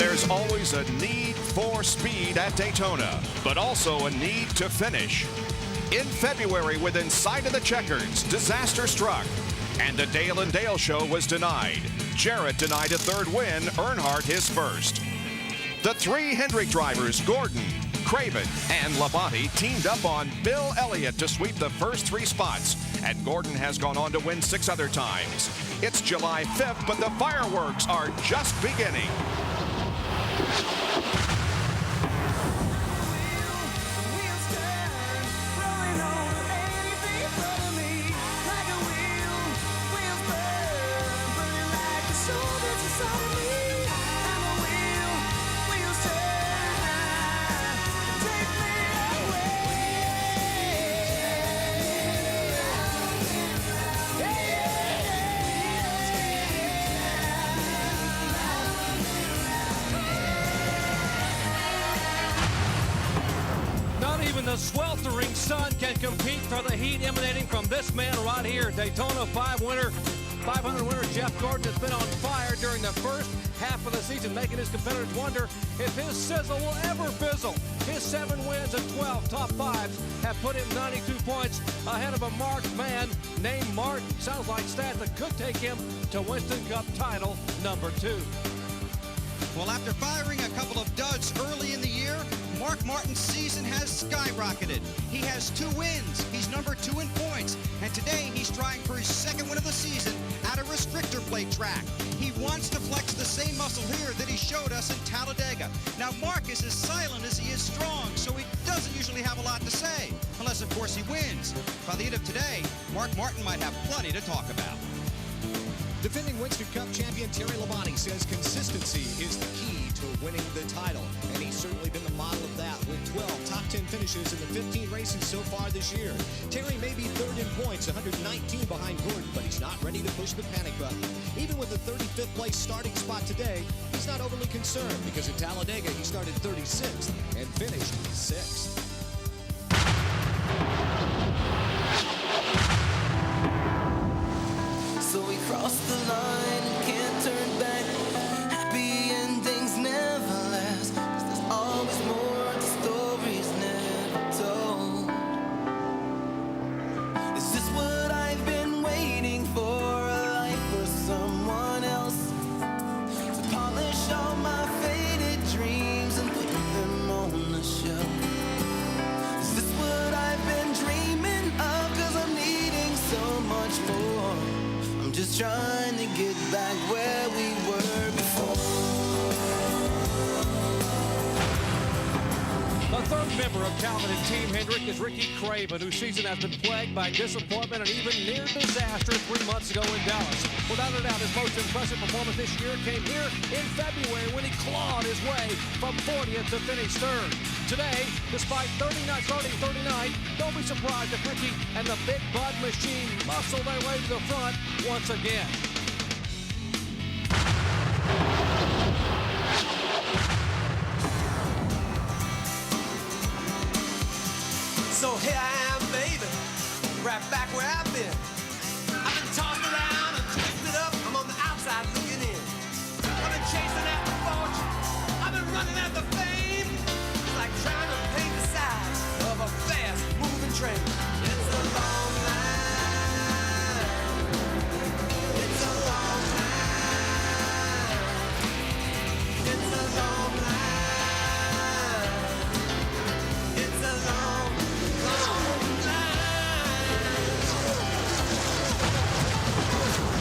There's always a need for speed at Daytona, but also a need to finish. In February, with Inside of the Checkers, disaster struck, and the Dale and Dale show was denied. Jarrett denied a third win, Earnhardt his first. The three Hendrick drivers, Gordon, Craven, and Labonte, teamed up on Bill Elliott to sweep the first three spots, and Gordon has gone on to win 6 other times. It's July 5th, but the fireworks are just beginning. Even the sweltering sun can compete for the heat emanating from this man right here. Daytona 500 winner Jeff Gordon has been on fire during the first half of the season, making his competitors wonder if his sizzle will ever fizzle. His 7 wins and 12 top 5s have put him 92 points ahead of a marked man named Martin. Sounds like stats that could take him to Winston Cup title number 2. Well, after firing a couple of duds early in the year, Mark Martin's season has skyrocketed. He has 2 wins. He's number 2 in points. And today he's trying for his 2nd win of the season at a restrictor plate track. He wants to flex the same muscle here that he showed us in Talladega. Now, Mark is as silent as he is strong, so he doesn't usually have a lot to say. Unless, of course, he wins. By the end of today, Mark Martin might have plenty to talk about. Defending Winston Cup champion Terry Labonte says consistency is the key to winning the title, and he's certainly been the model of that with 12 top 10 finishes in the 15 races so far this year. Terry may be 3rd in points, 119 behind Gordon, but he's not ready to push the panic button. Even with the 35th place starting spot today, he's not overly concerned because at Talladega he started 36th and finished 6th. So we crossed the line and can't turn back. Happy endings never last, 'cause there's always more to stories never told. Is this what I've been waiting for? A life for someone else to polish all my faded dreams and put them on the shelf? Is this what I've been dreaming of? 'Cause I'm needing so much more. Just trying to get back where we were before. The third member of Calvin and Team Hendrick is Ricky Craven, whose season has been plagued by disappointment and even near disaster 3 months ago in Dallas. Without a doubt, his most impressive performance this year came here in February when he clawed his way from 40th to finish 3rd. Today, despite starting 39, don't be surprised if Ricky and the Big Bud Machine muscle their way to the front once again. So here I am, baby, right back where I've been. I've been tossed around and twisted up. I'm on the outside looking in. I've been chasing after fortune. I've been running after fame. It's like trying to paint the sides of a fast-moving train. It's a long line. It's a long line. It's a long line. It's a long line.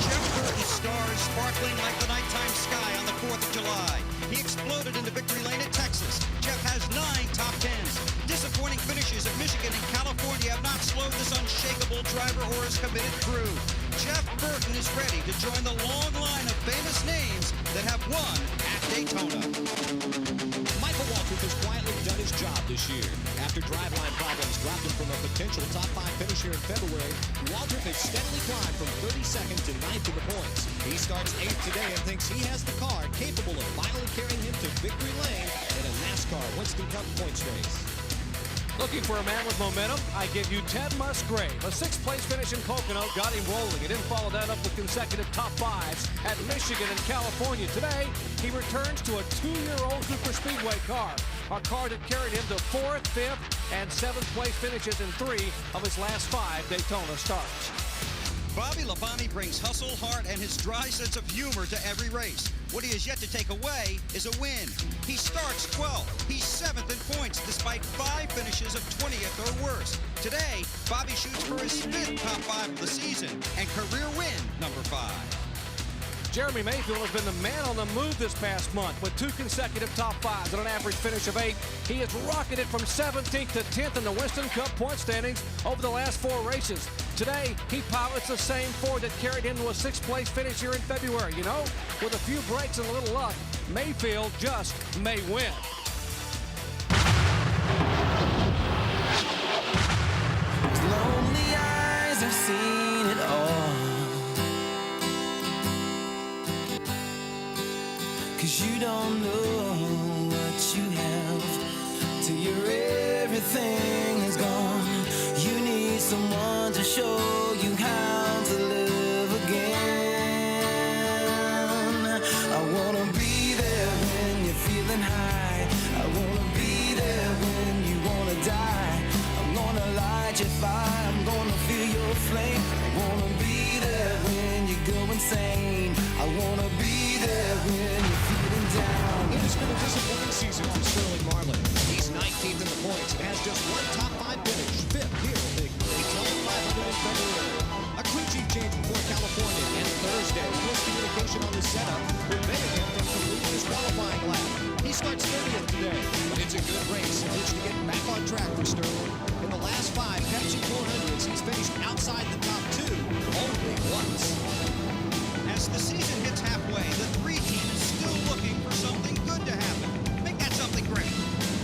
Jeff Gordon's star is sparkling like the nighttime sky on the 4th of July. He exploded into victory lane at Texas. Jeff has 9 top 10s. Disappointing finishes at Michigan and California have not slowed this unshakable driver or his committed crew. Jeff Burton is ready to join the long line of famous names that have won at Daytona. Michael Waltrip has quietly done his job this year. After driveline problems dropped him from a potential top 5 finish here in February, Waltrip has steadily climbed from 32nd to 9th in the points. He starts 8th today and thinks he has the car capable of finally carrying him to victory lane in a NASCAR Winston Cup points race. Looking for a man with momentum? I give you Ted Musgrave. A sixth-place finish in Pocono got him rolling. He didn't follow that up with consecutive top fives at Michigan and California. Today, he returns to a 2-year-old Cooper Speedway car. A car that carried him to 4th, 5th, and 7th place finishes in 3 of his last 5 Daytona starts. Bobby Labonte brings hustle, heart, and his dry sense of humor to every race. What he has yet to take away is a win. He starts 12th. He's 7th in points despite 5 finishes of 20th or worse. Today, Bobby shoots for his 5th top 5 of the season and career win number 5. Jeremy Mayfield has been the man on the move this past month with 2 consecutive top 5s and an average finish of 8. He has rocketed from 17th to 10th in the Winston Cup point standings over the last 4 races. Today, he pilots the same Ford that carried him to a 6th place finish here in February. You know, with a few breaks and a little luck, Mayfield just may win. His lonely eyes have seen it all. 'Cause you don't know what you have till your everything is gone. You need someone to show you how to live again. I wanna be there when you're feeling high. I wanna be there when you wanna die. I'm gonna light your fire. I'm gonna feel your flame. I wanna be there when you go insane. I wanna be there when you're feeling down. It has been a disappointing season for Sterling Marlin. He's 19th in the points and has just 1 top 5 finish. 5th here at the Daytona 500 in February. A crew chief change before California, and Thursday, miscommunication on the setup prevented him from completing his qualifying lap. He starts 30th today, but it's a good race in which to get back on track for Sterling. In the last 5 Pepsi 400s, he's finished outside the top 2 only once. As the season hits halfway, the 3 team is still looking for something good to happen. Make that something great.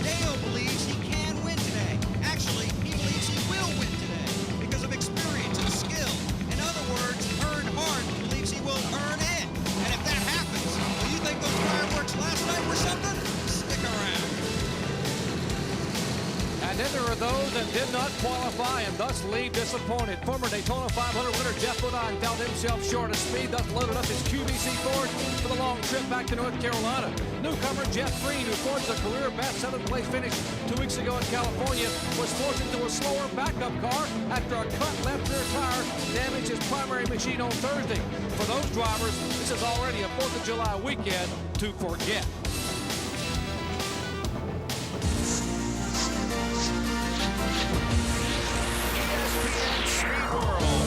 Dale believes he can win today. Actually, he believes he will win today because of experience and skill. In other words, Earned Heart believes he will earn it. And if that happens, do you think those fireworks last night were something? Stick around. And then there are those that did not qualify and thus leave disappointed. Former Daytona 500 winner Jeff Bodine felt himself short of speed, thus loaded up his QVC Ford for the long trip back to North Carolina. Newcomer Jeff Green, who forged a career best 7th place finish 2 weeks ago in California, was forced into a slower backup car after a cut left rear tire damaged his primary machine on Thursday. For those drivers, this is already a 4th of July weekend to forget.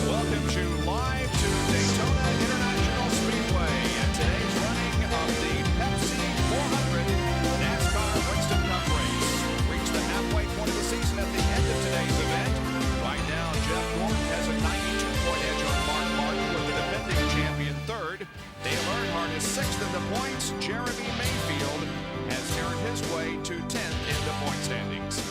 Welcomes you live to Daytona International Speedway and today's running of the Pepsi 400 NASCAR Winston Cup race. Reached the halfway point of the season at the end of today's event. Right now, Jeff Gordon has a 92-point edge on Mark Martin with the defending champion 3rd. Dale Earnhardt is 6th in the points. Jeremy Mayfield has earned his way to 10th in the point standings.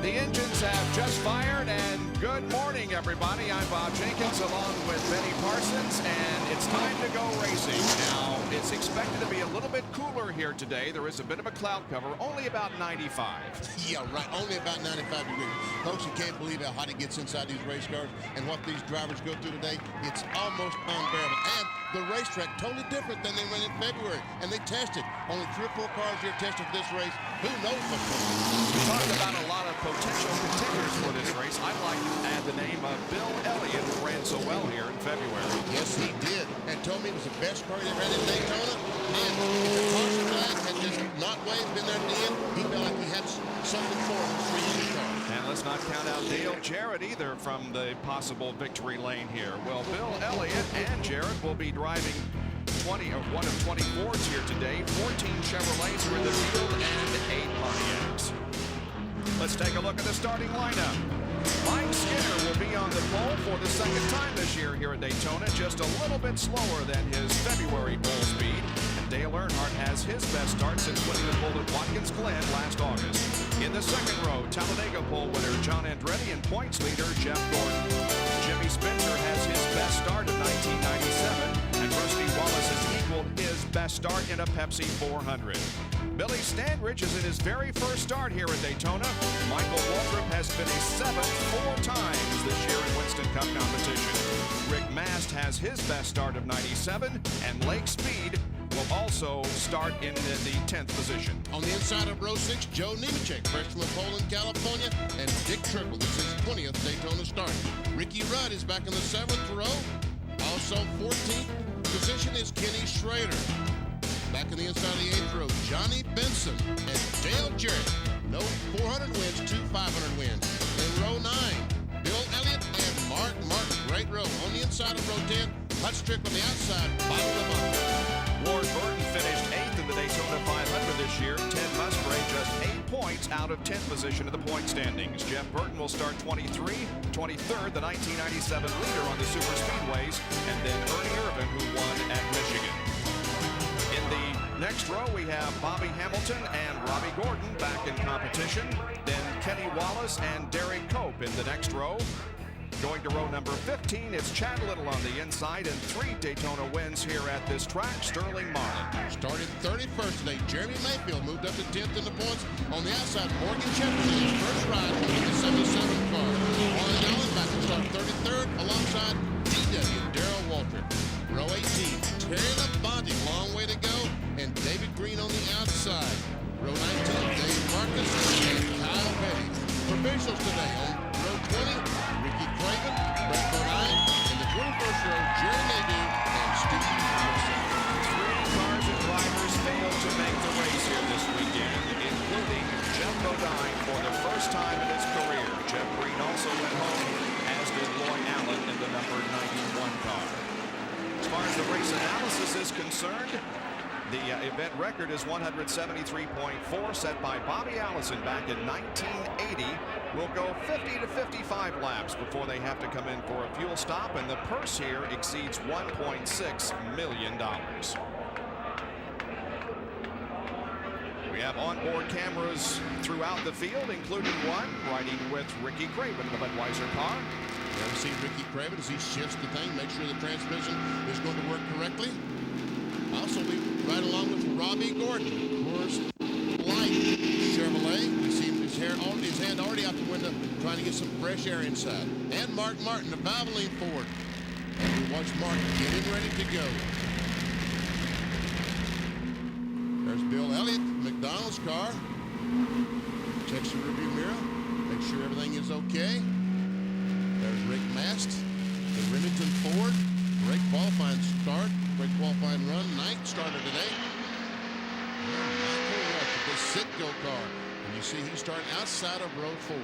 The engines have just fired, and good morning, everybody. I'm Bob Jenkins along with Benny Parsons, and it's time to go racing. Now, it's expected to be a little bit cooler here today. There is a bit of a cloud cover, only about 95. Yeah, right. Only about 95 degrees. Folks, you can't believe how hot it gets inside these race cars and what these drivers go through today. It's almost unbearable. And the racetrack totally different than they ran in February. And they tested. Only 3 or 4 cars here tested for this race. Who knows what's going on? We talked about a lot of potential contenders for this race. I'd like to add the name of Bill Elliott, who ran so well here in February. Yes, he did. And told me it was the best car he ever ran in Daytona. And if the caution flag had just not waved in there at the end, he felt like he had something for him for his car. And let's not count out Dale Jarrett either from the possible victory lane here. Well, Bill Elliott and Jarrett will be driving 1 of 20 Fords here today. 14 Chevrolets are in the field and 8 Pontiacs. Let's take a look at the starting lineup. Mike Skinner will be on the pole for the 2nd time this year here at Daytona, just a little bit slower than his February pole speed. And Dale Earnhardt has his best start since winning the pole at Watkins Glen last August. In the 2nd row, Talladega pole winner John Andretti and points leader Jeff Gordon. Jimmy Spencer has his best start of 1997, and Rusty Wallace has equaled his best best start in a Pepsi 400. Billy Standridge is in his very first start here at Daytona. Michael Waltrip has finished 7th 4 times this year in Winston Cup competition. Rick Mast has his best start of 97, and Lake Speed will also start in the 10th position. On the inside of row 6, Joe Nemechek, fresh from Poland, California, and Dick Trickle. This is his 20th Daytona start. Ricky Rudd is back in the 7th row. Also 14th position is Kenny Schrader. Back in the inside of the 8th row, Johnny Benson and Dale Jarrett. No 400 wins, 2 500 wins. In row 9, Bill Elliott and Mark Martin. Great row. On the inside of row 10, Hutch Strick on the outside, bottom of the month. Ward Burton finished 8th in the Daytona 500 this year. Ted Musgrave just 8 points out of 10th position in the point standings. Jeff Burton will start 23, 23rd, the 1997 leader on the super speedways, and then Ernie Irvin, who won at Michigan. In the next row, we have Bobby Hamilton and Robbie Gordon back in competition. Then Kenny Wallace and Derek Cope in the next row. Going to row number 15, it's Chad Little on the inside, and 3 Daytona wins here at this track. Sterling Marlin started 31st today. Jeremy Mayfield moved up to 10th in the points. On the outside, Morgan Shepherd in his first ride in the 77 car. Warren Allen back to start 33rd alongside DW Darrell Waltrip. Row 18, Terry Labonte, long way to go, and David Green on the outside. Row 19, Dave Marcus and Kyle Petty. Provincials today on row 20, Ricky Craven, Brett Bodine, in the 21st row, Jerry Nadeau and Steve Wilson. 3 cars and drivers failed to make the race here this weekend, including Jeff Bodine for the first time in his career. Jeff Green also went home, as did Lloyd Allen in the number 91 car. As far as the race analysis is concerned, the event record is 173.4, set by Bobby Allison back in 1980. Will go 50 to 55 laps before they have to come in for a fuel stop, and the purse here exceeds $1.6 million. We have onboard cameras throughout the field, including one riding with Ricky Craven in the Budweiser car. There we see Ricky Craven as he shifts the thing, make sure the transmission is going to work correctly. Also, we ride along with Robbie Gordon, Coors Light Chevrolet. We see his hand already out the window, trying to get some fresh air inside. And Mark Martin, the Valvoline Ford. And we watch Mark getting ready to go. There's Bill Elliott, McDonald's car. Checks the rearview mirror, make sure everything is okay. There's Rick Mast, the Remington Ford. Great qualifying start, great qualifying run. 9th starter today. Michael Waltrip, the Citgo car. And you see he's starting outside of row 4.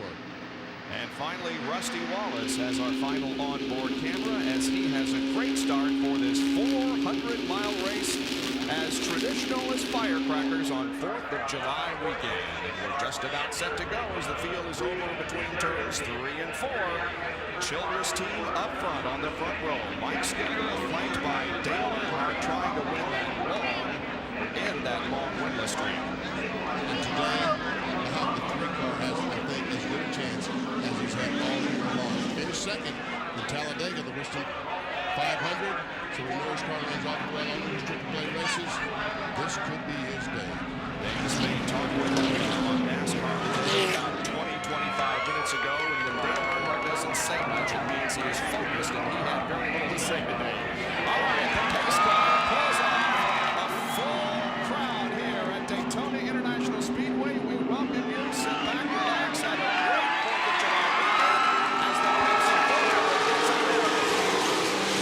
And finally, Rusty Wallace has our final onboard camera, as he has a great start for this 400-mile race, as traditional as firecrackers on 4th of July weekend. And we're just about set to go as the field is over between turns 3 and 4. Childress team up front on the front row. Mike Skinner flanked by Dale Earnhardt, trying to win that long winless streak. And today, the 3 car has, I think, as good a chance as he's had all year long. Finished 2nd in Talladega, the Winston 500. So we know his car runs off well on these AAA races. This could be his day. Davis made talk with him on NASCAR about 20-25 minutes ago, and when Dale Earnhardt doesn't say much, it means he is focused, and he had very little to say today. All right, the pace car pulls off. A full crowd here at Daytona International Speedway. We welcome you. Sit back, relax, have a great 4th of July weekend as the Pepsi 400 gets underway.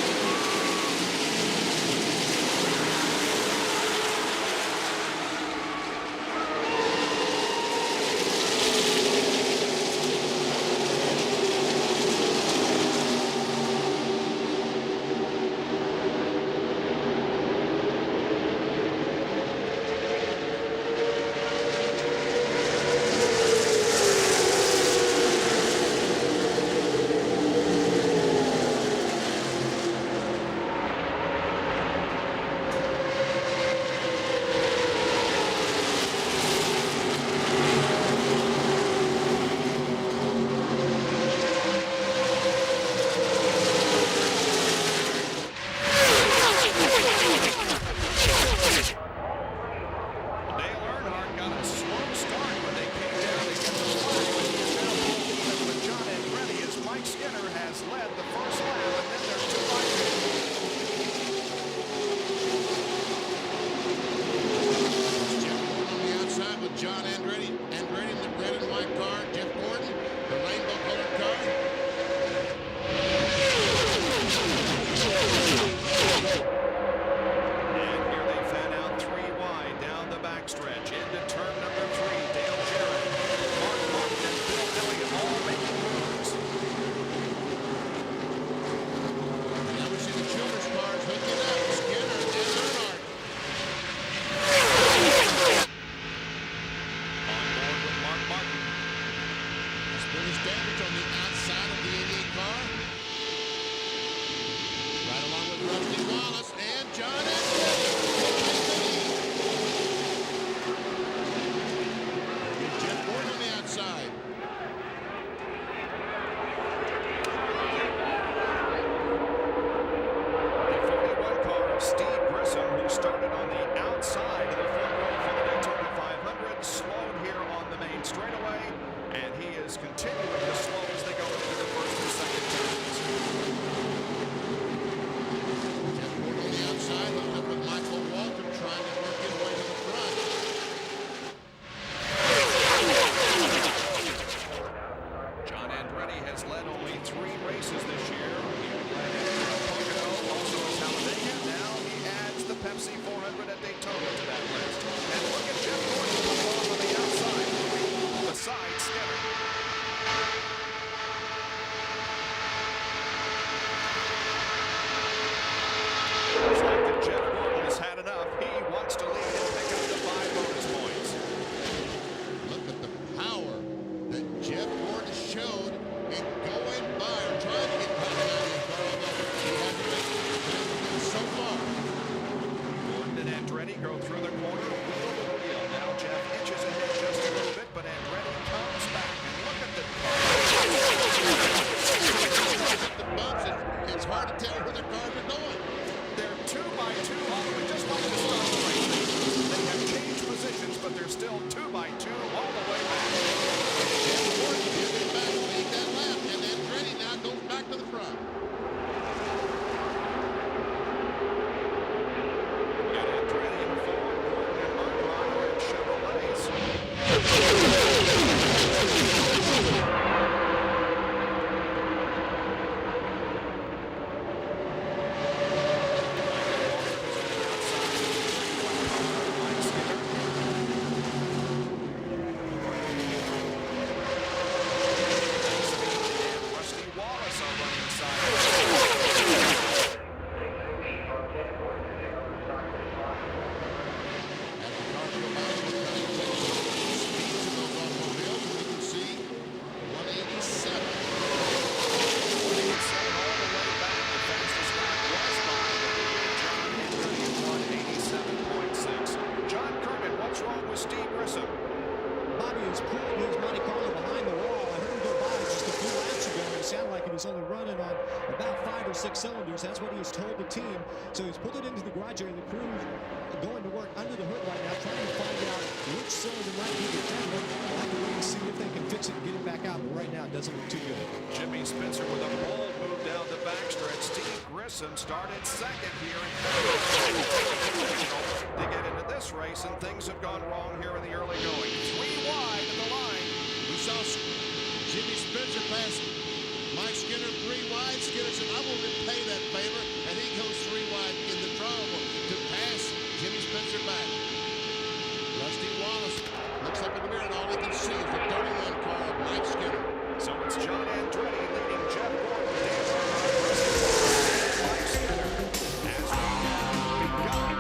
Steve Grissom, who started on the outside of the front row for the Daytona 500, slowed here on the main straightaway, and he is continuing to slow as they go into the first and second turns. Jeff Gordon on the outside, hooked up with Michael Walton, trying to work his way to the front. John Andretti has led only 3 races this year. He led at Pocono, also at Talladega. Now he adds the Pepsi 400 at Daytona to that list. And look at Jeff Gordon pull off on the outside, beside Skinner. Looks like that Jeff Gordon has had enough. He wants to lead and pick up the 5 bonus points. Look at the power that Jeff Gordon showed in going by or trying to get by behind his car, although he hasn't been so far. Gordon and Andretti go through the corner, wheel to wheel. Now Jeff inches ahead just a little bit, but Andretti comes back. And look at the bumps. It's hard to tell where the cars are going. They're 2 by 2 all the way, just like the start of the race. They have changed positions, but they're still 2 by 2 all the way back. Jeff Gordon gives it back, lead that lap, and then Andretti now goes back to the front. And Andretti in Ford, Gordon and Armstrong in Chevrolets. Only running on about 5 or 6 cylinders. That's what he has told the team. So he's pulled it into the garage area. The crew going to work under the hood right now, trying to find out which cylinder might be defective. We'll have to wait and see if they can fix it and get it back out. But right now, it doesn't look too good. Jimmy Spencer with a bold move down the backstretch. Steve Grissom started second here to get into this race, and things have gone wrong here in the early going. 3 wide in the line. We saw Jimmy Spencer pass Mike Skinner 3 wide. Skinner said, I will repay that favor, and he goes 3 wide in the trouble to pass Jimmy Spencer back. Rusty Wallace looks up in the mirror, and all he can see is the 31 car of Mike Skinner. So it's John Andretti leading Jeff Gordon, Dan Earnhardt, Mike Skinner. As we begun,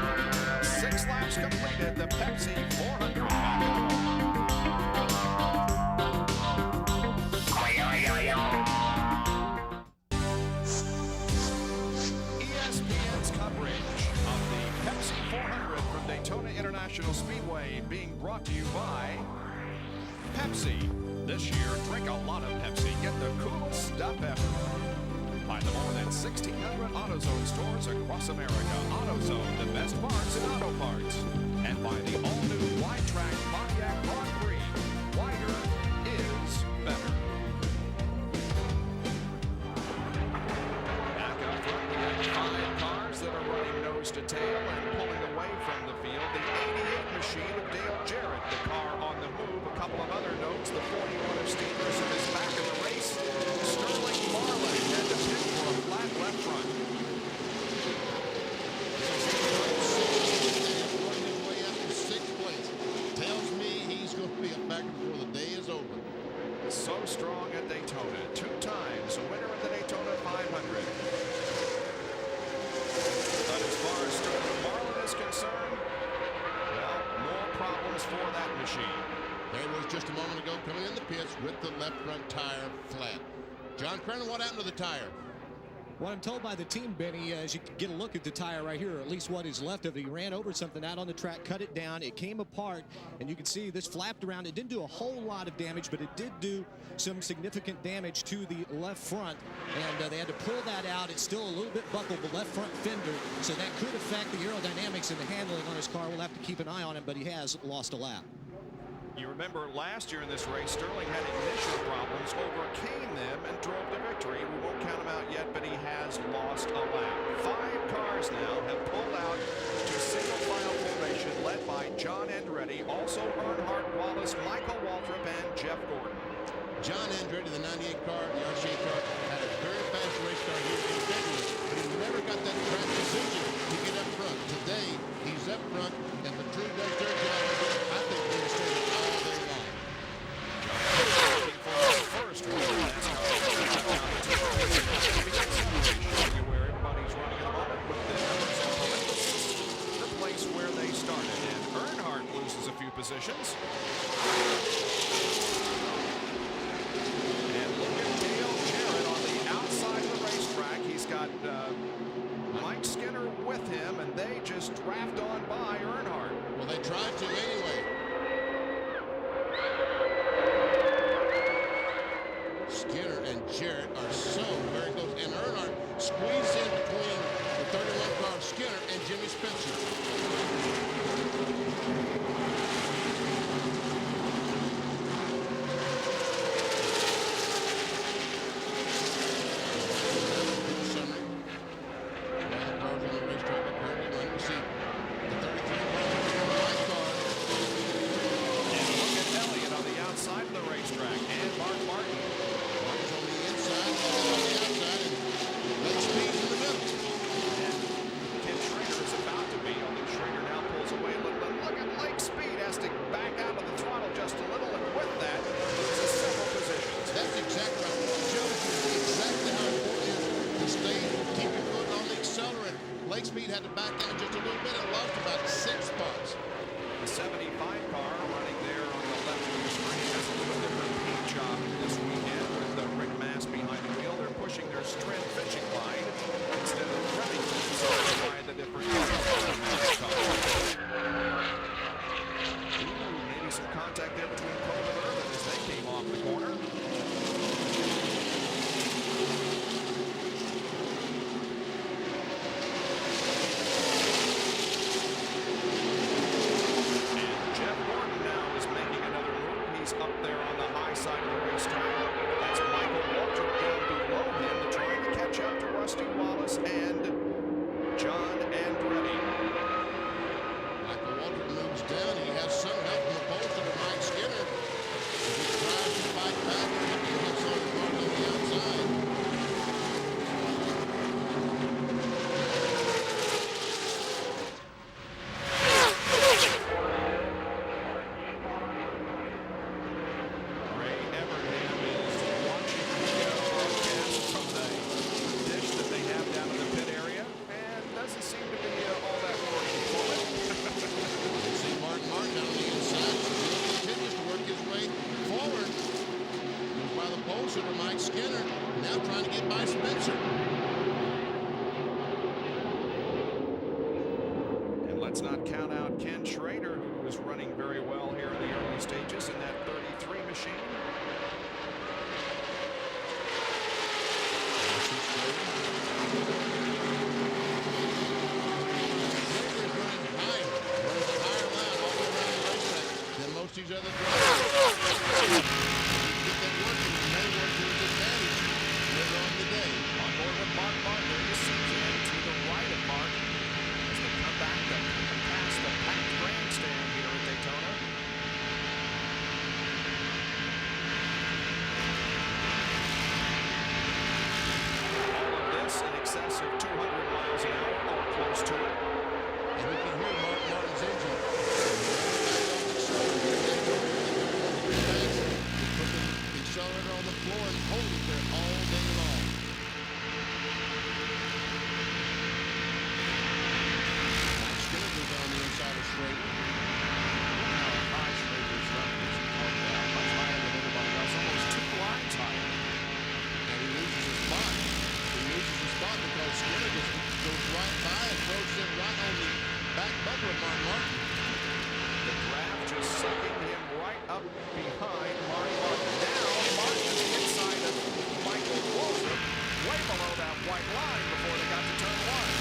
6 laps completed, the Pepsi 400 back in the road. ESPN's coverage of the Pepsi 400 from Daytona International Speedway being brought to you by Pepsi. This year, drink a lot of Pepsi. Get the coolest stuff ever. By the more than 1,600 AutoZone stores across America. AutoZone, the best parts in auto parts. And by the all-new wide-track Pontiac Grand Prix. Wider is better. Back up front, we have 5 cars that are running nose to tail and pulling away from the field. The 88 machine of Dale Jarrett, the car on the move. A couple of other notes. The 41 of Steve Grissom is back in the race. Sterling Marlin had to pit for a flat left front. Running his way up to 6th place. Tells me he's going to be a factor before the day is over. So strong at Daytona. 2 times a winner of the Daytona 500. But as far as Sterling Marlin is concerned, well, more problems for that machine. There was just a moment ago coming in the pits with the left front tire flat. John Kernan, what happened to the tire? What I'm told by the team, Benny, as you can get a look at the tire right here, or at least what is left of it, he ran over something out on the track, cut it down, it came apart, and you can see this flapped around. It didn't do a whole lot of damage, but it did do some significant damage to the left front, and they had to pull that out. It's still a little bit buckled, the left front fender, so that could affect the aerodynamics and the handling on his car. We'll have to keep an eye on him, but he has lost a lap. You remember last year in this race, Sterling had initial problems, overcame them, and drove to victory. We won't count him out yet, but he has lost a lap. 5 cars now have pulled out to single file formation, led by John Andretti, also Earnhardt, Wallace, Michael Waltrip, and Jeff Gordon. John Andretti, the 98 car, the RCA car, had a very fast race car here in February, but he never got that track position to get up front. Today, he's up front, and the crew does their job. I think they're staying all day long. Looking for his first win in NASCAR. Where everybody's running at the moment with the numbers and points, the place where they started. And Earnhardt loses a few positions. And look at Dale Jarrett on the outside of the racetrack. He's got Mike Skinner with him, and they just draft on by Earnhardt. Well, they tried to anyway. Skinner and Jarrett are so very close, and Earnhardt squeezed in between the 31 car of Skinner and Jimmy Spencer. Speed had to back down just a little bit and lost about 6 spots. The 75 car running there on the left of the screen has a little different paint job this weekend with the Rick Mass behind the wheel. They're pushing their strength fishing line instead of Remington, so that's why the difference is maybe some contact there between Cole and Irvin as they came off the corner. Mike Skinner now trying to get by Spencer. And let's not count out Ken Schrader, who was running very well here in the early stages in that 33 machine. Most these other drivers. Get that working, and they work to his advantage later on today. On board with Mark Martin, you see Ken to the right of Mark as they come back past the packed grandstand here at Daytona. All of this in excess of 200 miles an hour, or close to it. And we can hear Mark Martin's engine. Accelerator on the floor and hold it there all day long. Mike Skinner goes down the inside of Schrader. High Schrader's running as he pointed out, much higher than everybody else, almost 2 lines higher. And he loses his spot. He loses his spot. back bumper of Mark Martin. The draft just sucking him right up behind Mark Martin. Now Martin is inside of Michael Waltrip, way below that white line before they got to turn one.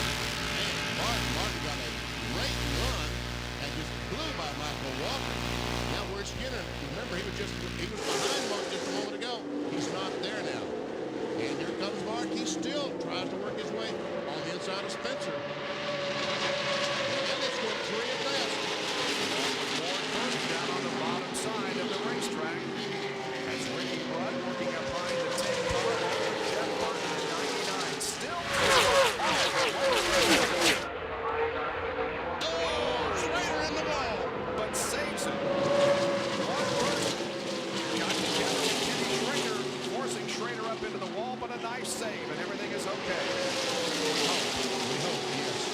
And Martin got a great run and just blew by Michael Waltrip. Now where's Skinner? Remember, he was behind Mark just a moment ago. He's not there now. And here comes Mark. He still tries to work his way on the inside of Spencer. And let's go 3 at last. Down on the bottom side of the racetrack. As Ricky Rudd working up behind the 10 car. Jeff Martin at 99. Still. Oh, Schrader in the wall. But saves it. One person got together with Kenny Schrader, forcing Schrader up into the wall, but a nice save, and everything is okay. We hope, yes.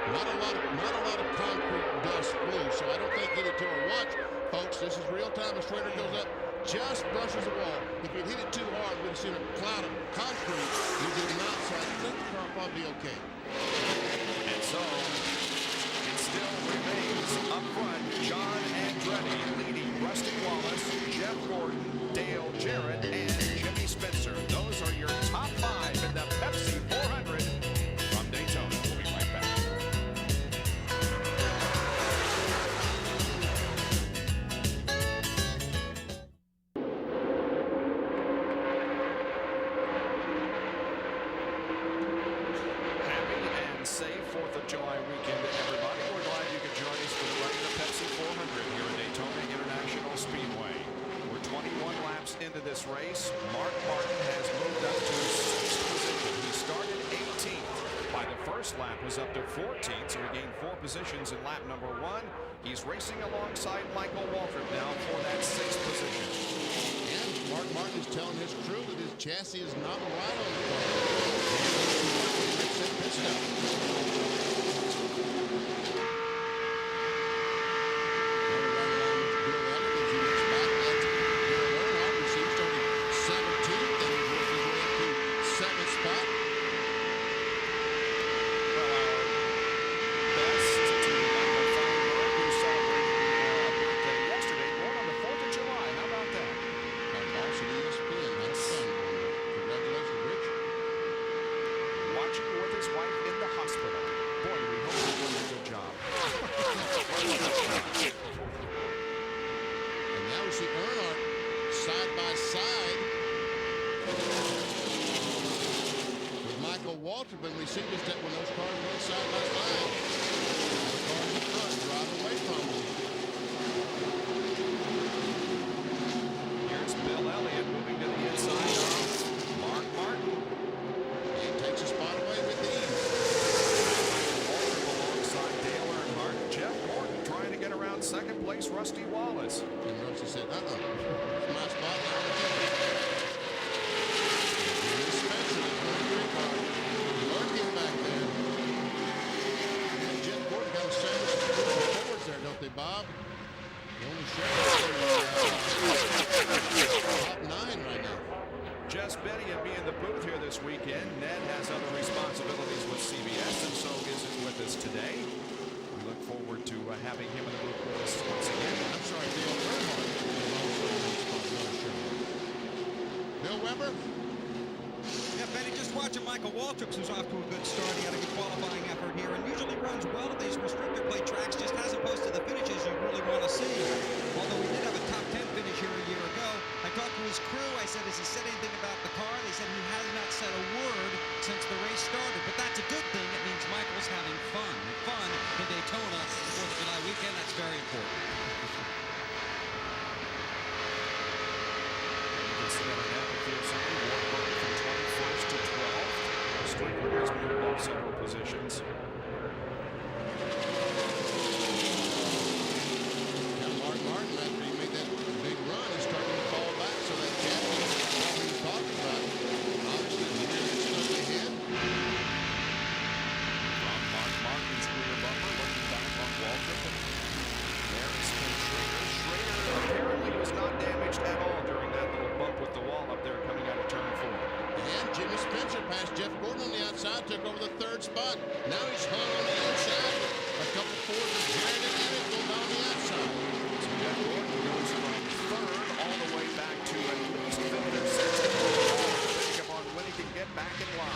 Not a lot of concrete dust flew, so I don't think get it to a watch, folks. This is real time. As Schrader goes up, just brushes the wall. If he'd hit it too hard, we'd have seen a cloud of concrete. He did not, so I think the car will probably be okay. And so, it still remains up front, John Andretti leading Rusty Wallace, Jeff Gordon, Dale Jarrett, and Jimmy Spencer. Those are your top 5 in the Pepsi 400 from Daytona. We'll be right back. Safe 4th of July weekend to everybody. We're glad you could join us for the running of Pepsi 400 here at Daytona International Speedway. We're 21 laps into this race. Mark Martin has moved up to 6th position. He started 18th. By the first lap was up to 14th, so he gained 4 positions in lap number 1. He's racing alongside Michael Waltrip now for that 6th position. And Mark Martin is telling his crew that his chassis is not right on the car. Pit stop. When we see this, that when those cars run side by side, the cars in front drive away from them. Here's Bill Elliott moving to the inside of Mark Martin. He takes a spot away with ease. Alongside Dale Earnhardt, Jeff Gordon trying to get around second place Rusty Wallace. And Rusty said, it's my spot now. Don't they, Bob? The only top 9 right now. Jess Benny will be in the booth here this weekend. Ned has other responsibilities with CBS, and so isn't with us today. We look forward to having him in the booth with us once again. I'm sorry, Dale Earnhardt is also in the spot. Bill Weber? Yeah, Benny, just watching Michael Waltrip, who's off to a good start. He had a good qualifying effort here and usually runs well at these restrictor plate tracks, just hasn't posted the finishes you really want to see. Although we did have a top 10 finish here a year ago. I talked to his crew. I said, has he said anything about the car? They said he has not said a word since the race started. But that's a good thing. It means Michael's having fun. And fun in Daytona, 4th of July weekend, that's very important. Several positions. Now Mark Martin, after he made that big run, is starting to fall back, so that chassis he was talking about, obviously the rear is stuck ahead. From Mark Martin's rear bumper, looking back on Waltrip. There is Schrader. Schrader apparently was not damaged at all during that little bump with the wall up there coming out of turn 4. pass. Jeff Gordon on the outside took over the third spot. Now he's hung on the inside. A couple forward with Jared and Eric go down the outside. So Jeff Gordon goes from third all the way back to at least fifth or sixth. Depending upon when he can get back in line.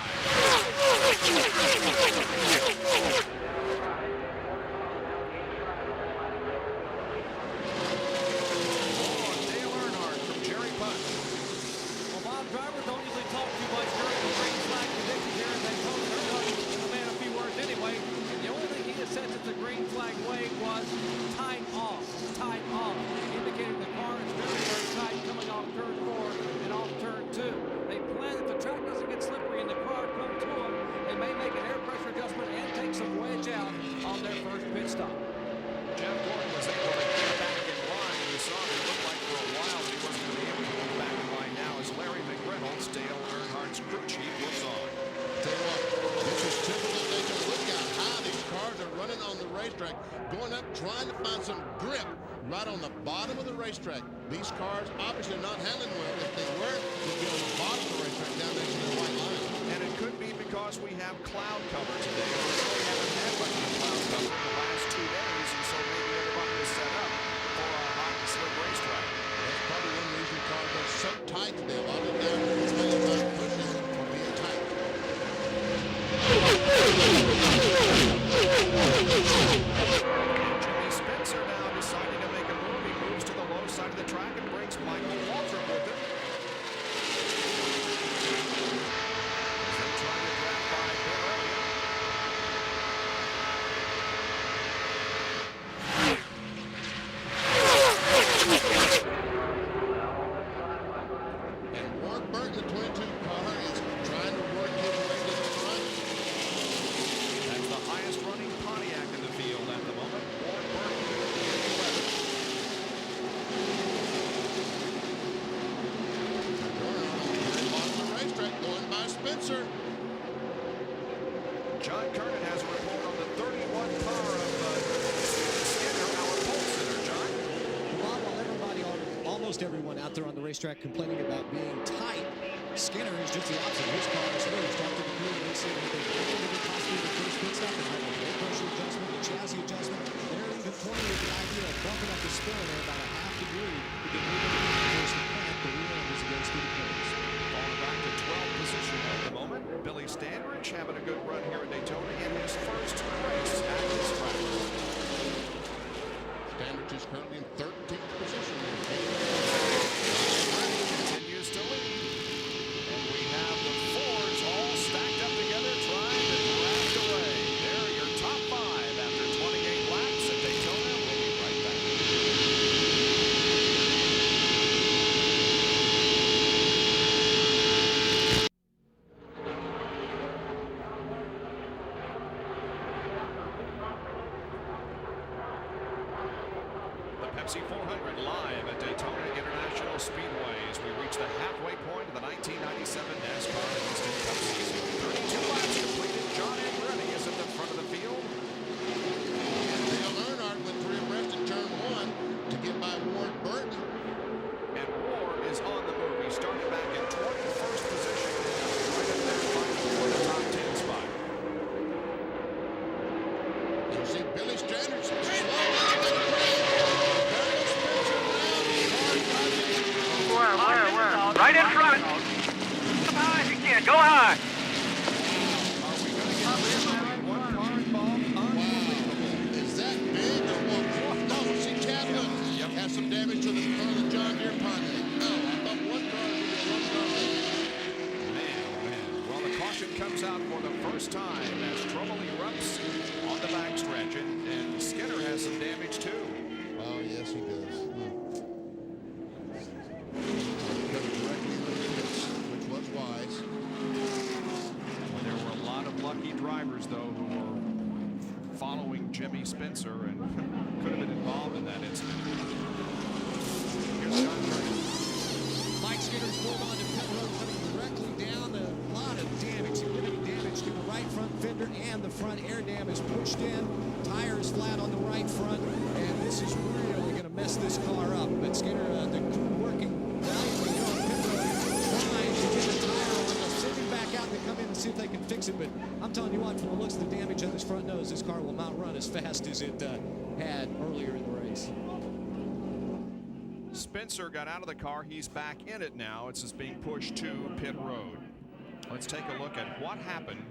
Drivers don't usually talk too much during the green flag conditions here in Daytona. Earnhardt is a man of few words anyway. And the only thing he has said since the green flag wave was time off, indicating the car is very, very tight coming off turn 4 and off turn 2. They plan if the track doesn't get slippery and the car come to them, they may make an air pressure adjustment and take some wedge out on their first pit stop. Jeff Gordon was able to get back in line. You saw it looked like for a while that he wasn't going to be able to get back in line now as Larry McReynolds, Dale Earnhardt's crew chief, looks on. Tell you what, this is typical. They can look at how these cars are running on the racetrack, going up, trying to find some grip right on the bottom of the racetrack. These cars obviously not handling well. If they weren't, they'd be on the bottom of the racetrack down next to the white line. And it could be because we have cloud cover today. We really haven't had much of a cloud cover in the last 2 days, and so maybe everybody is set up for a hot and slick racetrack. That's probably one reason cars are so tight today. A lot of them is mainly about pushing or being tight. Jimmy Spencer now deciding to make a move. He moves to the low side of the track and brings Michael Waltrip with him. As they try to draft by Bill Elliott. And Warren Burton, the 22 car, is trying to work his way to the front. That's the highest running Pontiac in the field at the moment. Warren Burton in 11th. On the racetrack, going by Spencer. John Kernan has a report on the 31 car of Skinner, our pole sitter. John? While everybody, almost everyone out there on the racetrack complaining about being tight, Skinner is just the opposite. His car is really started to prove they say that they can possibly the first pit stop and have a air pressure adjustment, a chassis adjustment. They're even toying with the idea of bumping up the spin there about a half degree to get rid of the first plant the rear end as it goes through the curves. Falling back to 12th position at the moment. Billy Standridge having a good run here at Daytona in his first race at this track. Standridge is currently in 13th position. Continues to lead. And we have the Fords all stacked up together trying to draft away. There are your top 5 after 28 laps at Daytona. We'll be right back. The Pepsi 400 live at Daytona International Speedway as we reach the halfway point of the 1997 NASCAR Instant Cup season. 32 laps completed. John Andretti is at the front of the field. And Dale Earnhardt went 3 abreast in turn 1 to get by Warren Burton. And Ward is on the move. He started back in 21st position. Right up there fighting for the top 10 spot. You see Billy Standridge slow. Where? Right in front. Come high if you can. Go high. Are we going to get one car involved? Wow. Is that big or what? No, see Chadwick has some damage to the front of the John Deere Pontiac. No, I thought one car would be one car. Man, oh man. Well, the caution comes out for the first time as trouble erupts on the backstretch. And Skinner has some damage too. Oh, yes, he does. Comes directly into the pits, which was wise. Well, there were a lot of lucky drivers, though, who were following Jimmy Spencer and could have been involved in that incident. Here's John Kernan. Mike Skinner's pulled on to pit road, coming directly down. A lot of damage, significant damage to the right front fender and the front air dam is pushed in. Tire is flat on the right front, and this is really going to mess this car up. But Skinner, the crew working valiantly on pit road, trying to get the tire on, sending back out to come in and see fix it, but I'm telling you what, from the looks of the damage on this front nose, this car will not run as fast as it had earlier in the race. Spencer got out of the car. He's back in it now. It's just being pushed to pit road. Let's take a look at what happened.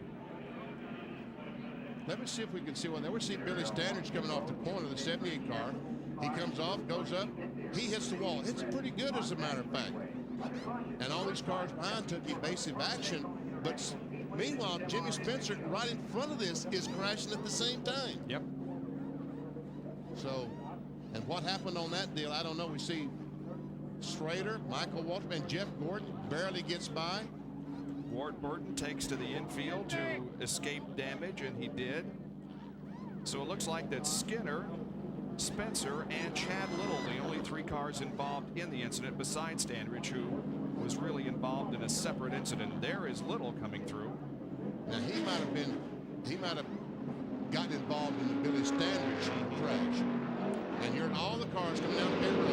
Let me see if we can see one there. We see Billy Standridge coming off the corner of the 78 car. He comes off, goes up, he hits the wall. Hits it pretty good, as a matter of fact. And all these cars behind took evasive action. But meanwhile, Jimmy Spencer right in front of this is crashing at the same time. Yep. So, and what happened on that deal, I don't know. We see Schrader, Michael Waltrip, and Jeff Gordon barely gets by. Ward Burton takes to the infield to escape damage, and he did. So it looks like that Skinner, Spencer, and Chad Little, the only 3 cars involved in the incident besides Standridge, who was really involved in a separate incident. There is Little coming through. Now he might have gotten involved in the Billy Standridge crash. And here's all the cars coming down pit road.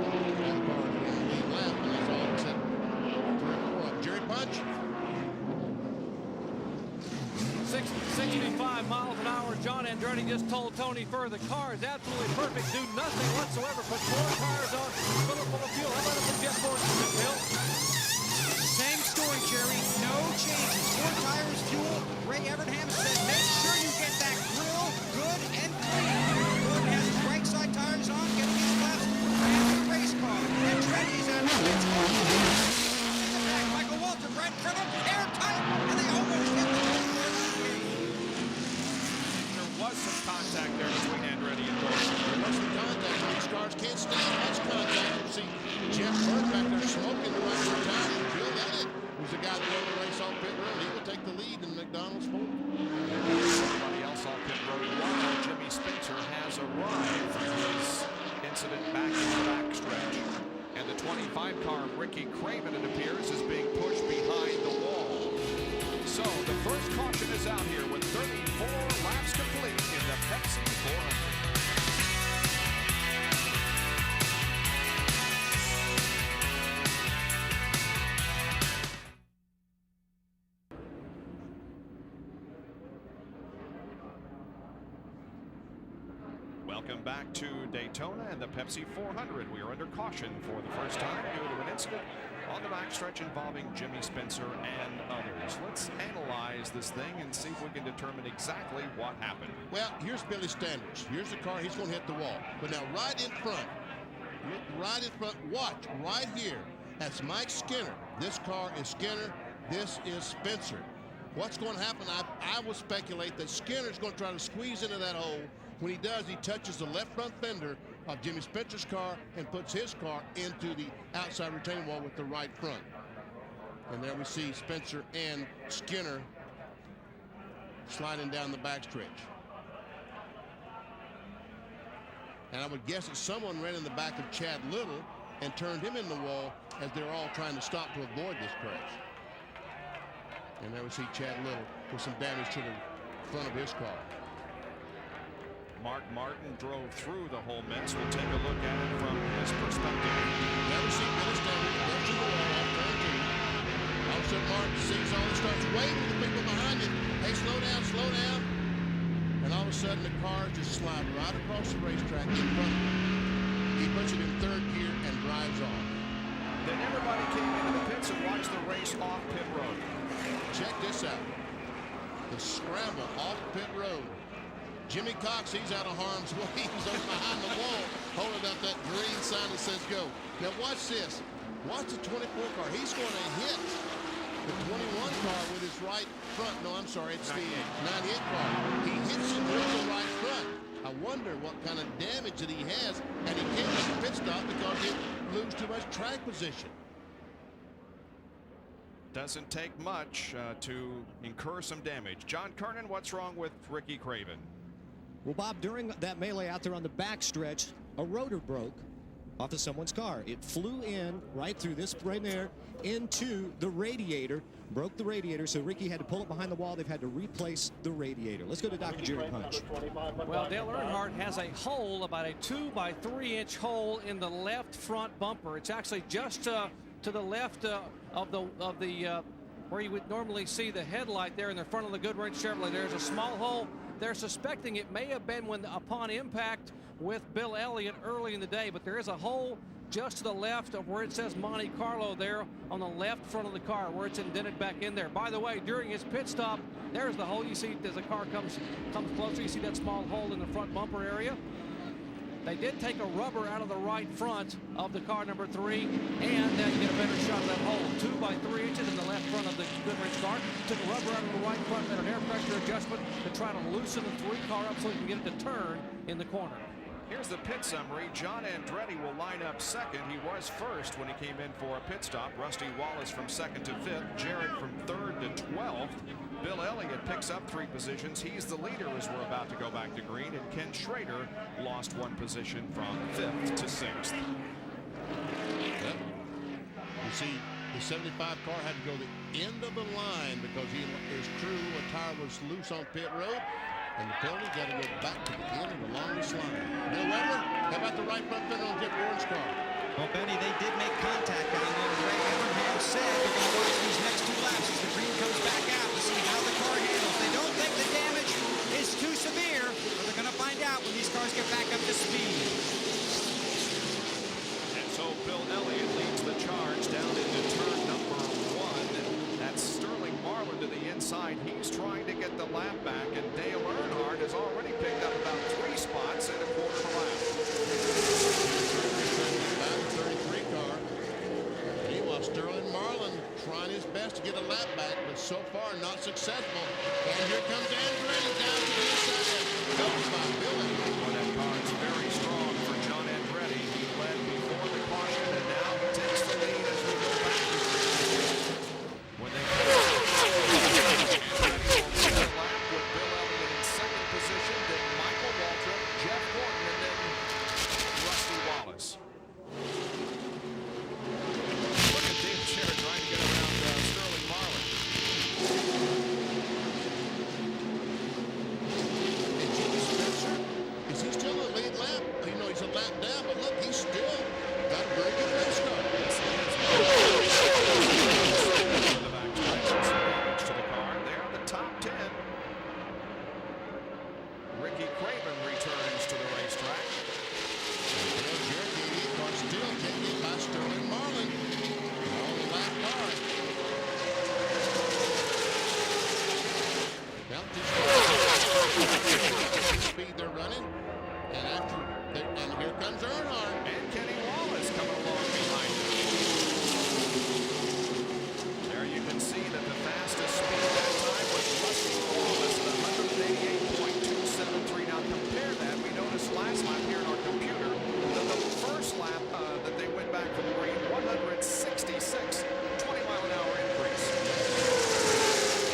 All the cars are in the lead lap, and that's all except 3 or 4 up. Jerry Punch. 65 miles an hour. John Andretti just told Tony Furr the car is absolutely perfect. Do nothing whatsoever. Put 4 tires on. Fill it full of fuel. How about it from Jeff Gordon, Bill? Same story, Jerry. No changes. 4 tires, fuel. Ray Evernham said, make sure you get that grill good and clean. Gordon has his right side tires on, getting his left, and the race car. And Andretti's on the pits. Michael Walter right in front of him, airtight, and they almost hit the whole There was some contact there between Andretti and Gordon. There was some contact. These cars can't stand much contact. You see Jeff Burke back there smoking the right of time. Bill Elliott, who's the guy that won the race off pit road, he will take the lead in McDonald's Ford. Somebody else off pit road. While Jimmy Spencer has arrived from his incident back in the backstretch. And the 25 car, Ricky Craven, it appears, is being pushed behind the wall. So the first caution is out here with 34 laps complete in the Pepsi 400. Welcome back to Daytona and the Pepsi 400. We are under caution for the first time due to an incident on the backstretch involving Jimmy Spencer and others. Let's analyze this thing and see if we can determine exactly what happened. Well, here's Billy Standridge. Here's the car. He's going to hit the wall. But now right in front, watch right here. That's Mike Skinner. This car is Skinner. This is Spencer. What's going to happen? I will speculate that Skinner's going to try to squeeze into that hole. When he does, he touches the left front fender of Jimmy Spencer's car and puts his car into the outside retaining wall with the right front. And there we see Spencer and Skinner sliding down the backstretch. And I would guess that someone ran in the back of Chad Little and turned him in the wall as they're all trying to stop to avoid this crash. And there we see Chad Little with some damage to the front of his car. Mark Martin drove through the whole mess. We'll take a look at it from his perspective. Never seen Billy Standridge go to the wall off turn 2. All of a sudden, Martin sees all this, starts waving to the people behind him. Hey, slow down, slow down. And all of a sudden, the car just slides right across the racetrack in front of him. He puts it in 3rd gear and drives off. Then everybody came into the pits and watched the race off pit road. Check this out. The scramble off pit road. Jimmy Cox, he's out of harm's way. He's over behind the wall, holding up that green sign that says go. Now watch this. Watch the 24 car. He's going to hit the 21 car with his right front. No, I'm sorry, it's 98. The 98 car. He hits him with the right front. I wonder what kind of damage that he has, and he can't make a pit stop because he loses too much track position. Doesn't take much to incur some damage. John Kernan, what's wrong with Ricky Craven? Well, Bob, during that melee out there on the backstretch, a rotor broke off of someone's car. It flew in right through this right there into the radiator, broke the radiator, so Ricky had to pull it behind the wall. They've had to replace the radiator. Let's go to Dr. Jerry Punch. Well, Dale Earnhardt has a hole, about a 2 by 3 inch hole in the left front bumper. It's actually just to the left of the where you would normally see the headlight there in the front of the Goodwrench Chevrolet. There's a small hole. They're suspecting it may have been upon impact with Bill Elliott early in the day, but there is a hole just to the left of where it says Monte Carlo there on the left front of the car, where it's indented back in there. By the way, during his pit stop, there's the hole. You see as the car comes closer, you see that small hole in the front bumper area. They did take a rubber out of the right front of the car number 3, and now you get a better shot of that hole. 2 by 3 inches in the left front of the Goodwrench car. Took a rubber out of the right front, made an air pressure adjustment to try to loosen the 3 car up so he can get it to turn in the corner. Here's the pit summary. John Andretti will line up second. He was first when he came in for a pit stop. Rusty Wallace from second to fifth. Jarrett from third to 12th. Bill Elliott picks up 3 positions. He's the leader as we're about to go back to green. And Ken Schrader lost 1 position from 5th to 6th. Yep. You see, the 75 car had to go the end of the line because his crew, a tire was loose on pit road. And the penalty got to go back to the end of the longest line. Bill Weber, how about the right front fender on Jeff Gordon's car? Well, Benny, they did make contact down there. Ray Evernham said they're going to watch these next 2 laps as the green goes back out to see how the car handles. They don't think the damage is too severe, but they're going to find out when these cars get back up to speed. And so Bill Elliott leads the charge down into turn number 1. That's Sterling Marlin to the inside. He's trying to get the lap back, and Dale Earnhardt has already picked up about 3 spots in a quarter of a lap. 33 car. Meanwhile, Sterling Marlin trying his best to get a lap back, but so far not successful. And here comes Andretti down to the inside. Goes by Bill Elliott. Well, that car is very strong for John Andretti. He led before the caution, and now takes the lead as we go back to green. When they come lap with Bill Elliott in second position, then Michael Waltrip, Jeff Gordon, and then Rusty Wallace. Look at Dave Jarrett trying to get around Sterling Marlin. And Jimmy Spencer, is he still a lead lap? You know, he's a lap down, but look, he's still got a very good race car. Yes, he is. The back stretch and some damage to the car. They're the top 10. Ricky Craven returns to the racetrack. Bill Jarrett, the car still taken by Sterling Marlin. On the lap car. Well, just speed they're running. And here comes Earnhardt. And Kenny Wallace coming along behind him. There you can see that the fastest speed that time was Rusty Wallace at 188.273. Now compare that. We noticed last lap here in our computer that the first lap that they went back from green, 166, 20-mile-an-hour increase.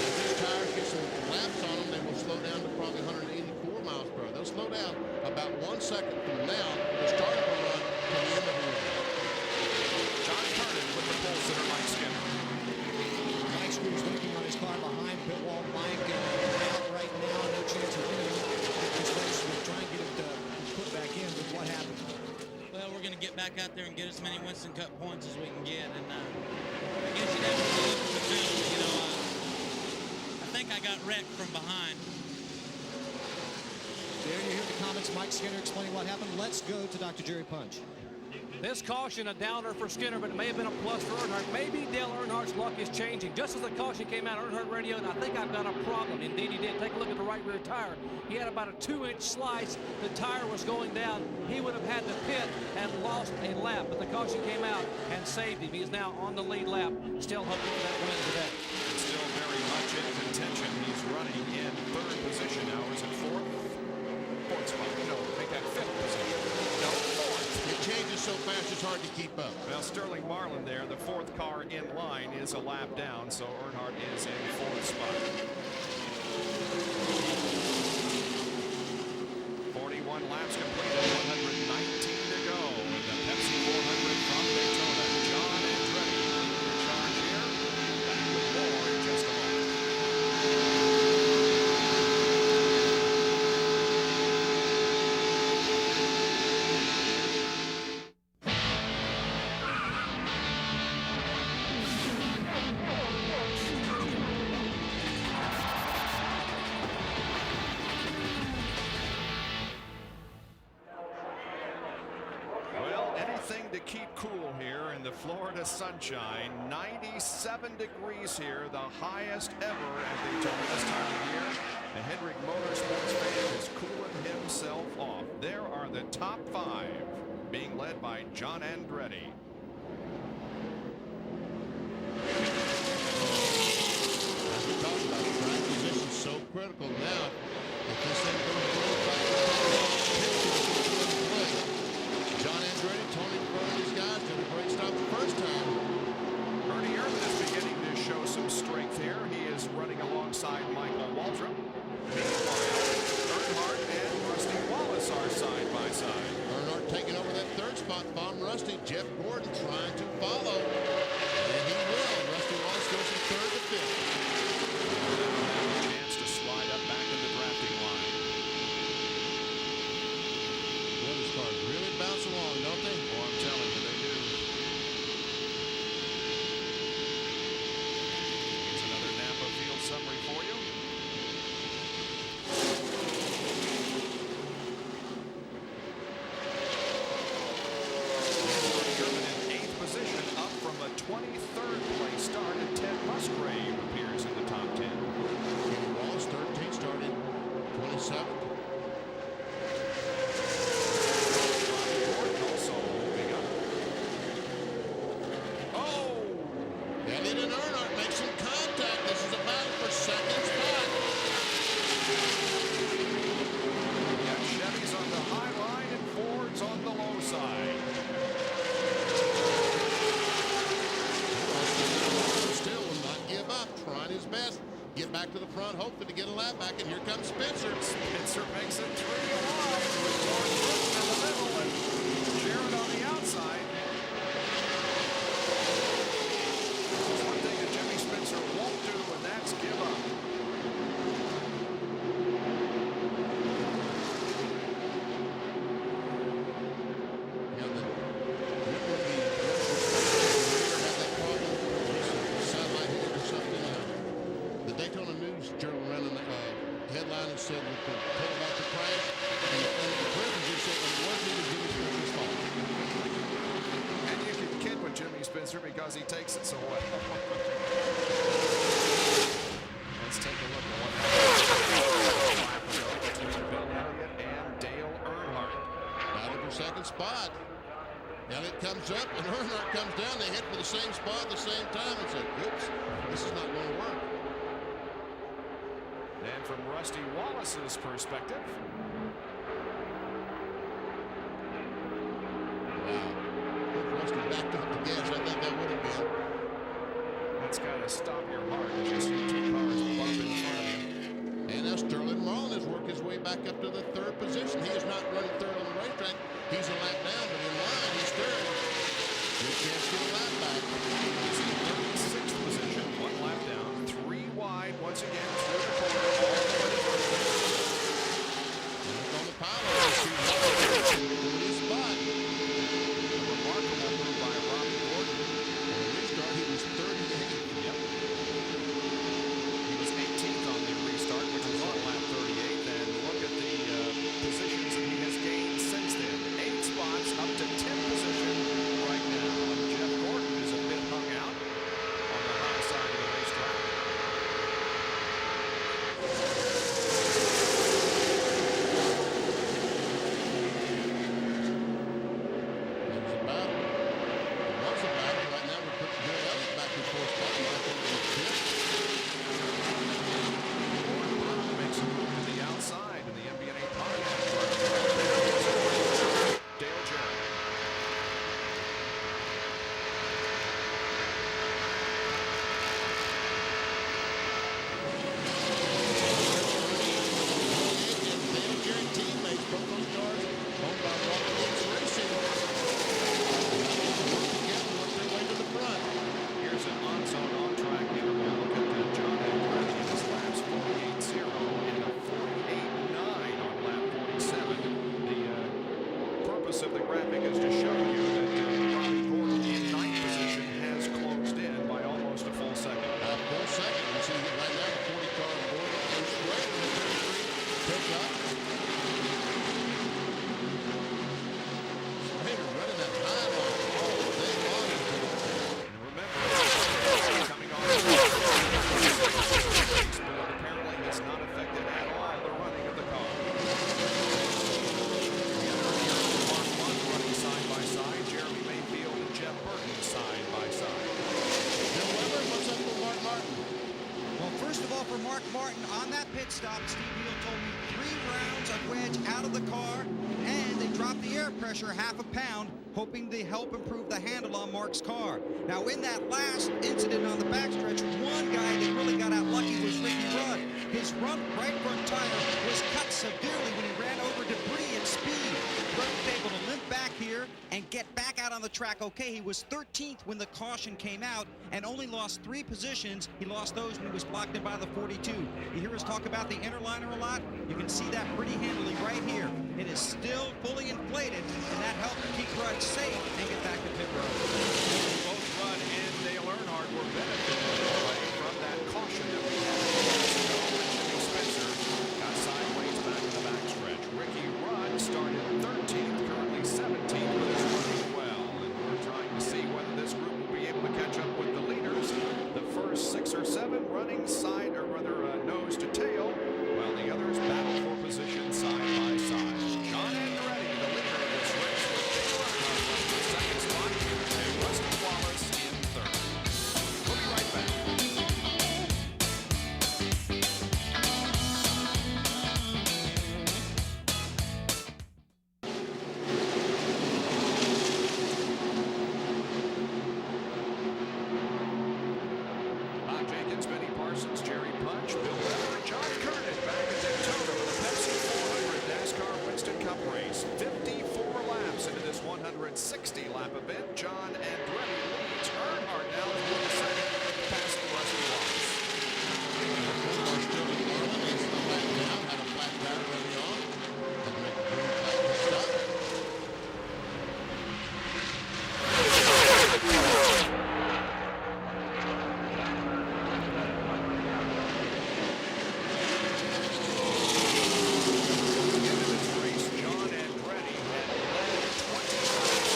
If these tires get some laps on them, they will slow down to probably 184 miles per hour. They'll slow down about 1 second from now to start the run to the end of the run. John Kernan with the pole sitter, Mike Skinner. Mike Skinner's working on his car behind pit wall. Mike out right now. No chance of winning this race. We'll try and get it put back in, but what happened? Well, we're going to get back out there and get as many Winston Cup points as we can get. And I guess you'd have to look at the film. You know, I think I got wrecked from behind. There you hear the comments. Mike Skinner explaining what happened. Let's go to Dr. Jerry Punch. This caution, a downer for Skinner, but it may have been a plus for Earnhardt. Maybe Dale Earnhardt's luck is changing. Just as the caution came out, Earnhardt radioed, I think I've got a problem. Indeed, he did. Take a look at the right rear tire. He had about a 2-inch slice. The tire was going down. He would have had to pit and lost a lap, but the caution came out and saved him. He's now on the lead lap, still hoping for that win today. And still very much in contention. He's running in third position now. Is it fourth? Fourth spot. No, make that fifth position. No, fourth. It changes so fast it's hard to keep up. Well, Sterling Marlin there, the fourth car in line, is a lap down, so Earnhardt is in fourth spot. 41 laps completed, 119 to go. The Pepsi 400 from Daytona. John Andretti leading the charge here. Back with more in just a moment. the Florida sunshine. 97 degrees here, the highest ever at Daytona this time of year. And Hendrick Motorsports fan is cooling himself off. There are the top 5 being led by John Andretti. As we talked about, track position is so critical now. If this thing goes John Andretti, Tony Burton, these guys did a great stop the first time. Bernie Irvin is beginning to show some strength here. He is running alongside Michael Waltrip. Meanwhile, Earnhardt and Rusty Wallace are side by side. Earnhardt taking over that third spot. Bomb Rusty. Jeff Gordon trying to follow. And he will. Rusty Wallace goes from 3rd to 5th. A chance to slide up back in the drafting line. Boy, these cars really bounce along, don't they? Oh, I'm telling you, they do. Here's another Napa Field summary for you. In 8th position, up from a 23rd place start, and Ted Musgrave appears in the top 10. Kenny Wallace, 13, started 27th. Gordon also moving up. Oh! Elliott and Earnhardt make some contact. This is a battle for second spot. Got Chevys on the high line and Fords on the low side. Still will not give up, trying his best. Get back to the front, hoping to get a lap back, and here comes Spencer. Spencer makes it 3 wide with George Brooks in the middle and Jarrett on the outside. There's one thing that Jimmy Spencer won't do, and that's give up. Yeah, the Daytona News Journal ran a headline that said that the total about the crash, and the prison said it wasn't even Jimmy Spencer's fault. And you can kid with Jimmy Spencer because he takes it so well. Let's take a look at what happened between Bill Elliott and Dale Earnhardt. Battle for second spot. Elliott comes up and Earnhardt comes down. They hit for the same spot at the same time and said, oops, this is not going to work. And from Rusty Wallace's perspective. Wow. If Rusty backed up the gas, I think that would have been. That's got to stop your heart as you see 2 cars bump in front of you. And now Sterling Marlin has worked his way back up to the 3rd position. He is not running 3rd on the racetrack. He's a lap down, but in line, he's 3rd. Good chance to get a lap back. He's in 36th position, 1 lap down, 3 wide once again through the corner, all the way to first. And look on the pylon. Doing his spot. A remarkable move by Robbie Gordon. On the restart, he was 38. Yep. He was 18th on the restart, which was on lap 38. And look at the positions that he has gained Martin on that pit stop, Steve Neal told me 3 rounds of wedge out of the car, and they dropped the air pressure half a pound, hoping to help improve the handle on Mark's car. Now, in that last incident on the backstretch, one guy that really got out lucky was Ricky Rudd. His right front tire was cut severely when he ran over debris at speed. Rudd was able to limp back here and get back out on the track okay. He was 13th when the caution came out and only lost 3 positions. He lost those when he was blocked in by the 42. You hear us talk about the interliner a lot? You can see that pretty handily right here. It is still fully inflated, and that helped keep Rudd safe and get back to pit road. Both Rudd and Dale Earnhardt were benefiting from that caution that we had. Jimmy Spencer got sideways back in the backstretch. Ricky Rudd started 13th, currently 17th, but is running well. And we're trying to see whether this group will be able to catch up with the leaders. The first 6 or 7 running side, or rather nose to tail, while the others battle for position side by side. John Andretti, the leader of this race, with Dale Earnhardt in the second spot, and Rusty Wallace in third. We'll be right back. Bob Jenkins, Benny Parsons, Jerry Punch, Bill Weber, John Kernan back at Daytona with the Pepsi 400 NASCAR Winston Cup race. 54 laps into this 160-lap event. John Andretti leads. Earnhardt now is in the second, passing Rusty Wallace. Still in the arm, he's the lap down, had a flat tire early on. Had to make a green flag pit stop. Into this race, John Andretti had led 20 laps.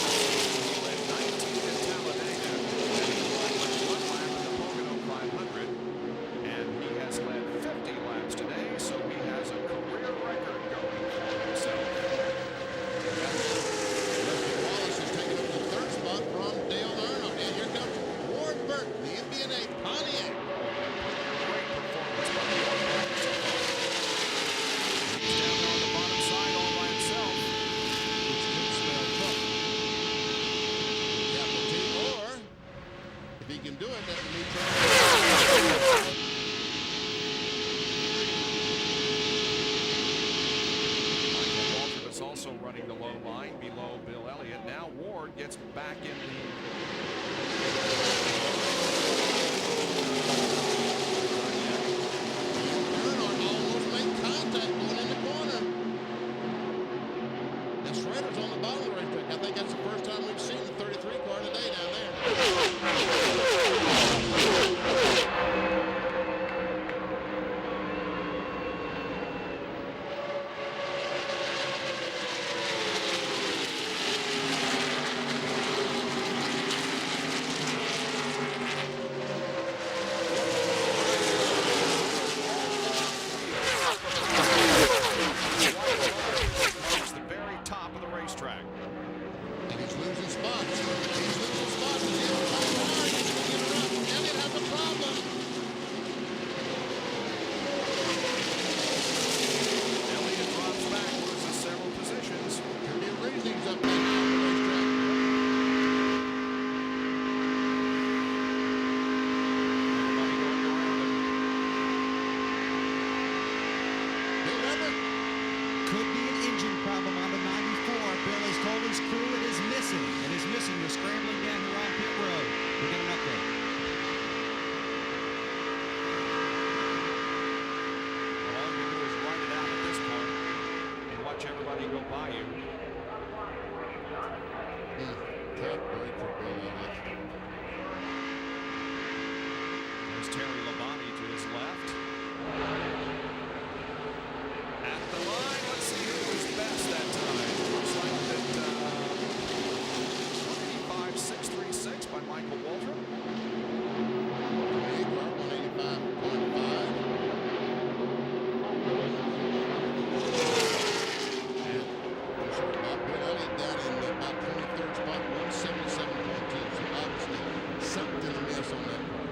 He led 19 in Talladega, and he led 1 lap in the Pocono 500. And he has led 50 laps today, so he has a career record going for himself. Rusty Wallace is taking up the 3rd spot from Dale Earnhardt. And here comes Ward Burton, the MB&A Pontiac. Great performance by Ward Burton so far. He's down there on the bottom side all by himself. Which could smell tough. Capital T, or if he can do it, that would be trouble. Michael Waltrip is also running the low line below Bill Elliott. Now Ward gets back in the... Earnhardt almost made contact going in the corner. Now Schrader's on the bottom of the racetrack. I think that's the first time we've seen the 33 car today down there. It's the very top of the racetrack. And he's losing spots. He's losing spots. He's in the top line. He's going to get around. Elliott has a problem. Elliott drops back, loses several positions. Could be a reason he's up there on the racetrack. Everybody going around him. Bill Weber. Could be an engine problem on the 94. Bill has told his crew it is missing. It is missing. They're scrambling down here on pit road. We'll get an update. Well, all you do is ride it out at this point and watch everybody go by you. Tough break for Bill Elliott. There's Terry Labonte to his left. At the line, let's see who was best that time. Looks like that 185.636 by Michael Waltrip. Big car, 185.5. And short Bob Bill Elliott down in about 23rd spot, 177.2. So obviously something amiss on that car.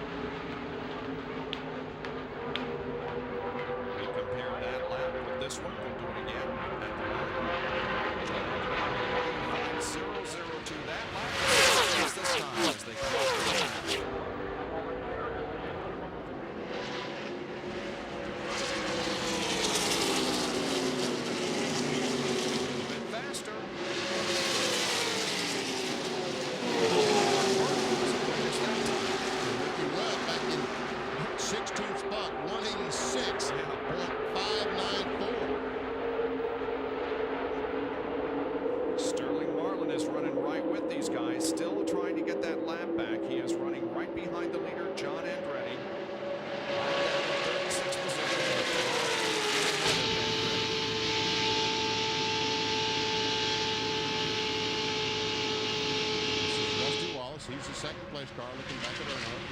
second place car looking back at Earnhardt.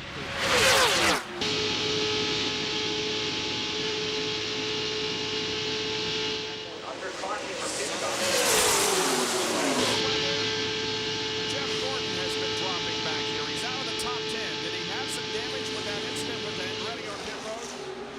Under caution for pit stop. Jeff Gordon has been dropping back here. He's out of the top 10. Did he have some damage with that incident with Andretti on pit road?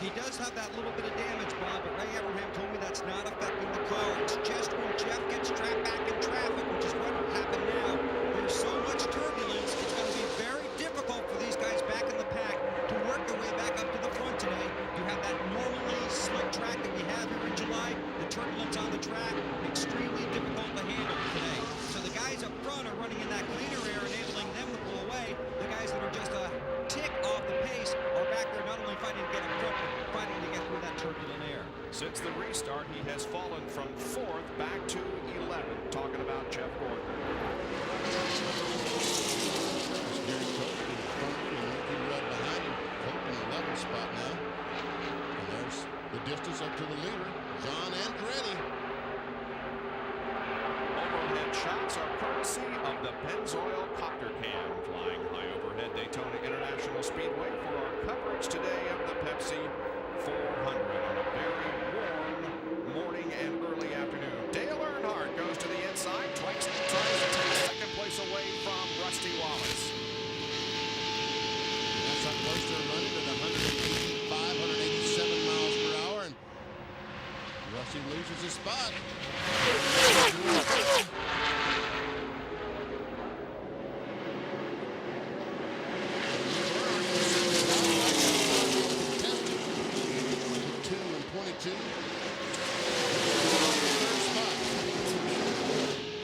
He does have that little bit of damage, Bob, but Ray Abraham told me that's not affecting the car. It's just when Jeff gets trapped back in traffic, which is what will happen now. There's so much turbulence, it's going to be very difficult for these guys back in the pack to work their way back up to the front today. You have that normally slick track that we have here in July. The turbulence on the track, extremely difficult to handle today. So the guys up front are running in that cleaner air, enabling them to pull away. The guys that are just a tick off the pace are back there not only fighting to get up front, but fighting to get through that turbulent air. Since the restart, he has fallen from 4th back to 11th. Talking about Jeff Gordon. Gary Cope in front of him and Ricky Rudd behind him. Cope in the level spot now. And there's the distance up to the leader, John Andretti. Overhead shots are courtesy of the Pennzoil Copter Cam, flying high overhead Daytona International Speedway for our coverage today of the Pepsi 400 on a very warm morning and early afternoon. Dale Earnhardt goes to the inside, twice tries to take second place away from Rusty Wallace. That's up close to running at 185, 187 miles per hour, and Rusty loses his spot.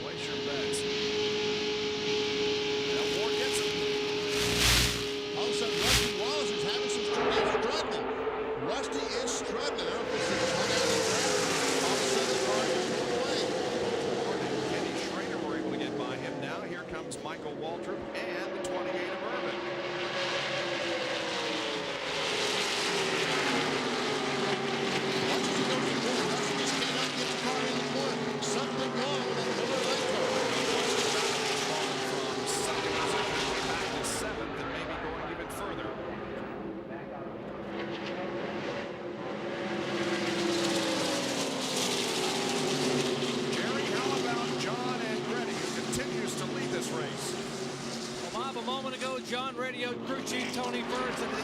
Place your bets. Elmore gets him. All of a sudden, Rusty Wallace is having some struggling. Rusty is struggling. I don't know if it's hung out in the ground. All of a sudden, the car is going away. Ford and Kenny Schrader were able to get by him. Now here comes Michael Waltrip and the 28 of Urban. Something wrong with that Miller Lite car. Falling from second position back to 7th and maybe going even further. Jerry, how about John Andretti, who continues to lead this race? Well, Bob, a moment ago, John radioed crew chief Tony Burns, and the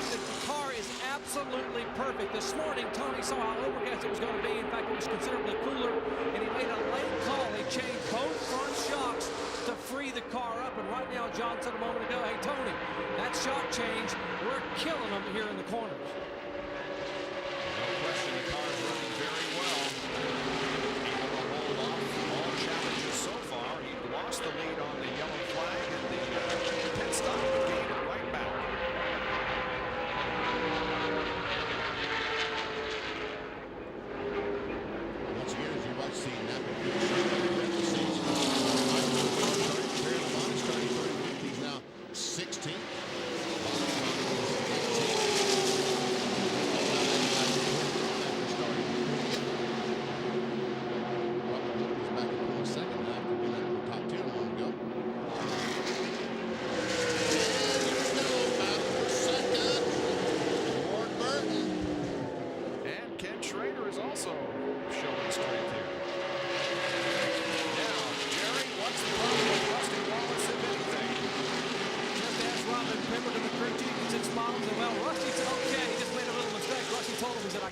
car is absolutely perfect. This morning, Tony saw how overcast it was going to be. In fact, it was considerably cooler, and he made a late call. He changed both front shocks to free the car up, and right now, John said a moment ago, hey, Tony, that shock change, we're killing them here in the corners. No question, the car is running very well. Able to hold off all challenges so far. He lost the lead on the yellow flag, and the pit stop gained it right back. Once again, as you watch the NASCAR he's now 16th.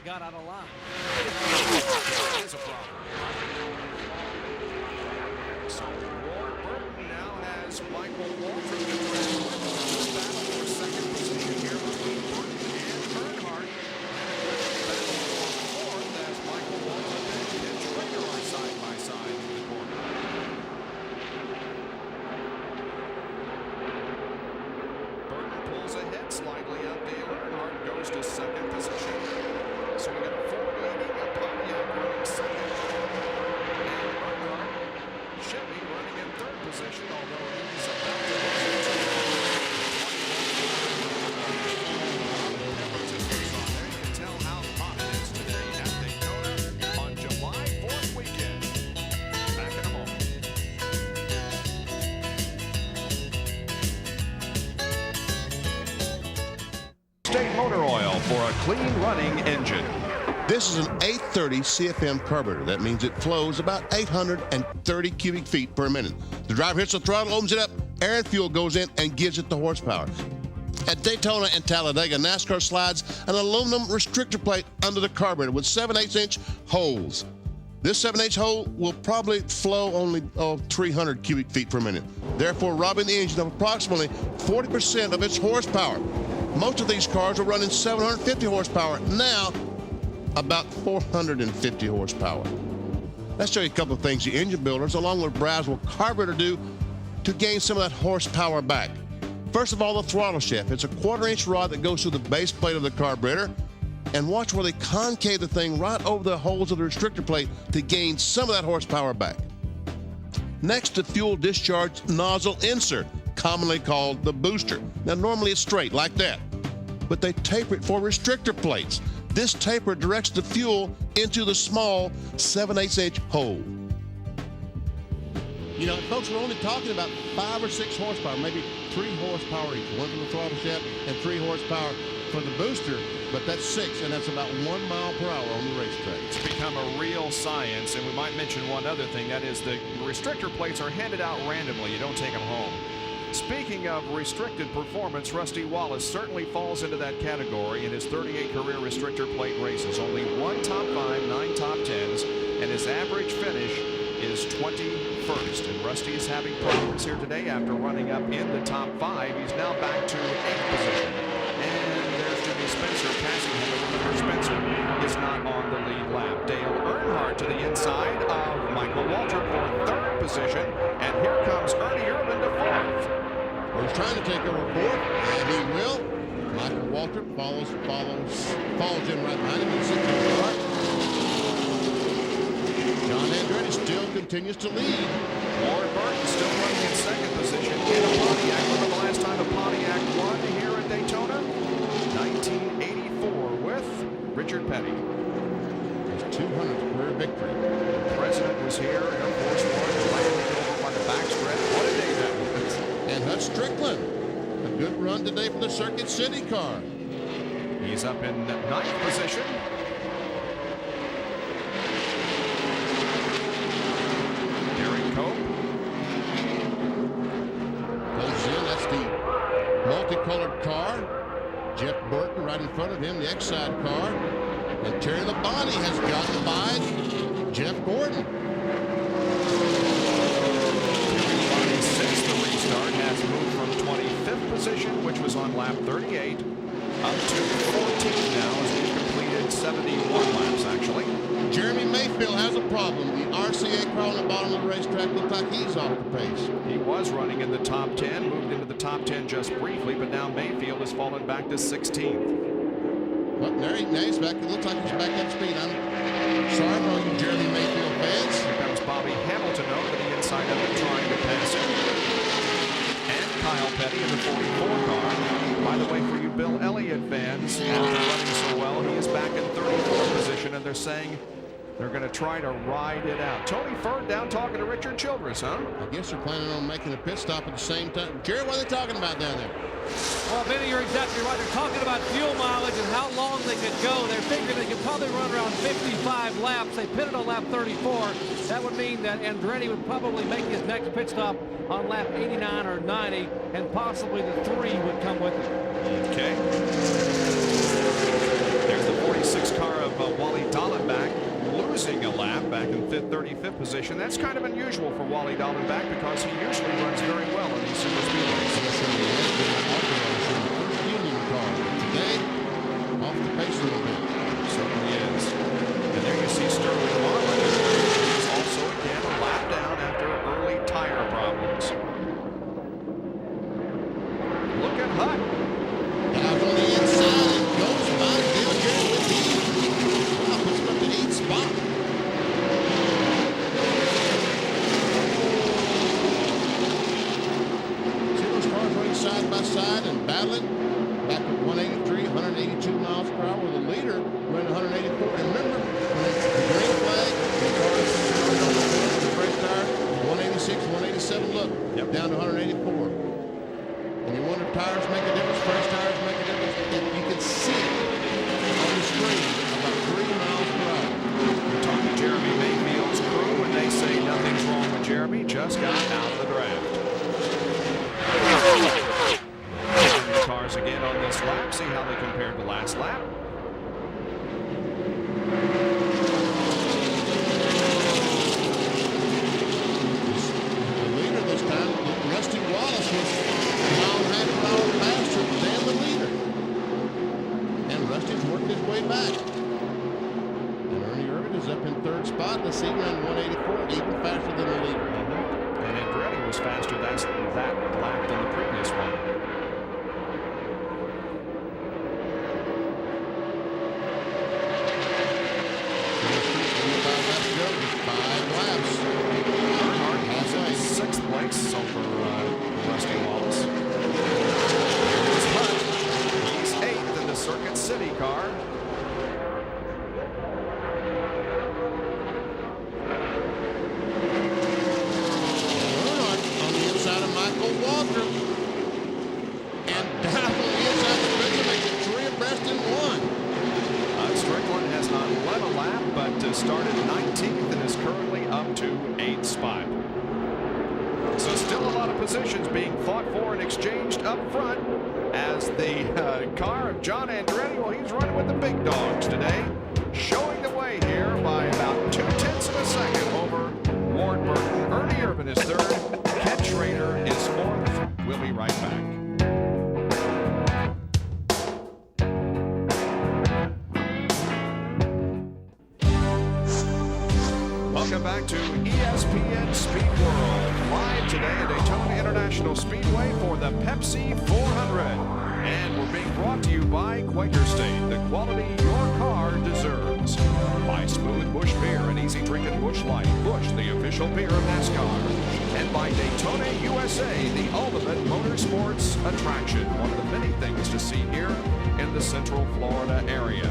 Got out of line. That is a problem. So Ward Burton now has Michael Waltrip in the battle for second position here between Burton and Earnhardt. Battle for 4th as Michael Waltrip and Schrader are side by side in the corner. Burton pulls ahead slightly up. Dale Earnhardt goes to second position. So we got a Ford leading, a Pontiac running second, and Earnhardt, Chevy running in 3rd position, although he's about to lose it to There you can tell how hot it is today at Daytona on July 4th weekend. Back in a moment. State Motor Oil for a clean running engine. This is an 830 CFM carburetor. That means it flows about 830 cubic feet per minute. The driver hits the throttle, opens it up, air and fuel goes in and gives it the horsepower. At Daytona and Talladega, NASCAR slides an aluminum restrictor plate under the carburetor with 7/8-inch holes. This 7/8 hole will probably flow only 300 cubic feet per minute, therefore robbing the engine of approximately 40% of its horsepower. Most of these cars are running 750 horsepower. Now, about 450 horsepower. Let's show you a couple of things the engine builders, along with brass, will carburetor do to gain some of that horsepower back. First of all, the throttle shaft. It's a 1/4-inch rod that goes through the base plate of the carburetor. And watch where they concave the thing right over the holes of the restrictor plate to gain some of that horsepower back. Next, the fuel discharge nozzle insert, commonly called the booster. Now, normally it's straight like that, but they taper it for restrictor plates. This taper directs the fuel into the small 7/8-inch hole. You know, folks, we're only talking about 5 or 6 horsepower, maybe 3 horsepower each. One for the throttle shaft and 3 horsepower for the booster, but that's 6, and that's about 1 mile per hour on the racetrack. It's become a real science, and we might mention one other thing. That is, the restrictor plates are handed out randomly. You don't take them home. Speaking of restricted performance, Rusty Wallace certainly falls into that category in his 38 career restrictor plate races. Only 1 top 5, 9 top 10s, and his average finish is 21st. And Rusty is having problems here today after running up in the top 5. He's now back to 8th position. And there's Jimmy Spencer passing him. Remember, Spencer is not on the lead lap. Dale Earnhardt to the inside of Michael Walter for 3rd position. And here comes Ernie Irvin to 4th. Well, he's trying to take over 4th, and he will. Michael Walter falls in right behind him in 6th car. John Andretti still continues to lead. Warren Burton still running in 2nd position in a Pontiac. Remember the last time a Pontiac won here at Daytona? 1984 with Richard Petty. His 200th career victory. The president was here, Air Force One, landed over by the backstretch. What a day that was. And Hutch Strickland, a good run today for the Circuit City car. He's up in 9th position. Multicolored car. Jeff Burton right in front of him, the X-Side car. And Terry Labonte has gotten by Jeff Gordon. Since the restart has moved from 25th position, which was on lap 38, up to 14th now as we've completed 71 laps actually. Jeremy Mayfield has a problem. The RCA car on the bottom of the racetrack looks like he's off the pace. He was running in the top 10, moved into the top 10 just briefly, but now Mayfield has fallen back to 16th. Well, now he's back. It looks like he's back at speed. I'm sorry for all you Jeremy Mayfield fans. Here comes Bobby Hamilton over to the inside of it, trying to pass him. And Kyle Petty in the 44 car. By the way, for you Bill Elliott fans, after running so well, he is back in 34th position, and they're saying they're going to try to ride it out. Tony Ferd down talking to Richard Childress, huh? I guess they're planning on making a pit stop at the same time. Jerry, what are they talking about down there? Well, Benny, you're exactly right. They're talking about fuel mileage and how long they could go. They're figuring they could probably run around 55 laps. They pitted on lap 34. That would mean that Andretti would probably make his next pit stop on lap 89 or 90, and possibly the 3 would come with it. Okay. There's the 46 car of Wally Dallenbach, losing a lap back in 35th position. That's kind of unusual for Wally Dallenbach because he usually runs very well in these super speedways. Today, off the pace a little bit. Certainly is. And there you see Sterling Marlin. He's also again a lap down after early tire problems. Look at Hutt. Out on the inside, it goes by Dale Jarrett with the wow, puts him up to 8th spot. See those cars running side by side and battling back at 183, 182 miles per hour. The leader running 184. And remember, when it's the green flag, the cars on the fresh tire, 186, 187, look, down to 184. And you wonder if tires make a difference, fresh tires make a difference. You can lap, see how they compared to last lap. The leader this time, Rusty Wallace, was half an hour faster than the leader. And Rusty's worked his way back. And Ernie Irvin is up in third spot. Let's see, around 184, even faster than the leader. And Andretti was faster that lap than the previous one. Earnhardt has a 6th place over Rusty Wallace. Here's Hunt. He's 8th in the Circuit City car. Earnhardt on the inside of Michael Walker. And down on the inside of Strickland, makes it 3 abreast in 1. Strickland has not led a lap, but started 19th and is currently up to 8th spot. So still a lot of positions being fought for and exchanged up front as the car of John Andretti, well, he's running with the big dogs today, showing the way here by about 0.2 of a second over Ward Burton. Ernie Irvin is 3rd. Ken Schrader is 4th. We'll be right back. Welcome back to ESPN Speed World, live today at Daytona International Speedway for the Pepsi 400. And we're being brought to you by Quaker State, the quality your car deserves. By Smooth Busch Beer and easy drinking Busch Light, Busch, the official beer of NASCAR. And by Daytona USA, the ultimate motorsports attraction. One of the many things to see here in the Central Florida area.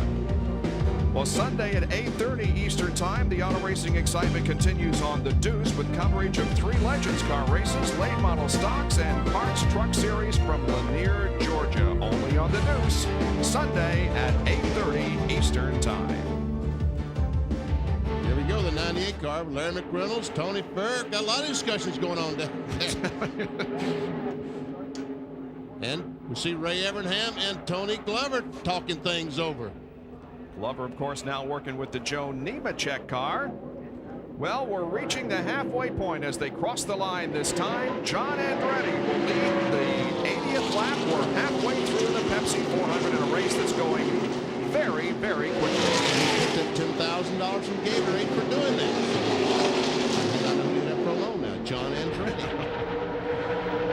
Well, Sunday at 8:30 Eastern Time, the auto racing excitement continues on the Deuce with coverage of 3 Legends car races, late model stocks, and Parts Truck Series from Lanier, Georgia. Only on the Deuce, Sunday at 8:30 Eastern Time. Here we go, the 98 car, Larry McReynolds, Tony Ferrer. Got a lot of discussions going on there. And we see Ray Evernham and Tony Glover talking things over. Glover, of course, now working with the Joe Nemechek car. Well, we're reaching the halfway point as they cross the line this time. John Andretti will lead the 80th lap. We're halfway through the Pepsi 400 in a race that's going very, very quickly. $10,000 from Gatorade for doing that. He's not going to do that for long now. John Andretti.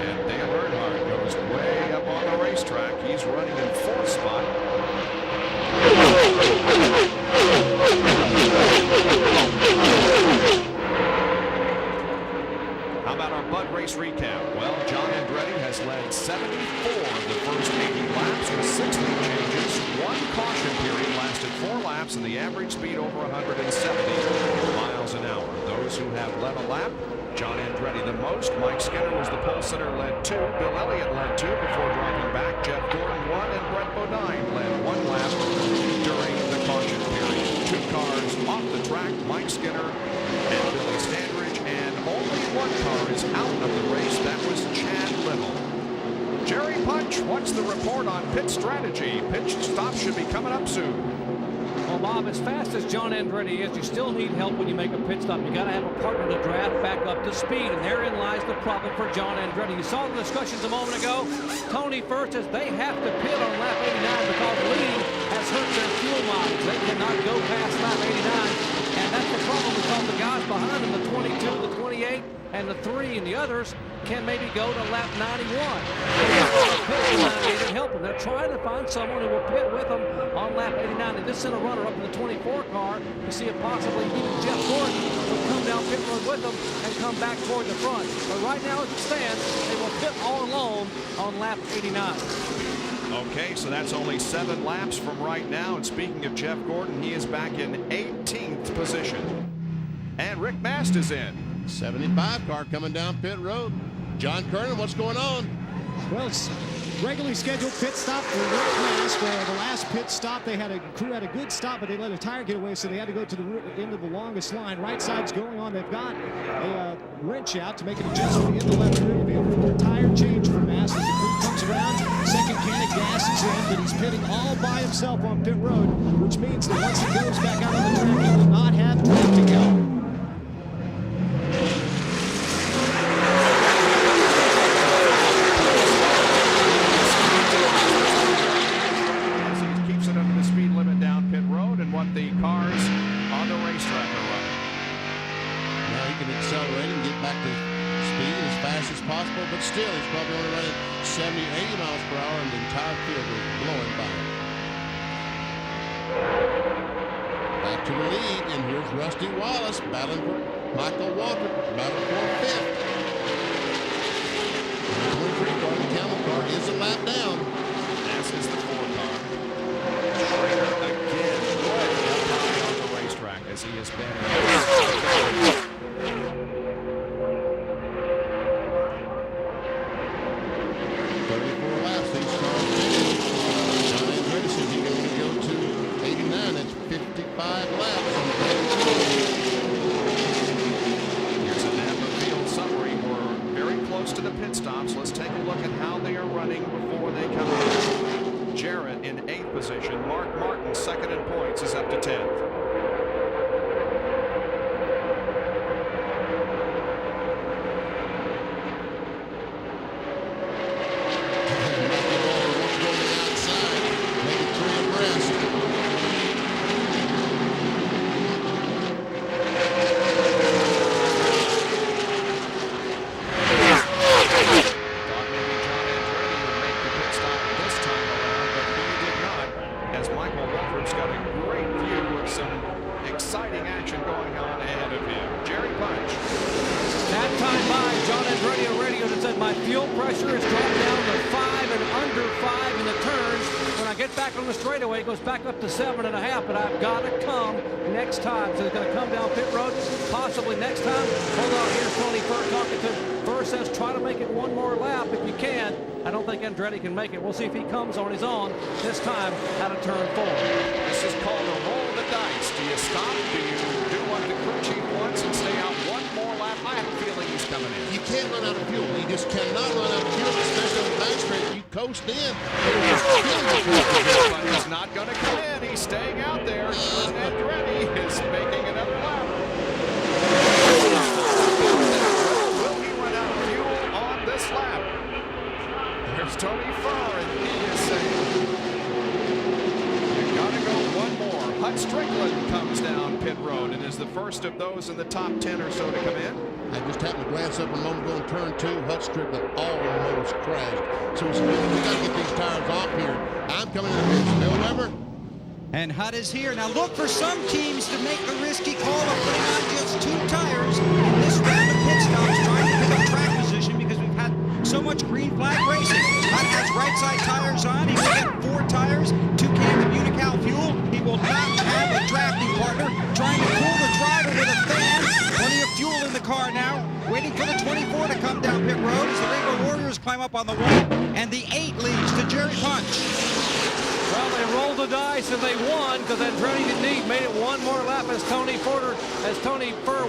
And Dale Earnhardt goes way up on the racetrack. He's running in 4th spot. How about our Bud race recap? Well, John Andretti has led 74 of the first 80 laps with 60 changes. 1 caution period lasted 4 laps and the average speed over 170 miles an hour. Those who have led a lap, John Andretti the most. Mike Skinner was the pole sitter, led 2. Bill Elliott led 2 before dropping back. Jeff Gordon 1 and Brett Bodine led 1 lap during the caution period. 2 cars off the track, Mike Skinner and Billy Standridge, and only 1 car is out of the race. That was Chad Little. Jerry Punch, what's the report on pit strategy? Pit stop should be coming up soon. Well, Bob, as fast as John Andretti is, you still need help when you make a pit stop. You got to have a partner to draft back up to speed, and therein lies the problem for John Andretti. You saw the discussions a moment ago. Tony first says they have to pit on lap 89 because lead has hurt their fuel mileage. They cannot go past lap 89, and that's the problem because the guys behind them, the 22, the 28, and the 3 and the others can maybe go to lap 91. They help them. They're trying to find someone who will pit with them on lap 89. They just sent a runner up in the 24 car to see if possibly even Jeff Gordon will come down pit road with them and come back toward the front. But right now as it stands, they will pit all alone on lap 89. Okay, so that's only 7 laps from right now. And speaking of Jeff Gordon, he is back in 18th position. And Rick Mast is in. 75 car coming down pit road. John Kernan, what's going on? Well, it's regularly scheduled pit stop for Rick Mast. last pit stop, the crew had a good stop, but they let a tire get away, so they had to go to the end of the longest line. Right side's going on. They've got a wrench out to make an adjustment in the left rear. It'll be a 4-tire change for Mass as the crew comes around. Second can of gas is in, but he's pitting all by himself on pit road, which means that once he goes back out on the track, he will not have drafting help. The cars on the racetrack are running. Now he can accelerate and get back to speed as fast as possible, but still he's probably only running 70, 80 miles per hour, and the entire field is blowing by him. Back to the lead, and here's Rusty Wallace battling for Michael Walker, battling for fifth. The 23 car, the Camel car, is a lap down. This is the 4 car. Schrader again. As he has been. 34 laps, these cars finish. John Andretti says he's going to go to 89. That's 55 laps. Here's a Napa field summary. We're very close to the pit stops. Let's take a look at how they are running before they come in. Jarrett in 8th position. Mark Martin, second in points, is up to 10th. Straightaway goes back up to 7.5, but I've got to come next time. So he's going to come down pit road, possibly next time. Hold on, here's Tony Furr talking to Furr. Says try to make it one more lap if you can. I don't think Andretti can make it. We'll see if he comes on his own this time out of turn 4. This is called a roll the dice. Do you stop? Do you do what the crew chief wants and stay out one more lap? I have a feeling he's coming in. You can't run out of fuel. You just cannot run out of fuel, especially on the back straight. You coast in. But he's not going to come in. He's staying out there. Andretti is making another lap. Will he run out of fuel on this lap? There's Tony Furr, and he is saying, you got to go one more. Hut Strickland comes down pit road and is the first of those in the top 10 or so to come in. I just happened to glance up a moment ago on turn 2. Hut Strickland almost crashed. So we got to get these tires off here. I'm coming in the pits. Bill Weber. And Hut is here. Now look for some teams to make the risky call of putting on just 2 tires in this round of pit stops, trying to pick up track position because we've had so much green flag racing. Hut has right side tires on. He will get 4 tires, 2 cans of Unical fuel. He will not have a drafting partner. Trying to pull the driver with a fan. Plenty of fuel in the car now. Waiting for the 24 to come down pit road as the Rainbow Warriors climb up on the 1. And the 8 leads to Jerry Punch. Well, they rolled the dice and they won because Andretti indeed made it one more lap as Tony Furr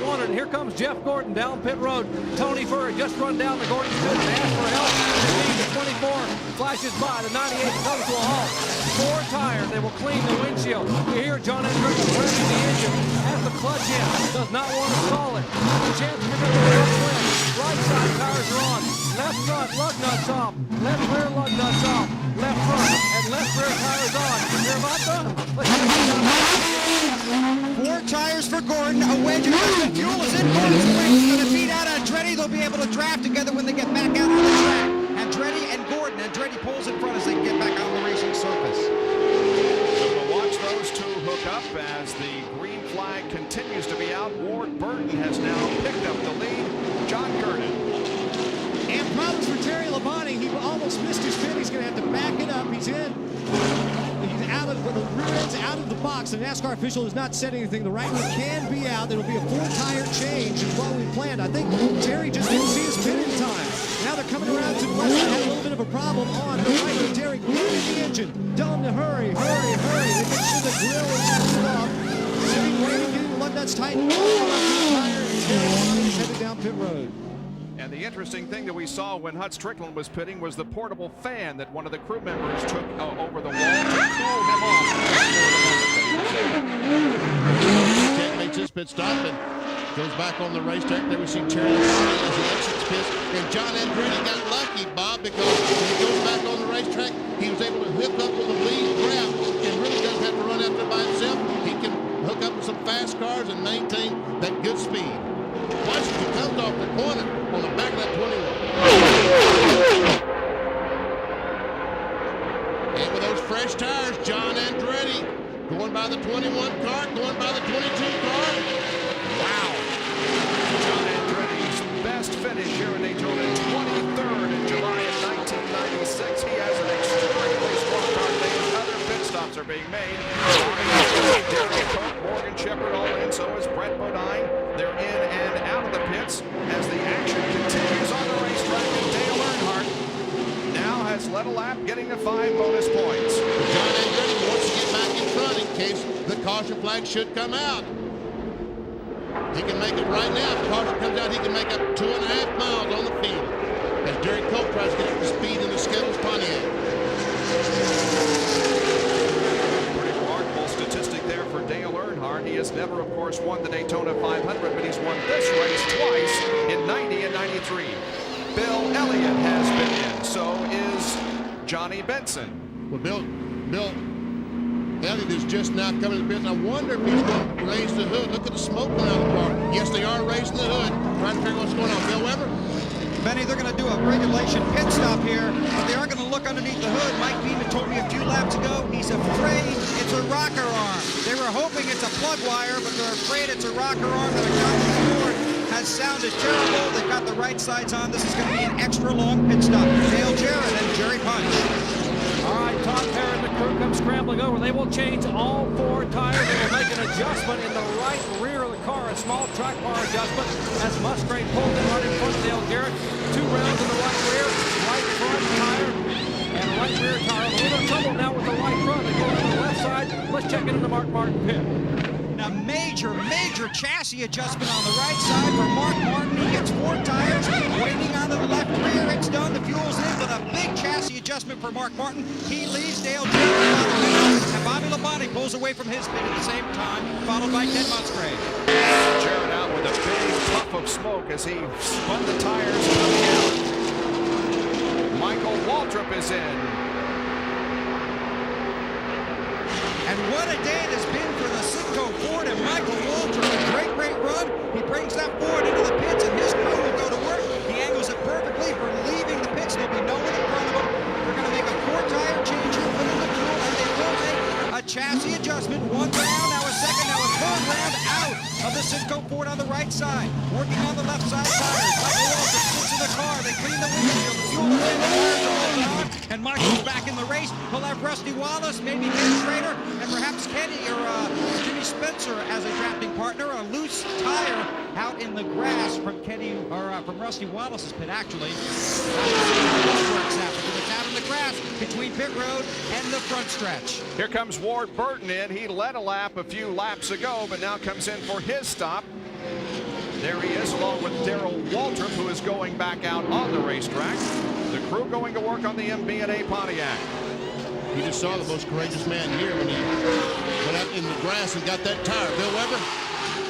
won it. And here comes Jeff Gordon down pit road. Tony Furr just run down the Gordon pit and asked for help. The 24 flashes by. The 98 comes to a halt. 4 tires. They will clean the windshield. You hear John Andretti revving the engine. Has the clutch in. Does not want to stall it. The chance to pick up the upwind. Right side tires are on. Left front lug nuts off. Left rear lug nuts off. Left front and left rear tires on. They're about done. Let's see 4 tires for Gordon. A wedge adjustment. Fuel is in. Gordon's going to beat out Andretti. They'll be able to draft together when they get back out on the track. Andretti and Gordon. Andretti pulls in front as they get back on the racing surface. So we'll watch those 2 hook up as the green flag continues to be out. Ward Burton has now picked up the lead. John Curtin. And problems for Terry Labonte. He almost missed his pit. He's going to have to back it up. He's in. He's out of the rear end's out of the box. The NASCAR official has not said anything. The right one can be out. It'll be a 4-tire change is what we planned. I think Terry just didn't see his pit in time. Now they're coming around to the west. They had a little bit of a problem on the right with Derek running the engine. Tell them to hurry, hurry, hurry. They make sure the grill is cooled off. Sitting, waiting, getting the lug nuts tightened. Tire, and Terry Labonte is headed down pit road. And the interesting thing that we saw when Hutz Strickland was pitting was the portable fan that one of the crew members took over the wall to cool him off. Ted makes his pit stop and goes back on the racetrack. There we see Terry Labonte as he exits pits. And John Andretti got lucky, Bob, because when he goes back on the racetrack, he was able to hook up with the lead grab and really doesn't have to run out there by himself. He can hook up with some fast cars and maintain that good speed. Washington comes off the corner on the back of that 21. And with those fresh tires, John Andretti going by the 21 car, going by the 22 car. Wow. John Andretti's best finish here in Daytona, 23rd in July of 1996. He has an extremely strong car today. Other pit stops are being made. Derek Cook, Morgan Shepherd all in, so is Brett Bodine. They're in and out of the pits as the action continues on the racetrack. And Dale Earnhardt now has led a lap, getting the 5 bonus points. John Andretti wants to get back in front in case the caution flag should come out. He can make it right now. If the caution comes out, he can make up 2.5 miles on the field as Derek Cope tries to get up to speed in the Skittles Pontiac. Pretty remarkable statistic there for Dale Earnhardt. He has never, of course, won the Daytona 500, but he's won this race twice in 90 and 93. Bill Elliott has been in, so is Johnny Benson. Well, Bill Elliott is just now coming to the pits. I wonder if he's going to raise the hood. Look at the smoke coming out of the car. Yes, they are raising the hood. Trying to figure out what's going on. Bill Weber? Benny, they're going to do a regulation pit stop here, but they are going to look underneath the hood. Mike Beeman told me a few laps ago he's afraid it's a rocker arm. They were hoping it's a plug wire, but they're afraid it's a rocker arm that a guy on the board has sounded terrible. They've got the right sides on. This is going to be an extra long pit stop. Dale Jarrett and Jerry Punch. All right, Todd Perry and the crew come scrambling over. They will change all 4 tires. They will make an adjustment in the right rear of the car, a small track bar adjustment as Musgrave pulled in right in front of Dale Jarrett. 2 rounds in the right rear, right front tire, and right rear tire. A little bit of trouble now with the right front. They go to the left side. Let's check into the Mark Martin pit. Now, major chassis adjustment on the right side for Mark Martin. He gets 4 tires, waiting on the left rear. It's done. The fuel's in, but a big chassis adjustment for Mark Martin. He leaves Dale Jarrett, and Bobby Labonte pulls away from his pit at the same time, followed by Ted Musgrave. Jarrett out with a big puff of smoke as he spun the tires coming out. Michael Waltrip is in. And what a day it has been for the Citgo Ford and Michael Waltrip. A great run. He brings that Ford into the pits, and his crew will go to work. He angles it perfectly for leaving the pits. There'll be no one in front of him. They're going to make a 4-tire change here, put in the fuel, and they will make a chassis adjustment. 1 round, now a second, now a 3rd round out of the Citgo Ford on the right side. Working on the left side tires. Michael Waltrip sits in the car. They clean the windshield. The fuel is in, the tires are all on, and Michael's back in the race. He'll have Rusty Wallace, maybe Ken Schrader, and perhaps Kenny or Jimmy Spencer as a drafting partner. A loose tire out in the grass from Kenny or from Rusty Wallace's pit, actually. It's out in the grass between pit road and the front stretch. Here comes Ward Burton in. He led a lap a few laps ago, but now comes in for his stop. There he is, along with Darrell Waltrip, who is going back out on the racetrack. The crew going to work on the MB&A Pontiac. You just saw the most courageous man here when he went out in the grass and got that tire. Bill Weber?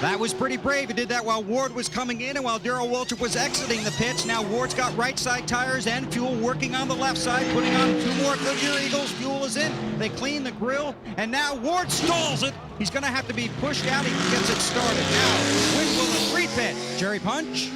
That was pretty brave. He did that while Ward was coming in and while Darrell Waltrip was exiting the pits. Now Ward's got right side tires and fuel, working on the left side, putting on 2 more Goodyear Eagles. Fuel is in. They clean the grill, and now Ward stalls it. He's going to have to be pushed out. He gets it started. Now, when will the 3 pit? Jerry Punch?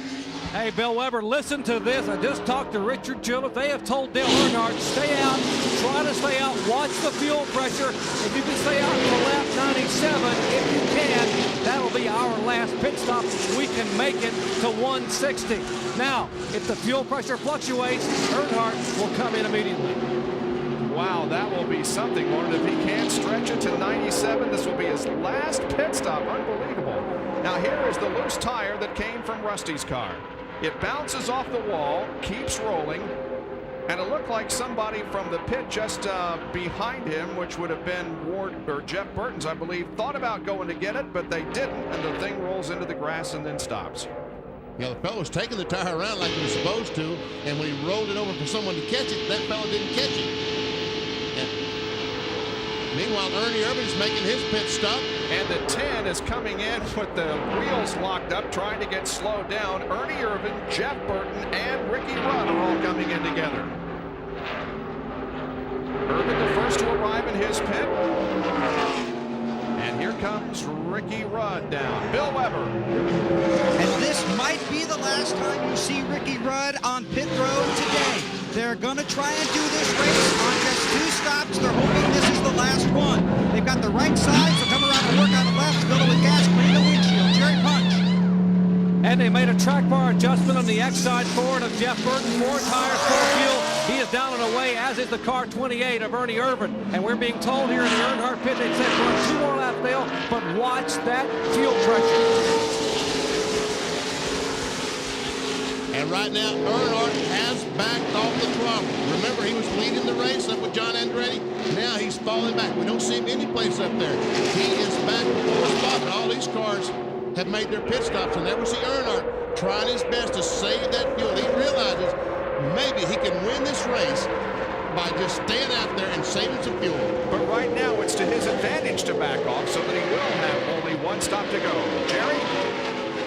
Hey, Bill Weber, listen to this. I just talked to Richard Julep. They have told Dale Earnhardt, stay out, try to stay out, watch the fuel pressure. If you can stay out for lap 97, if you can, that'll be our last pit stop. We can make it to 160. Now, if the fuel pressure fluctuates, Earnhardt will come in immediately. Wow, that will be something, Warren. If he can't stretch it to 97, this will be his last pit stop. Unbelievable. Now here is the loose tire that came from Rusty's car. It bounces off the wall, keeps rolling, and it looked like somebody from the pit just behind him, which would have been Ward or Jeff Burton's, I believe, thought about going to get it, but they didn't, and the thing rolls into the grass and then stops. Yeah, the fellow was taking the tire around like he was supposed to, and when he rolled it over for someone to catch it, that fellow didn't catch it. And meanwhile, Ernie Irvin is making his pit stop. And the 10 is coming in with the wheels locked up, trying to get slowed down. Ernie Irvin, Jeff Burton, and Ricky Rudd are all coming in together. Irvin the first to arrive in his pit. And here comes Ricky Rudd down. Bill Weber. And this might be the last time you see Ricky Rudd on pit road today. They're going to try and do this race on just 2 stops. They're hoping this is the last one. They've got the right side, so come around to work on the left, fill it with gas, clean the windshield. Jerry Punch. And they made a track bar adjustment on the X-side forward of Jeff Burton. 4 tires, 4 fuel. He is down and away, as is the car 28 of Ernie Irvin. And we're being told here in the Earnhardt pit, they said run 2 more laps, Dale, but watch that fuel pressure. And right now, Earnhardt has backed off the throttle. Remember, he was leading the race up with John Andretti. Now he's falling back. We don't see him any place up there. He is back to 4th spot, and all these cars have made their pit stops. And there we see Earnhardt trying his best to save that fuel. He realizes maybe he can win this race by just staying out there and saving some fuel. But right now, it's to his advantage to back off so that he will have only 1 stop to go. Jerry?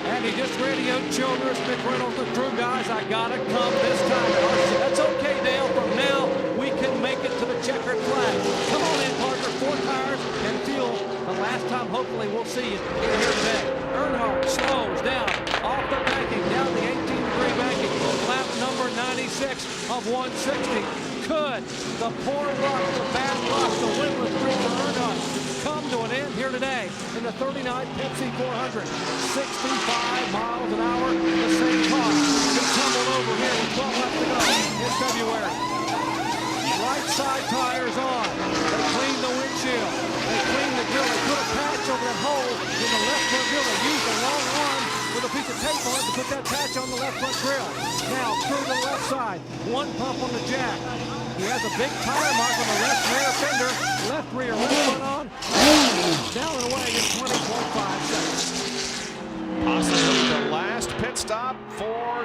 And he just radioed Childress, Mick Reynolds, the crew guys, I gotta come this time. That's okay, Dale. From now, we can make it to the checkered flag. Come on in, Parker. 4 tires and fuel. The last time, hopefully, we'll see you here today. Earnhardt slows down off the banking, down the 18-degree banking. Lap number 96 of 160. Could the poor luck, the bad luck, the winless streak for Earnhardt come to an end here today in the 39 Pepsi 400. 65 miles an hour, the same car. Gonna tumble over here with 12 left to go in February. Right side tires on. They clean the windshield. They clean the grill. They put a patch over that hole in the left front grill. They used a long arm with a piece of tape on it to put that patch on the left front grill. Now through the left side. 1 pump on the jack. He has a big tire mark on the left rear fender. Left rear, left front on. Down and away in 20.5 seconds. Possibly the last pit stop for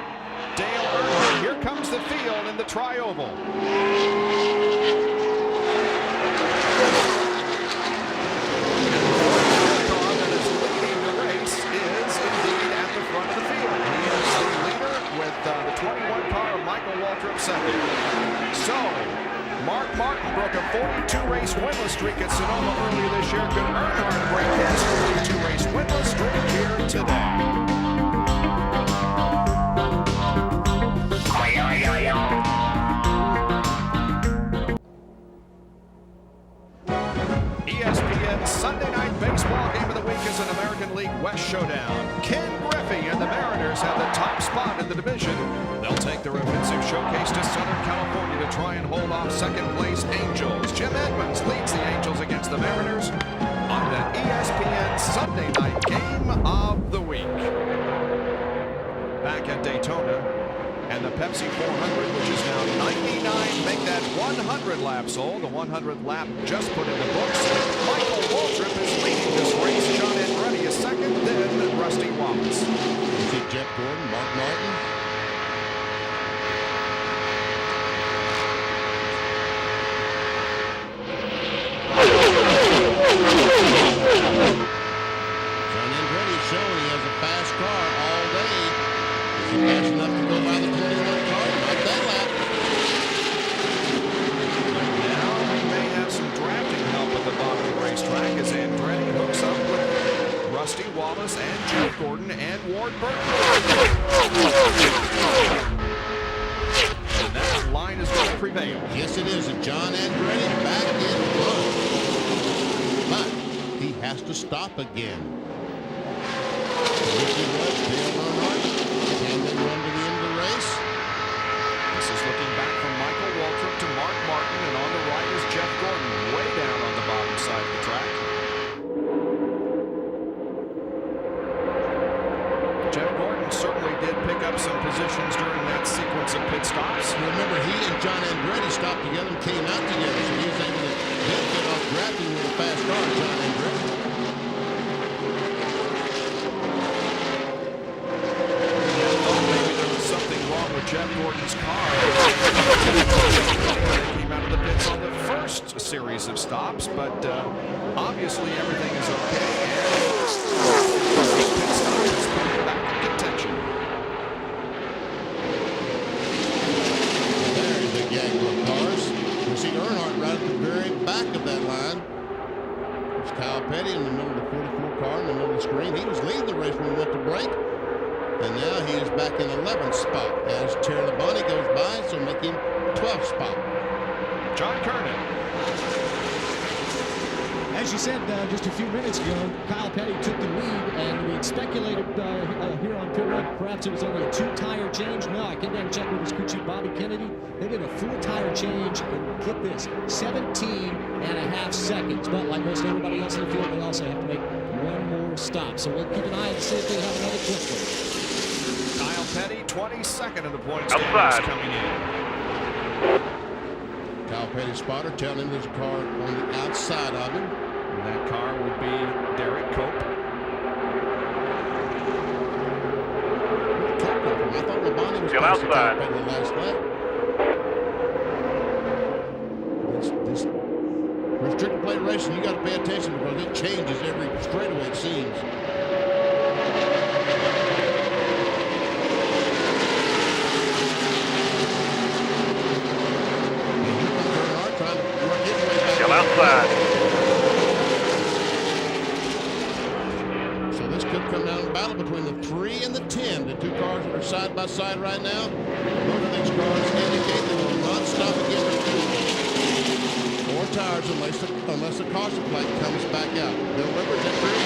Dale Earnhardt. Here comes the field in the tri-oval. The car that is leading the race is indeed at the front of the field. He is the leader with the 21 car of Michael Waltrip second. So, Mark Martin broke a 42-race winless streak at Sonoma earlier this year. Could Earnhardt break his 42-race winless streak here today? ESPN's Sunday Night Baseball Game of the Week is an American League West showdown. Ken Griffey and the Mariners have the top spot in the division. They'll take their offensive showcase to Southern California to try and hold off second-place Angels. Jim Edmonds leads the Angels against the Mariners on the ESPN Sunday Night Game of the Week. Back at Daytona, and the Pepsi 400, which is now 99, make that 100 laps old. The 100th lap just put in the books. Michael Waltrip is leading this race. John Andretti is second, then Rusty Wallace. You see Jeff Gordon, Mark Martin. John Andretti is showing he has a fast car all day. Is he fast enough to go by the 21 car? Not that lap. Now we may have some drafting help at the bottom of the racetrack as Andretti hooks up with Rusty Wallace and Jeff Gordon and Ward Burton. And that line is going to prevail. Yes, it is. And John Andretti back in front. But he has to stop again. Ricky Rudd, Dale Earnhardt, can they run to the end of the race? This is looking back from Michael Waltrip to Mark Martin, and on the right is Jeff Gordon, way down on the bottom side of the track. Jeff Gordon certainly did pick up some position came out together, so he was able to benefit off drafting with a fast car, John Andretti. Maybe there was something wrong with Jeff Gordon's car. They came out of the pits on the first series of stops, but obviously everything is okay. And pit stop is put back in contention. There's a gang of cars. You see Earnhardt right at the very back of that line. There's Kyle Petty in the middle of the 44 car in the middle of the screen. He was leading the race when we went to break. And now he is back in 11th spot as Terry Labonte goes by, so make him 12th spot. John Kernan. As you said just a few minutes ago, Kyle Petty took the lead, and we had speculated here on Pit Road perhaps it was only a 2-tire change. No, I came down and checked with his crew chief, Bobby Kennedy. They did a 4-tire change, and get this, 17.5 seconds. But like most everybody else in the field, they also have to make one more stop. So we'll keep an eye and see if they have another quick one. Kyle Petty, 22nd in the point standings coming in. Kyle Petty's spotter telling him there's a car on the outside of him. And that car would be Derek Cope. I thought Labonte was passing Kyle Petty the last lap. This restricted plate racing, you got to pay attention because it changes every straightaway, it seems. Outside. So this could come down to a battle between the 3 and the 10. The two cars that are side by side right now. Both of these cars indicate they will not stop again for 4 tires unless the caution flag comes back out. Bill Weber, is that true?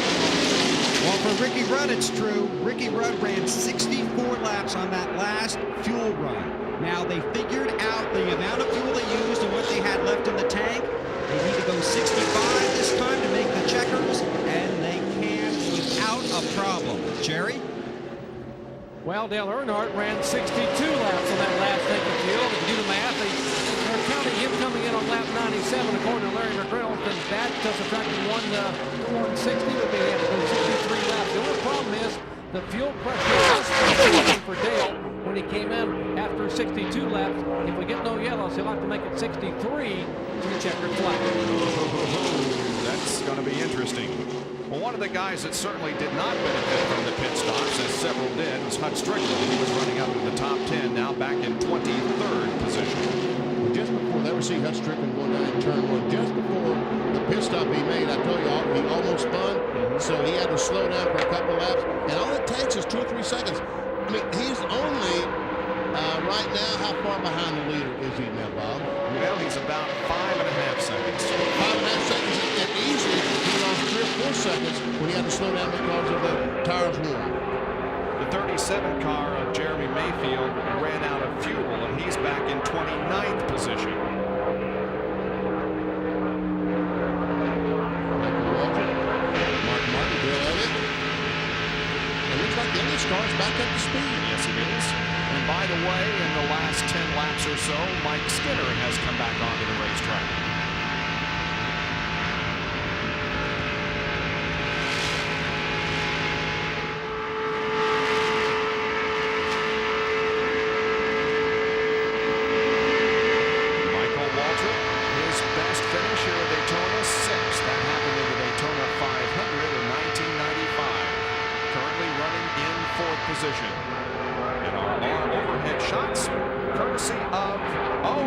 Well, for Ricky Rudd, it's true. Ricky Rudd ran 64 laps on that last fuel run. Now, they figured out the amount of fuel they used and what they had left in the tank. They need to go 65 this time to make the checkers, and they can without a problem. Jerry? Well, Dale Earnhardt ran 62 laps on that last tank of fuel. If you do the math, they're counting him coming in on lap 97, according to Larry McGrail. And that subtracting 160 would be able to go 63 laps. The only problem is the fuel pressure was for Dale when he came in after 62 laps. If we get no yellows, he'll have to make it 63 to the checkered flag. That's going to be interesting. Well, one of the guys that certainly did not benefit from the pit stops, as several did, was Hut Strickland. He was running up in the top 10, now back in 23rd position. Well, just before they ever see Hut Strickland going down in turn 1, just before the pit stop he made, I told you he almost spun, so he had to slow down for a couple of laps, and all it takes is 2 or 3 seconds. I mean, he's only right now, how far behind the leader is he now, Bob? Well, he's about 5.5 seconds. 5.5 seconds, and easily he lost 3 or 4 seconds when he had to slow down because of the tires warm. The 37 car of Jeremy Mayfield ran out of fuel, and he's back in 29th position. Michael Walker, Mark Martin, Bill Elliott. It looks like Elliott's car's back up to speed. Yes, it is. And by the way, in the last 10 laps or so, Mike Skinner has come back onto the racetrack. Michael Waltrip, his best finish here at Daytona, 6th. That happened in the Daytona 500 in 1995. Currently running in 4th position. Overhead shots, courtesy of,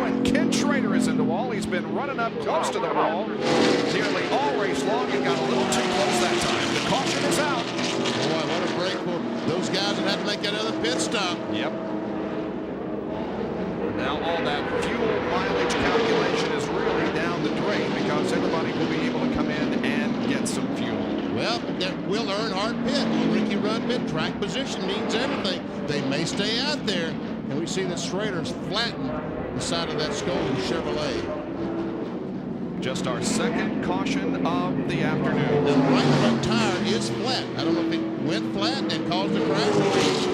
and Ken Schrader is in the wall. He's been running up close to the wall nearly all race long. He got a little too close that time. The caution is out. Boy, what a break for those guys that had to make that other pit stop. Yep. Now all that fuel mileage calculation is really down the drain because everybody will be able to come in and get some fuel. Well, that will Earnhardt pit. Will Ricky Rudd pit? Track position means everything. They may stay out there, and we see that Schrader's flattened the side of that Scolding Chevrolet. Just our second caution of the afternoon. The right front tire is flat. I don't know if it went flat and caused the crash, or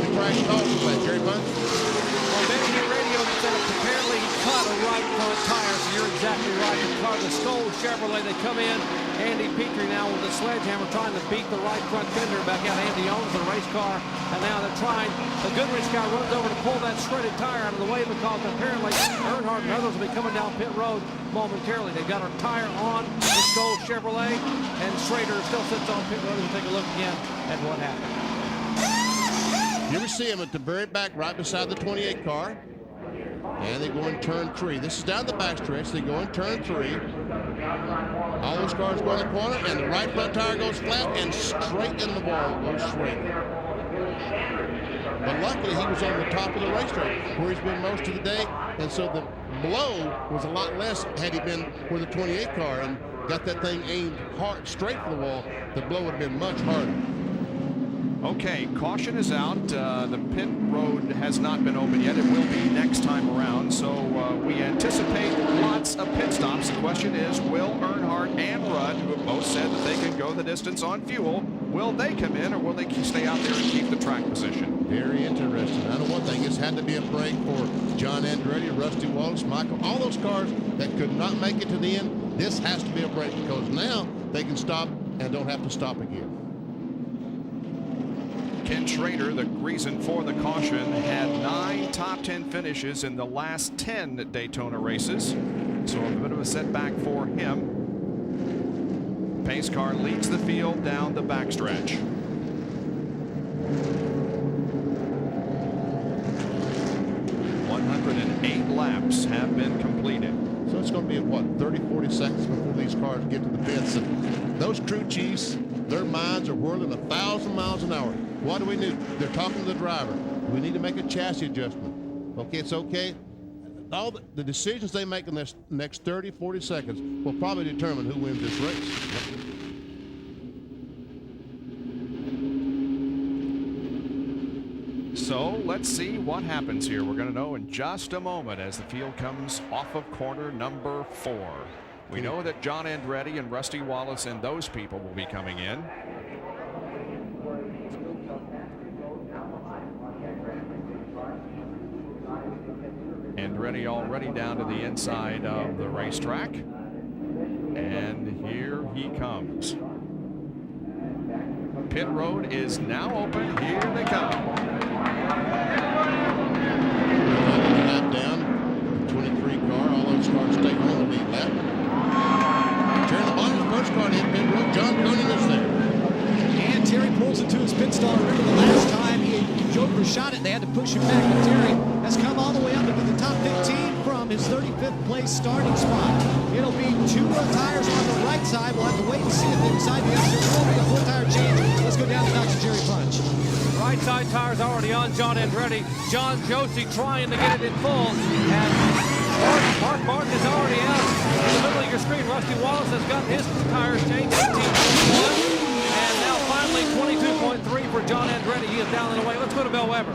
the crash caused the flat. Jerry Bunn? Well, Benny radio said apparently cut a right front tire, so you're exactly right. The car, the Skoll Chevrolet, they come in. Andy Petrie now with the sledgehammer trying to beat the right front fender back out. Andy owns the race car, and now they're trying. The Goodrich guy runs over to pull that shredded tire out of the way because apparently Earnhardt and others will be coming down pit road momentarily. They've got a tire on the Skoll Chevrolet, and Schrader still sits on pit road. We'll take a look again at what happened. Here we see him at the very back, right beside the 28 car. And they go in turn 3. This is down the backstretch. They go in turn 3. All those cars go in the corner, and the right front tire goes flat and straight in the wall goes straight. But luckily, he was on the top of the racetrack, where he's been most of the day, and so the blow was a lot less had he been with the 28 car and got that thing aimed hard straight for the wall. The blow would have been much harder. Okay, caution is out. The pit road has not been open yet. It will be next time around. So we anticipate lots of pit stops. The question is, will Earnhardt and Rudd, who have both said that they can go the distance on fuel, will they come in or will they stay out there and keep the track position? Very interesting. I know one thing. This had to be a break for John Andretti, Rusty Wallace, Michael, all those cars that could not make it to the end. This has to be a break because now they can stop and don't have to stop again. Ken Schrader, the reason for the caution, had 9 top 10 finishes in the last 10 Daytona races. So a bit of a setback for him. Pace car leads the field down the backstretch. .108 laps have been completed. So it's going to be, what, 30, 40 seconds before these cars get to the pits. And those crew chiefs, their minds are whirling 1,000 miles an hour. What do we do? They're talking to the driver. We need to make a chassis adjustment. Okay, it's okay. All the decisions they make in this next 30, 40 seconds will probably determine who wins this race. So let's see what happens here. We're going to know in just a moment as the field comes off of corner number 4. We know that John Andretti and Rusty Wallace and those people will be coming in. Andretti already down to the inside of the racetrack. And here he comes. Pit road is now open. Here they come. Lap down, 23 car, all those cars stay on the lead lap. Terry Labonte's first car to hit pit road. John Coonan is there. And Terry pulls into his pit stall. Remember the last time he overshot it, they had to push him back. But Terry has come all the way up into the top 15 from his 35th place starting spot. It'll be 2 tires on the right side. We'll have to wait and see if inside the exit will be a full tire change. Let's go down to Dr. Jerry Punch. Right side tire's already on John Andretti. John Josie trying to get it in full. And Mark Martin is already out. In the middle of your screen, Rusty Wallace has gotten his tires changed. 18.1. And now finally 22.3 for John Andretti. He is down and away. Let's go to Bill Weber.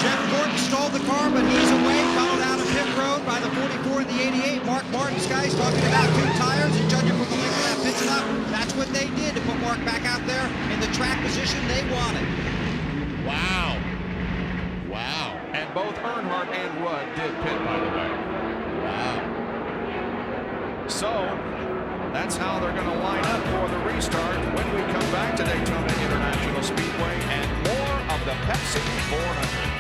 Jeff Gordon stole the car, but he's away, followed out of pit road by the 44 and the 88. Mark Martin's guys talking about 2 tires and judging from the length of that pit stop. That's what they did to put Mark back out there in the track position they wanted. Wow. Wow. And both Earnhardt and Rudd did pit, by the way. Wow. So that's how they're going to line up for the restart when we come back to Daytona International Speedway and more of the Pepsi 400.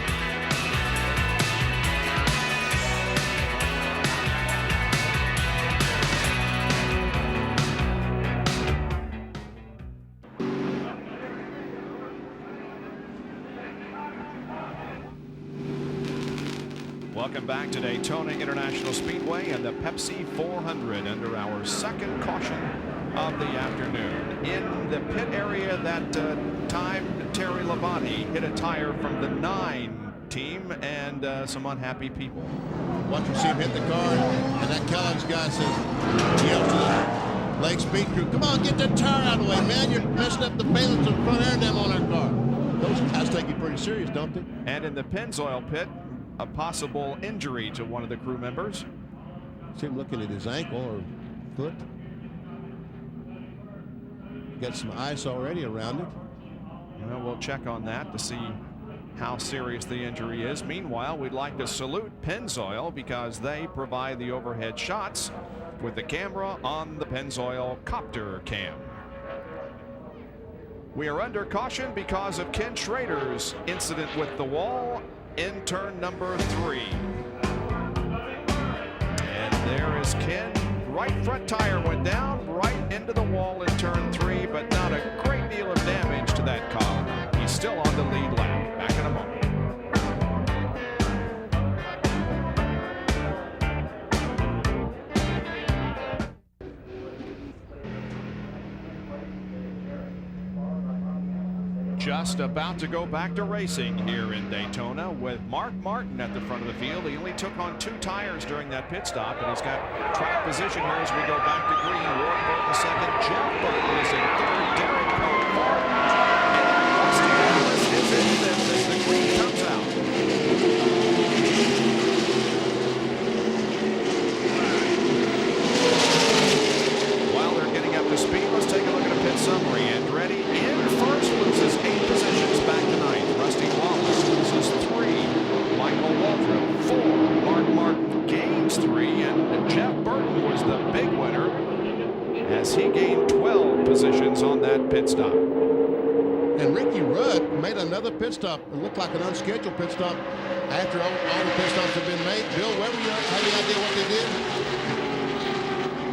Welcome back to Daytona International Speedway and the Pepsi 400 under our second caution of the afternoon. In the pit area that time, Terry Labonte hit a tire from the 9 team and some unhappy people. Once we see him hit the car, and that Kellogg's guy says, yells to the Lake Speed crew, come on, get that tire out of the way, man. You're messing up the valence of the front air dam on our car. Those guys take it pretty serious, don't they? And in the Pennzoil pit, a possible injury to one of the crew members. See him looking at his ankle or foot. Got some ice already around it. Well, we'll check on that to see how serious the injury is. Meanwhile, we'd like to salute Pennzoil because they provide the overhead shots with the camera on the Pennzoil Copter Cam. We are under caution because of Ken Schrader's incident with the wall in turn number 3. And there is Ken. Right front tire went down right into the wall in turn 3, but not a great deal of damage to that car. He's still on the lead lap. Back in a moment. Just about to go back to racing here in Daytona with Mark Martin at the front of the field. He only took on 2 tires during that pit stop, and he's got track position here as we go back to green. Ward Burton second, Jeff Burton is in third, Derek Coe fourth, and Rusty Wallace is in fifth as the green comes out. While they're getting up to speed, let's take a look at a pit summary. Andretti in first, loses 8 positions back to 9th. Rusty Wallace loses 3. Michael Waltrip 4. Mark Martin gains 3, and Jeff Burton was the big winner as he gained 12 positions on that pit stop. And Ricky Rudd made another pit stop. It looked like an unscheduled pit stop after all the pit stops have been made. Bill, where were you? Have any idea what they did?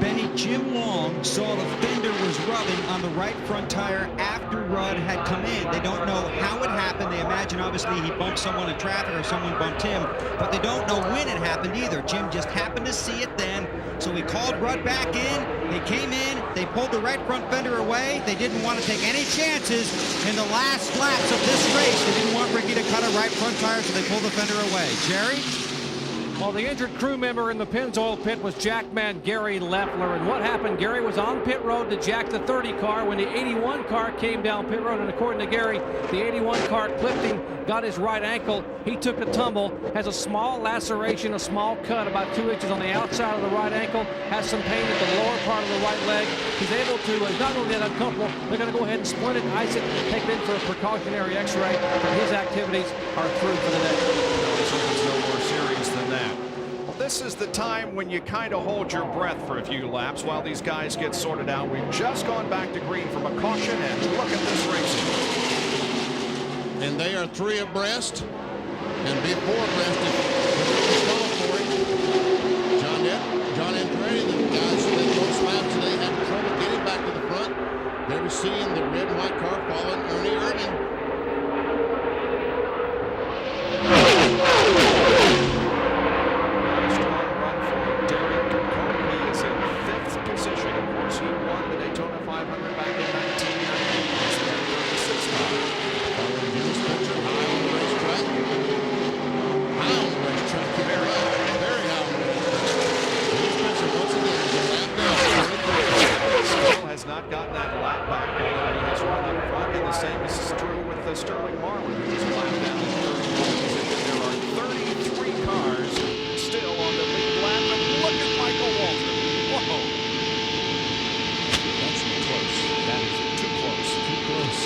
Benny, Jim Long saw the fender was rubbing on the right front tire after Rudd had come in. They don't know how it happened. They imagine obviously he bumped someone in traffic or someone bumped him, but they don't know when it happened either. Jim just happened to see it then, so he called Rudd back in. They came in, they pulled the right front fender away. They didn't want to take any chances in the last laps of this race. They didn't want Ricky to cut a right front tire, so they pulled the fender away. Jerry? Well, the injured crew member in the Pennzoil pit was jackman Gary Leffler. And what happened? Gary was on pit road to jack the 30 car when the 81 car came down pit road. And according to Gary, the 81 car clipped him, got his right ankle. He took a tumble, has a small laceration, a small cut about 2 inches on the outside of the right ankle, has some pain at the lower part of the right leg. He's able to, not only that uncomfortable, they're going to go ahead and splint it, ice it, take it in for a precautionary x-ray. But his activities are through for the day. It's no more serious than that. Well, this is the time when you kind of hold your breath for a few laps while these guys get sorted out. We've just gone back to green from a caution, and look at this racing. And they are 3 abreast, and before abreast is going for it. John Andretti, the guys that most laps today have trouble getting back to the front. They're seeing the red and white car following Ernie Irvin. Not gotten that lap back, although he has run in front, and the same is true with the Sterling Marlin, who is lapped down in 31 position. There are 33 cars still on the lead lap, and look at Michael Waltrip. Whoa! That's too close. That is too close. Too close.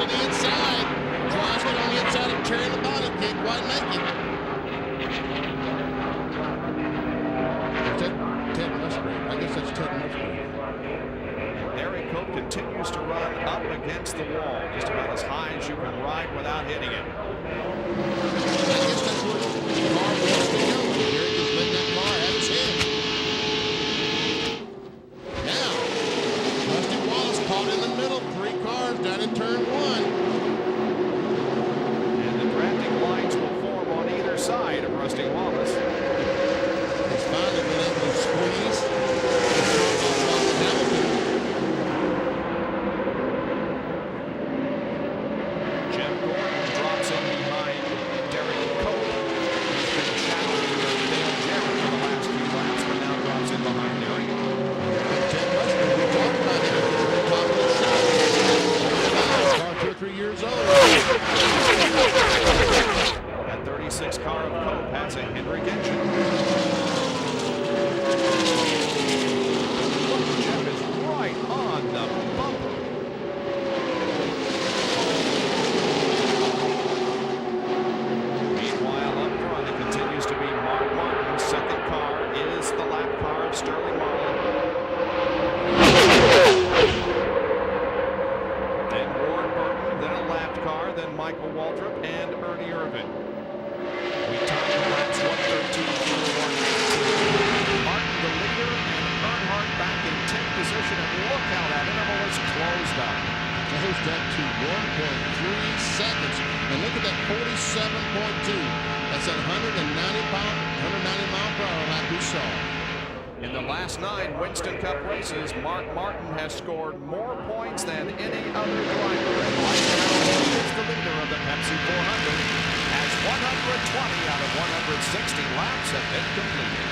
to the inside. Tries to get on the inside of Terry Labonte. Can't quite make it. Is that Ted Musgrave? I guess that's Ted Musgrave. Derek Cope continues to run up against the wall, just about as high as you can ride without hitting it. I guess that's where the car wants to go. Derek is letting that car have his head. Now, Rusty Wallace caught in the middle. 3 cars down in turn 1. And the drafting lines will form on either side of Rusty Wallace. He's finally been able to squeeze. Jeff Gordon drops in behind Derek Cope. He's been challenging Dale Jarrett for the last few laps, but now drops in behind Derek. Ted Musgrave, we talked about him at the top of the shot. Car 2 or 3 years old. That 36 car of Cope has a Hendrick engine. Jeff is right on the bumper. Meanwhile, up front, it continues to be Mark Martin's second car is the lap car of Sterling Marlin. Then Ward Burton, then a lapped car, then Michael Waltrip and Ernie Irvin. We time the laps 113 through 118. Martin the leader and Earnhardt back in 10th position, and look how that interval is closed up. Closed up to 1.3 seconds. And look at that 47.2. That's that 190 mile per hour lap we saw. In the last 9 Winston Cup races, Mark Martin has scored more points than any other driver. And right now, he is the leader of the Pepsi 400, as 120 out of 160 laps have been completed.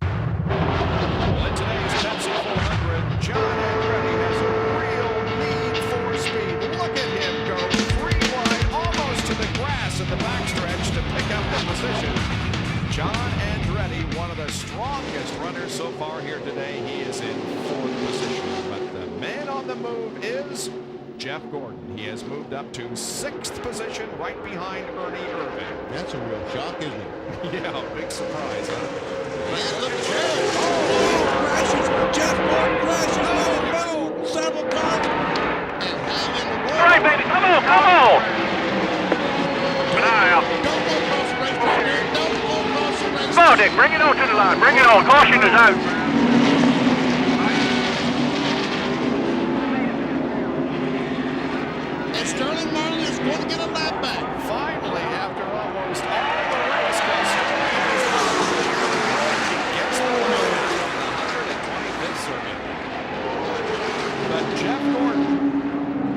Well, in today's Pepsi 400, John Andretti has a real need for speed. Look at him go 3 wide, almost to the grass in the backstretch to pick up the position. John Andretti, one of the strongest runners so far here today. He is in 4th position. But the man on the move is Jeff Gordon. He has moved up to 6th position, right behind Ernie Irvin. That's a real shock, isn't it? Yeah, big surprise, huh? And look at Jerry. Crashes. Jeff Gordon crashes. Several cars. And how in the All right, world? baby, come on, come on. Keep an eye out. Don't go across the racetrack, Derek. Don't go across the racetrack. Come on, Dick, bring it on to the line. Bring it on. Caution is out. And Sterling Marlin is going to get a lap back. Finally, after almost all the race, gets the win on the 125th circuit. But Jeff Gordon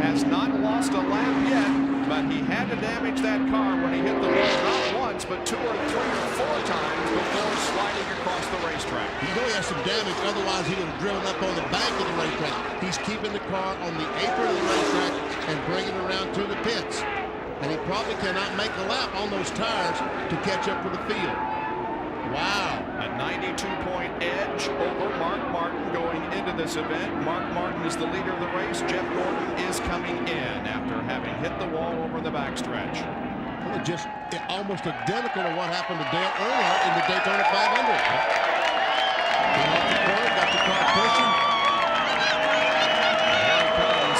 has not lost a lap yet, but he had to damage that car when he hit the wall not once, but 2 or 3 or 4 times before sliding across the racetrack. You know he has some damage, otherwise he would have driven up on the bank of the racetrack. He's keeping the car on the apron of the racetrack and bringing it around to the pits. And he probably cannot make the lap on those tires to catch up to the field. Wow. A 92-point edge over Mark Martin going into this event. Mark Martin is the leader of the race. Jeff Gordon is coming in after having hit the wall over the backstretch. Well, just almost identical to what happened to Dale Earnhardt in the Daytona 500. Came off the corner, got the car pushing. Here he comes,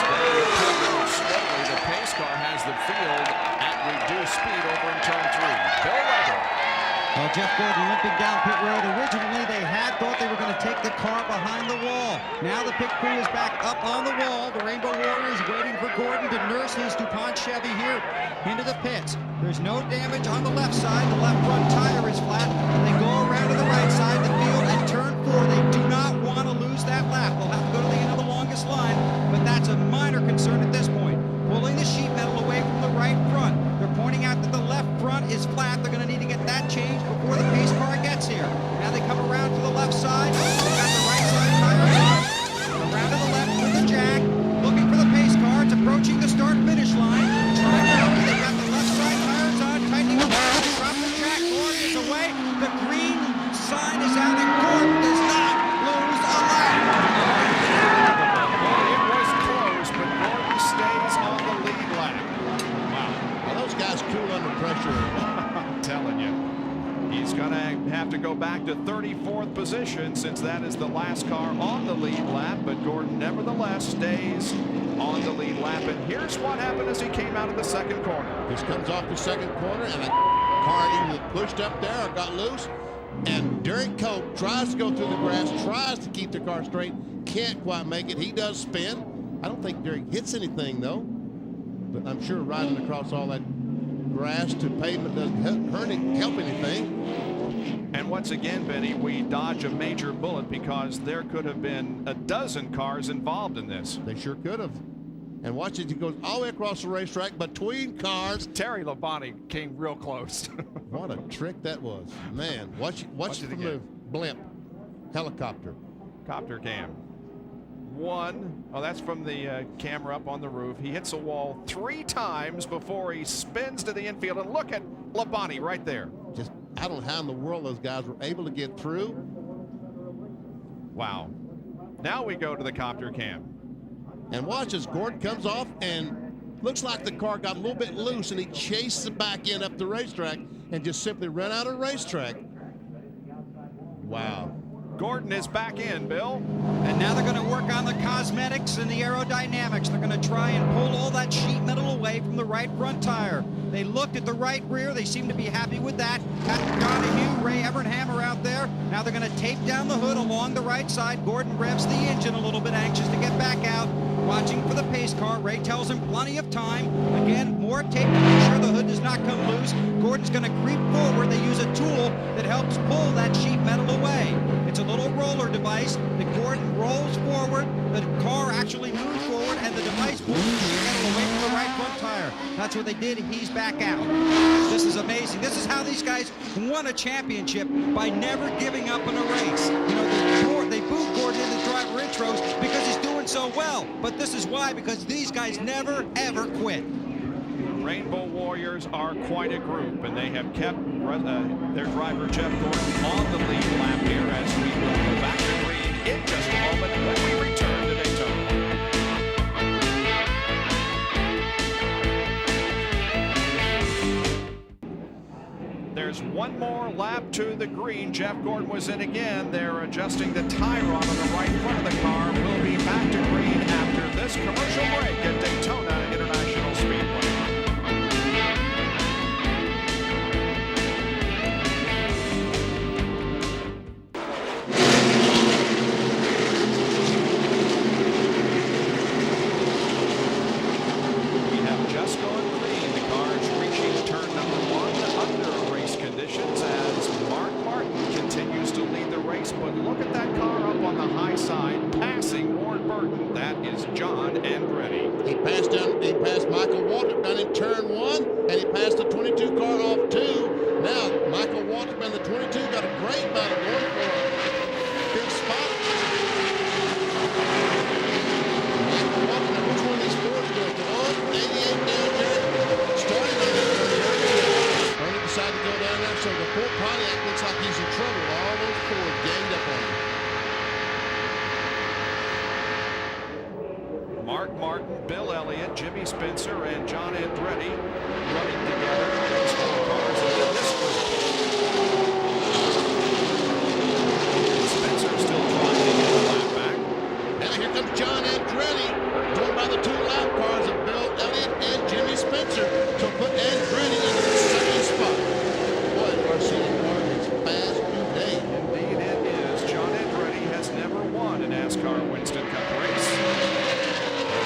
slowly. The pace car has the field at reduced speed over in turn 3. Bill Weber. Well, Jeff Gordon limping down pit road. Originally, they had thought they were going to take the car behind the wall. Now the pit crew is back up on the wall. The Rainbow Warriors waiting for Gordon to nurse his DuPont Chevy here into the pits. There's no damage on the left side. The left front tire is flat. They go around to the right side of the field and turn 4. They do not want to lose that lap. They'll have to go to the end of the longest line, but that's a minor concern at this point. Pulling the sheet metal away from the right front. They're pointing out that the left front is flat. They're going to need to get that changed before the pace car gets here. Now they come around to the left side. They got the right side tire on. Around to the left with the jack. Looking for the pace car. It's approaching the start-finish line. Trying to hurry. They got the left side tires on. Tightening up. Drop the jack. Gordon is away. The green sign is out and Gordon position since that is the last car on the lead lap, but Gordon nevertheless stays on the lead lap. And here's what happened as he came out of the second corner. This comes off the second corner, and a car either pushed up there or got loose. And Derek Cope tries to go through the grass, tries to keep the car straight, can't quite make it. He does spin. I don't think Derek hits anything, though. But I'm sure riding across all that grass to pavement doesn't help anything. And once again, Benny, we dodge a major bullet because there could have been a dozen cars involved in this. They sure could have. And watch it, he goes all the way across the racetrack between cars. Terry Labonte came real close. What a trick that was. Man, watch it from the blimp. Helicopter. Copter cam. One. Oh, that's from the camera up on the roof. He hits a wall 3 times before he spins to the infield. And look at Labonte right there. Just, I don't know how in the world those guys were able to get through. Wow. Now we go to the copter cam. And watch as Gordon comes off and looks like the car got a little bit loose, and he chased the back end up the racetrack and just simply ran out of the racetrack. Wow. Gordon is back in, Bill. And now they're going to work on the cosmetics and the aerodynamics. They're going to try and pull all that sheet metal away from the right front tire. They looked at the right rear. They seem to be happy with that. Patrick Donahue, Ray Evernham are out there. Now they're going to tape down the hood along the right side. Gordon revs the engine a little bit, anxious to get back out. Watching for the pace car. Ray tells him plenty of time. Again, more tape to make sure the hood does not come loose. Gordon's going to creep forward. They use a tool that helps pull that sheet metal away. It's a little roller device that Gordon rolls forward. The car actually moves forward, and the device pulls the sheet metal away from the right front tire. That's what they did. He's back out. This is amazing. This is how these guys won a championship, by never giving up in a race. You know, they booed Gordon in the driver intros because he's doing so well. But this is why, because these guys never, ever quit. Rainbow Warriors are quite a group, and they have kept their driver Jeff Gordon on the lead lap here as we will go back to green in just a moment when we return to Daytona. There's one more lap to the green. Jeff Gordon was in again. They're adjusting the tie rod on the right front of the car. We'll be back to green after this commercial break at Daytona International Speedway. We have just gone green. The car is reaching turn number 1 under race conditions as Mark Martin continues to lead the race. But look at that car up on the high side, passing Warren Burton. That is John Andretti. He passed Michael Waltrip down in turn 1, and he passed the 22 car off 2. Now, Michael Waltrip and the 22 got a great battle going for a big spot. Michael Waltrip, which one of these Fords goes to on? 88 down there. Started on the Bernie decided to go down there, so the Ford Pontiac looks like he's in trouble. All those Fords ganged up on him. Mark Martin, Bill Elliott, Jimmy Spencer, and John Andretti running together. Those 4 cars in this group. Spencer still trying to get a lap back. Now here comes John Andretti, joined by the 2 lap cars of Bill Elliott and Jimmy Spencer. So put Andretti in the second spot. Boy, the RCA car is fast today. Indeed it is. John Andretti has never won a NASCAR Winston Cup race.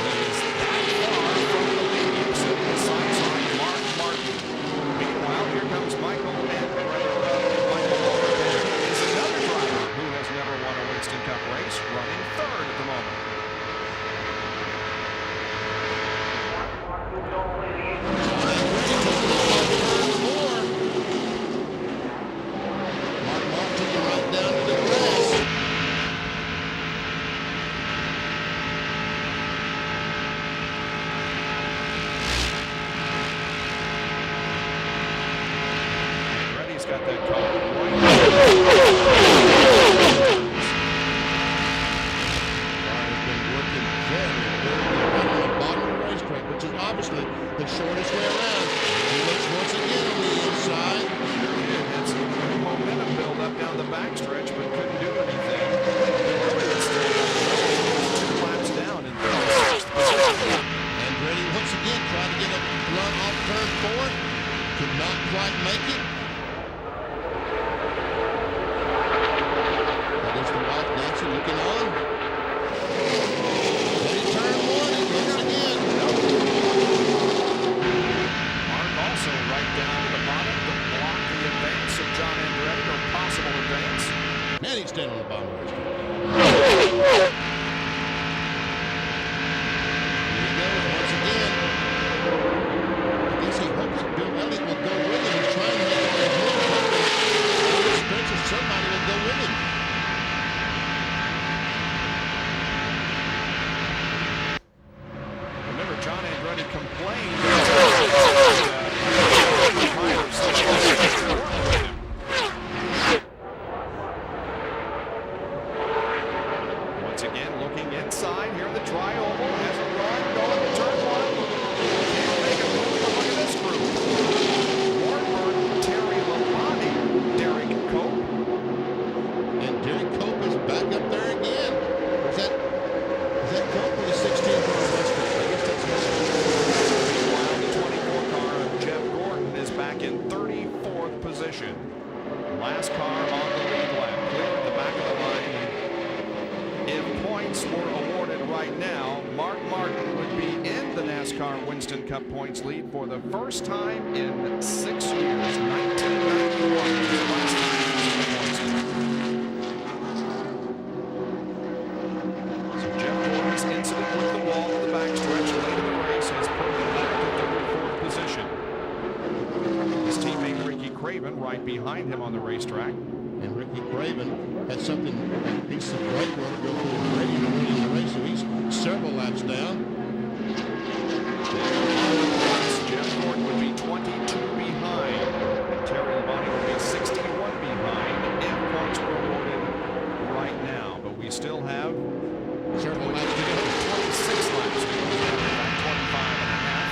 He is that far from the lead, setting the sights on Mark Martin. Meanwhile, here comes Michael Waltrip is another driver who has never won a Winston Cup race, running 3rd at the moment. Mark Martin right down to the grass. Andretti's got that car right. And he's staying on the bottom of the racetrack. Here he goes once again. I guess he hopes that Bill Elliott will go with him. He's trying to make it his little stretch if somebody will go with him. Remember, John Andretti complained. Once again, looking inside here in the tri-oval. Has a run going to turn one. Can't make a move, but look at this group. Warburton, Terry Labonte, Derek Cope. And Derek Cope is back up there again. Is that Cope with the 16 car Western? I guess that's Western. While the 24 car of Jeff Gordon is back in 34th position. Last car on the lead lap, clear at the back of the line. If points were awarded right now, Mark Martin would be in the NASCAR Winston Cup points lead for the first time in 6 years. 1991 was the last time he was in the points lead. So Jeff Gordon's incident with the wall in the backstretch late in the race has put him back to 34th position. His teammate Ricky Craven right behind him on the racetrack. And Ricky Craven had something, a piece of brake rubber go through his radio to win the race, so he's several laps down. Jeff Gordon would be 22 behind, and Terry Labonte would be 61 behind if points were awarded right now. But we still have Several laps to go. 26 laps to go. 25 and a half.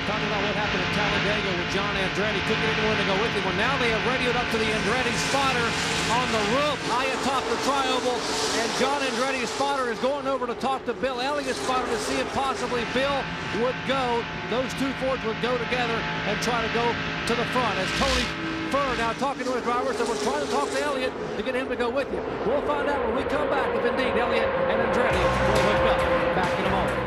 Talking about what happened in Talladega with John Andretti. Couldn't get anyone to go with him. Well, now they have radioed up to the Andretti spotter on the roof high atop the tri-oval. And John Andretti's spotter is going over to talk to Bill Elliott's spotter to see if possibly Bill would go. Those two Fords would go together and try to go to the front. As Tony Furr now talking to his driver, said we're trying to talk to Elliott to get him to go with you. We'll find out when we come back if indeed Elliott and Andretti will hook up. Back in a moment.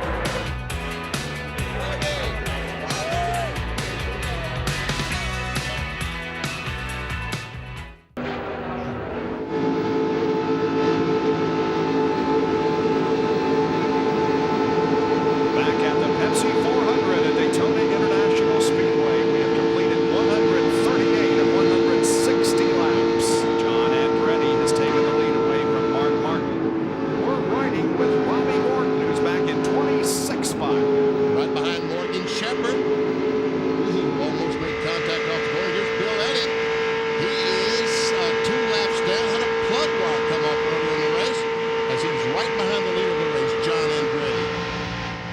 Back at the Pepsi 400 at Daytona International Speedway, we have completed 138 of 160 laps. John Andretti has taken the lead away from Mark Martin. We're riding with Robbie Gordon, who's back in 26th spot. Right behind Morgan Shepherd, who almost made contact off the board. Here's Bill Elliott. He is 2 laps down. Had a plug wire come off earlier in the race as he was right behind the leader of the race, John Andretti.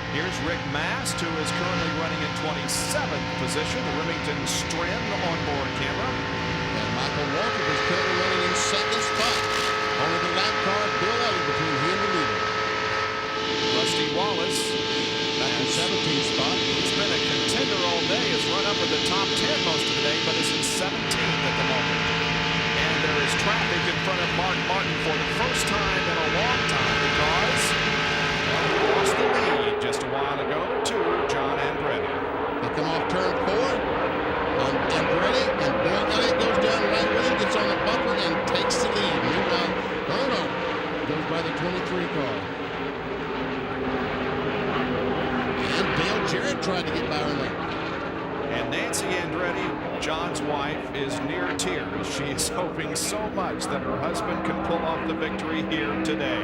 Here's Rick Mast, who is currently running in 27th position. The Remington Stren onboard camera. And Michael Waltrip is currently running in 2nd spot. Only the lap car of Bill Elliott between him and the leader. Rusty Wallace Back in 17th spot. He's been a contender all day. Has run up in the top 10 most of the day, but is in 17th at the moment. And there is traffic in front of Mark Martin for the first time in a long time because he lost the lead just a while ago to John Andretti. They come off turn 4 on Andretti, and Bill Elliott goes down right with him, gets on the bumper, and takes the lead. Meanwhile, Earnhardt goes by the 23 car. And Dale Jarrett tried to get by Earnhardt. And Nancy Andretti, John's wife, is near tears. She is hoping so much that her husband can pull off the victory here today.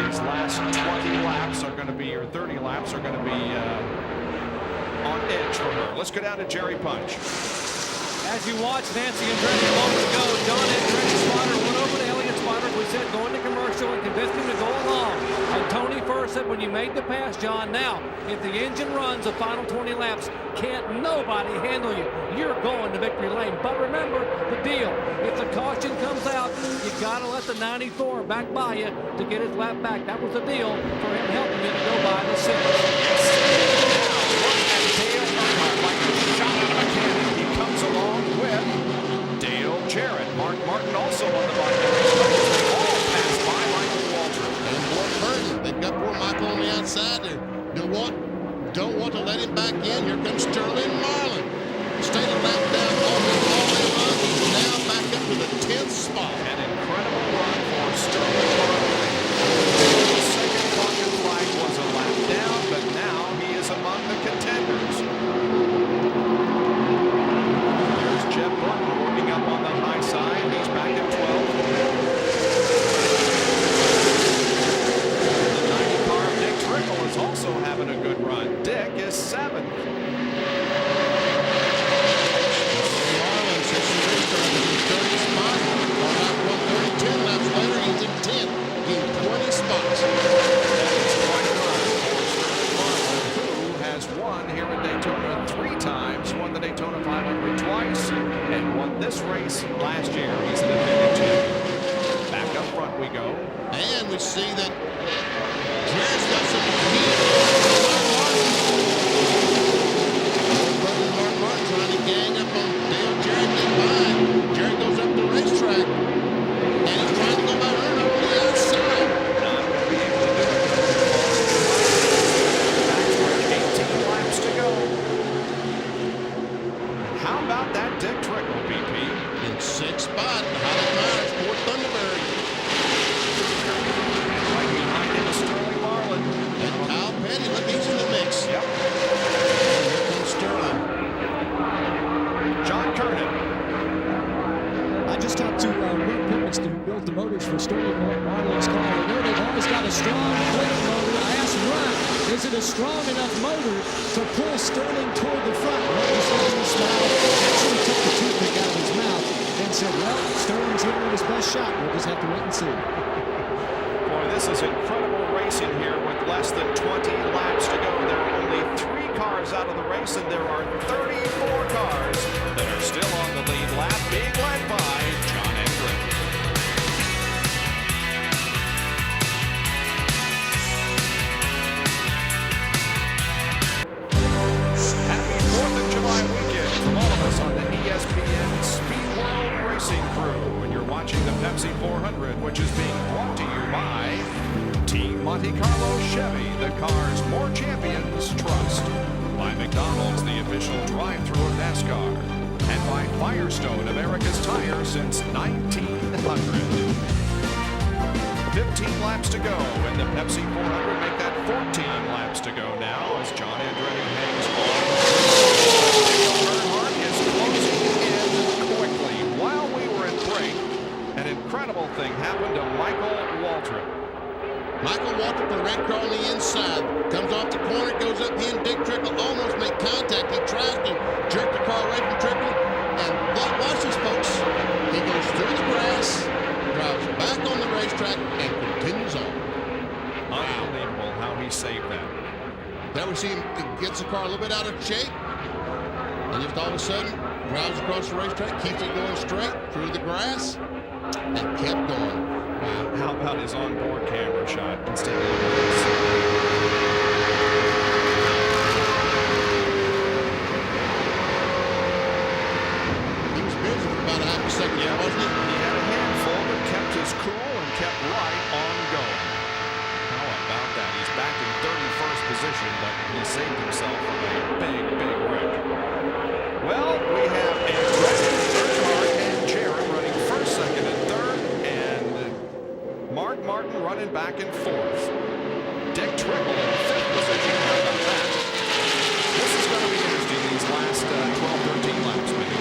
These last 20 laps are going to be, or 30 laps are going to be on edge for her. Let's go down to Jerry Punch. As you watch Nancy Andretti a moment ago, John Andretti's spotter went over to Elliott's spotter, as we said, going to commercial and convinced him to go along. And Tony first said, when you made the pass, John, now, if the engine runs the final 20 laps, can't nobody handle you. You're going to victory lane. But remember the deal. If the caution comes out, you got to let the 94 back by you to get his lap back. That was the deal for him helping you to go by the 6. Look at Dale Earnhardt like a shot out of a cannon. He comes along with Dale Jarrett. Mark Martin also on the bike. They all pass by Michael Waltrip. outside. They don't want to let him back in. Here comes Sterling Marlin. Stayed a lap down all day long. He's now back up to the 10th spot. An incredible run for Sterling Marlin. The second Caucus flag was a lap down, but now he is among the contenders. There's Jeff Burton working up on the high side. He's back at 12th. The 90 car of Dick Trickle is also having a good run. Dick is 7th. Here at Daytona 3 times, won the Daytona 500 twice, and won this race last year. He's an defending champion. Back up front we go. And we see that Jared's got some heat on Martin. Martin trying to gang up on Dale Jarrett. Get by. Jarrett goes up the racetrack, and he's trying to go by Erno on the outside. Not going to be able to do it. To go. How about that Dick Trickle, BP? In 6th spot, Holly Myers, Fort Thunderberg. Right behind him is Sterling Marlin. And Kyle Petty, look, he's in the mix. Yep. And here comes Sterling. John Kernan. I just talked to Rick Pipkins, who built the motors for Sterling Marlin's car. I know they've always got a strong plate motor. I asked Ron, is it a strong enough motor to pull Sterling toward the front? Ron was letting him smile, actually took the toothpick out of his mouth and said, well, Sterling's hitting his best shot. We'll just have to wait and see. Boy, this is incredible racing here with less than 20 laps to go. There are only 3 cars out of the race, and there are 34 cars that are still on the lead lap, being led by John Andretti. Happy 4th of July weekend from all of us on the ESPN Speed World Racing crew. And you're watching the Pepsi 400, which is being brought to you by Team Monte Carlo Chevy, the cars more champions trust. By McDonald's, the official drive-thru of NASCAR. And by Firestone, America's tire since 1900. 15 laps to go, and the Pepsi 400 make that 14 laps to go now as John Andretti hangs on. Earnhardt is closing in quickly. While we were in break, an incredible thing happened to Michael Waltrip. Michael Waltrip, the red car on the inside, comes off the corner, goes up. He and Dick Trickle almost make contact. He tries to jerk the car away from Trickle, and watch this, folks. He goes through the grass, drives back on the racetrack, and continues on. Unbelievable how he saved that. Then we see him gets the car a little bit out of shape, and just all of a sudden drives across the racetrack, keeps it going straight through the grass, and kept going. Wow. How about his onboard camera shot instead of this? He was busy for about a half a second, wasn't he? He had a handful, but kept his cool and kept right on going. How about that? He's back in 31st position, but he saved himself from a big, big wreck. Well, we have Andretti, Earnhardt, and Jarrett running 1st, 2nd, and 3rd, and Mark Martin running back in 4th. Dick Trickle in 5th position. How about that? This is going to be interesting, these last 12, 13 laps, maybe.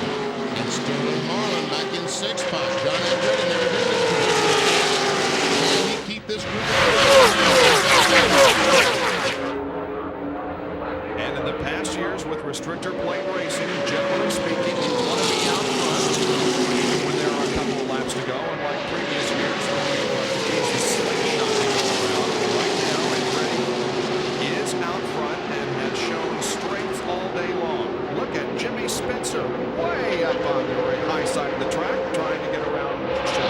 And Sterling Marlin back in 6th spot. John Andretti never did this. Can he keep this group And in the past years with restrictor plate racing, generally speaking, you want to be out front when there are a couple of laps to go. And like previous years, when we were slingshotting around, right now Andretti is out front and has shown strength all day long. Look at Jimmy Spencer way up on the high side of the track, trying to get around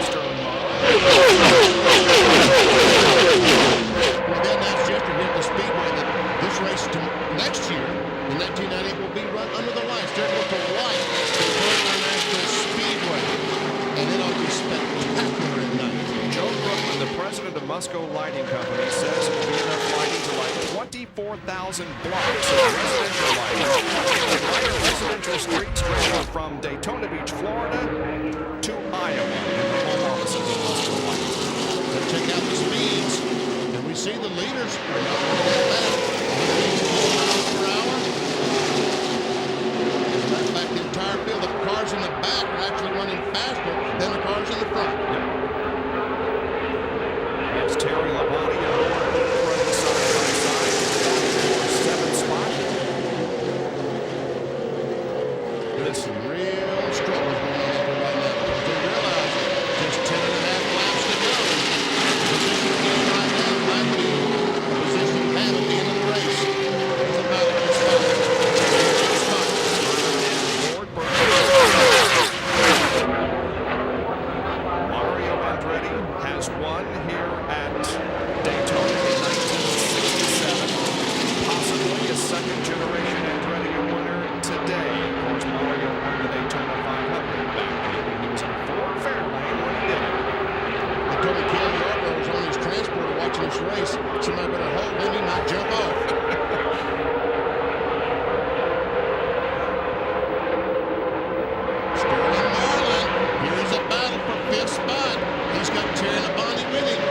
Sterling Marlin. They announced yesterday at the Speedway that this race next year, in 1998, will be run under the lights. They're going to light the International Speedway, and it'll be spectacular at night. Joe Brookman, the president of Musco Lighting Company, says it will be enough lighting to light 24,000 blocks of residential lighting. Entire residential street stretching from Daytona Beach, Florida to Iowa in the home offices of Buster White. Let's check out the speeds. And we see the leaders are not running that fast. 184 miles per hour. As a matter of fact, the entire field, the cars in the back are actually running faster than the cars in the front. Here's Terry Labonte running side by side for 7th spot. This real struggle is going on here right now. They realize just 10.5 laps to go. The position is right now might be a position you have at the end of the race. It's about a spot. Mario Andretti has won here at Daytona in 1967. Possibly a second-generation Andretti winner today. Of course, Mario won the Daytona 500 back when he was in Ford Fairlane when he did it. They told me Cale Yarborough was on his transporter watching this race. Somebody better hold him, he might jump off. Sterling Marlin, here's a battle for 5th spot. He's got Terry Labonte with him.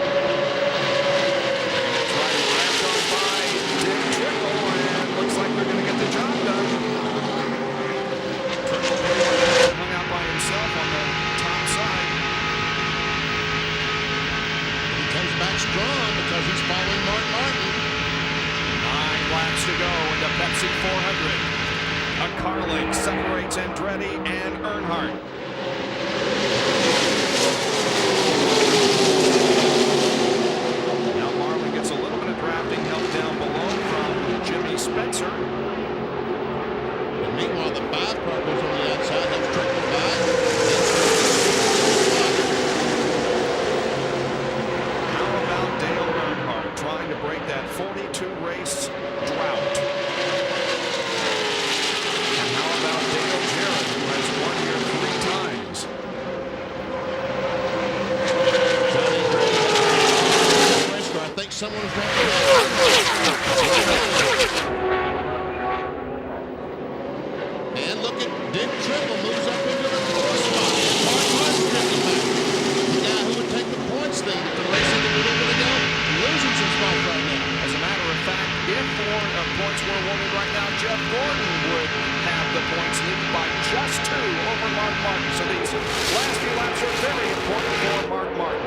Wrapped on by Dick Trickle, and looks like they're going to get the job done. Trickle hung out by himself on the top side. He comes back strong because he's following Mark Martin. 9 laps to go in the Pepsi 400. A car link separates Andretti and Earnhardt. Now Marlin gets a little bit of drafting help down below from Jimmy Spencer. And meanwhile, the 5 car goes on the outside, helps Trickle by. How about Dale Earnhardt trying to break that 42-race drought? And how about Dale Jarrett, who has won here 3 times? I think someone is right and look at Dick Trickle moves up into the 4th spot. Mark Martin coming back. The guy who would take the points thing that the race ended a little bit ago, losing some spots right now. As a matter of fact, if points were awarded right now, Jeff Gordon would have the points lead by just 2 over Mark Martin. So these last few laps are very important for Mark Martin.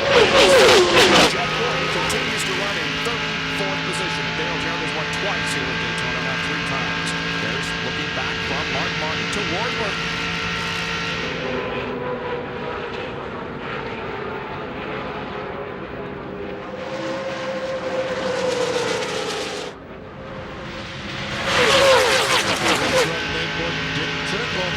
Jeff Gordon continues to run in 34th position. Dale Jarrett has won twice here at Daytona, not 3 times. There's looking back from Mark Martin to Ward Burton. Dick Trickle.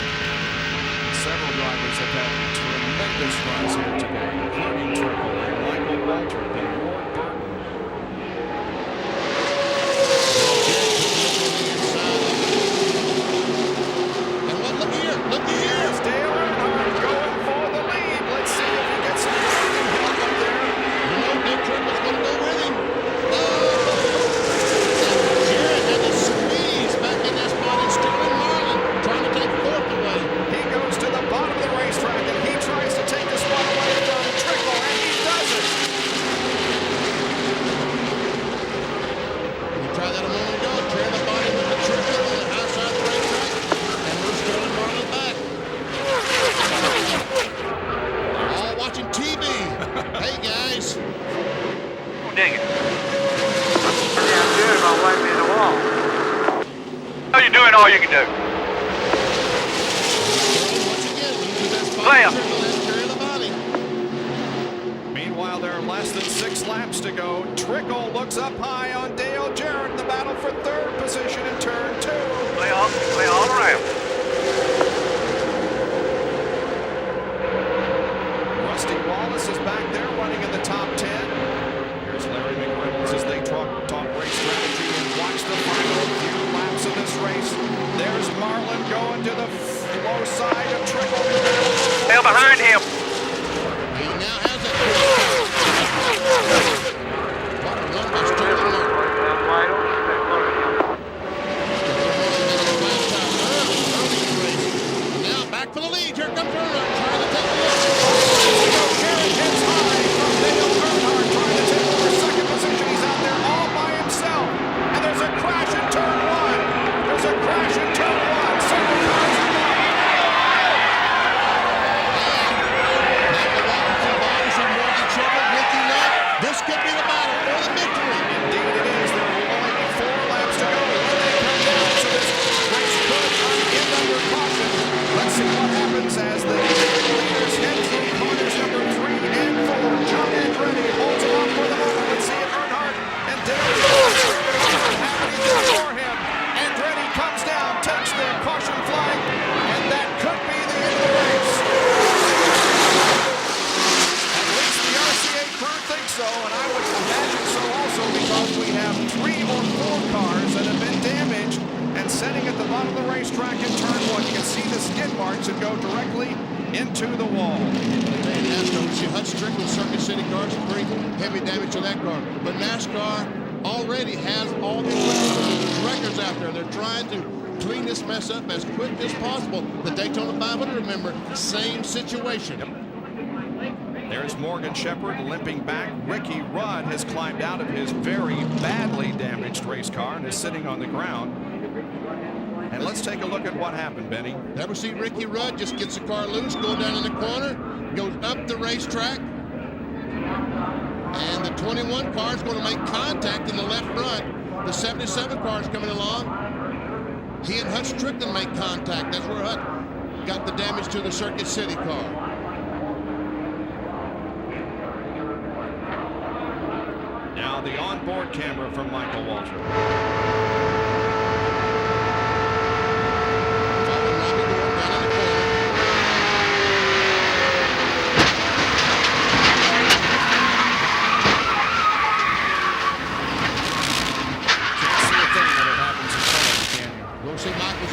Several drivers have had tremendous runs here today, including Trickle, Michael Walter, and Ward Burton. And what? Look here! Look here! It's Dale Earnhardt going for the lead. Let's see if he gets some help up there. You know Dick Trickle's going to go with him. Jarrett had to squeeze back in that spot and Sterling Marlin trying to take 4th away. He goes to the bottom of the racetrack and he tries to take the spot away from Trickle, and he does it. We tried that a moment ago. Terry Labonte with the Trickle on the outside of the racetrack and moves Sterling Marlin back. All watching TV. Hey guys. Dang it. Yeah, I'm doing my way to the wall. You're doing all you can do. Once again, loses that spot. Bam. Trickle, that's Terry Labonte. Meanwhile, there are less than 6 laps to go. Trickle looks up high on Dale Jarrett in the battle for 3rd position in turn 2. Play all around. Rusty Wallace is back there running in the top 10. Here's Larry McReynolds as they talk race strategy and watch the final few laps of this race. There's Marlin going to the low side of Trickle. Hell behind him. He now has it. What a run by Sterling Marlin. descending at the bottom of the racetrack in turn one. You can see the skid marks that go directly into the wall. And NASCAR, we see Hut Strickland, Circuit City cars, pretty heavy damage to that car. But NASCAR already has all the records out there. They're trying to clean this mess up as quick as possible. The Daytona 500, remember, same situation. There's Morgan Shepherd limping back. Ricky Rudd has climbed out of his very badly damaged race car and is sitting on the ground. And let's take a look at what happened, Benny. Never see Ricky Rudd just gets the car loose, going down in the corner, goes up the racetrack. And the 21 car is going to make contact in the left front. The 77 car is coming along. He and Hut Strickland make contact. That's where Hut got the damage to the Circuit City car. Now the onboard camera from Michael Waltrip.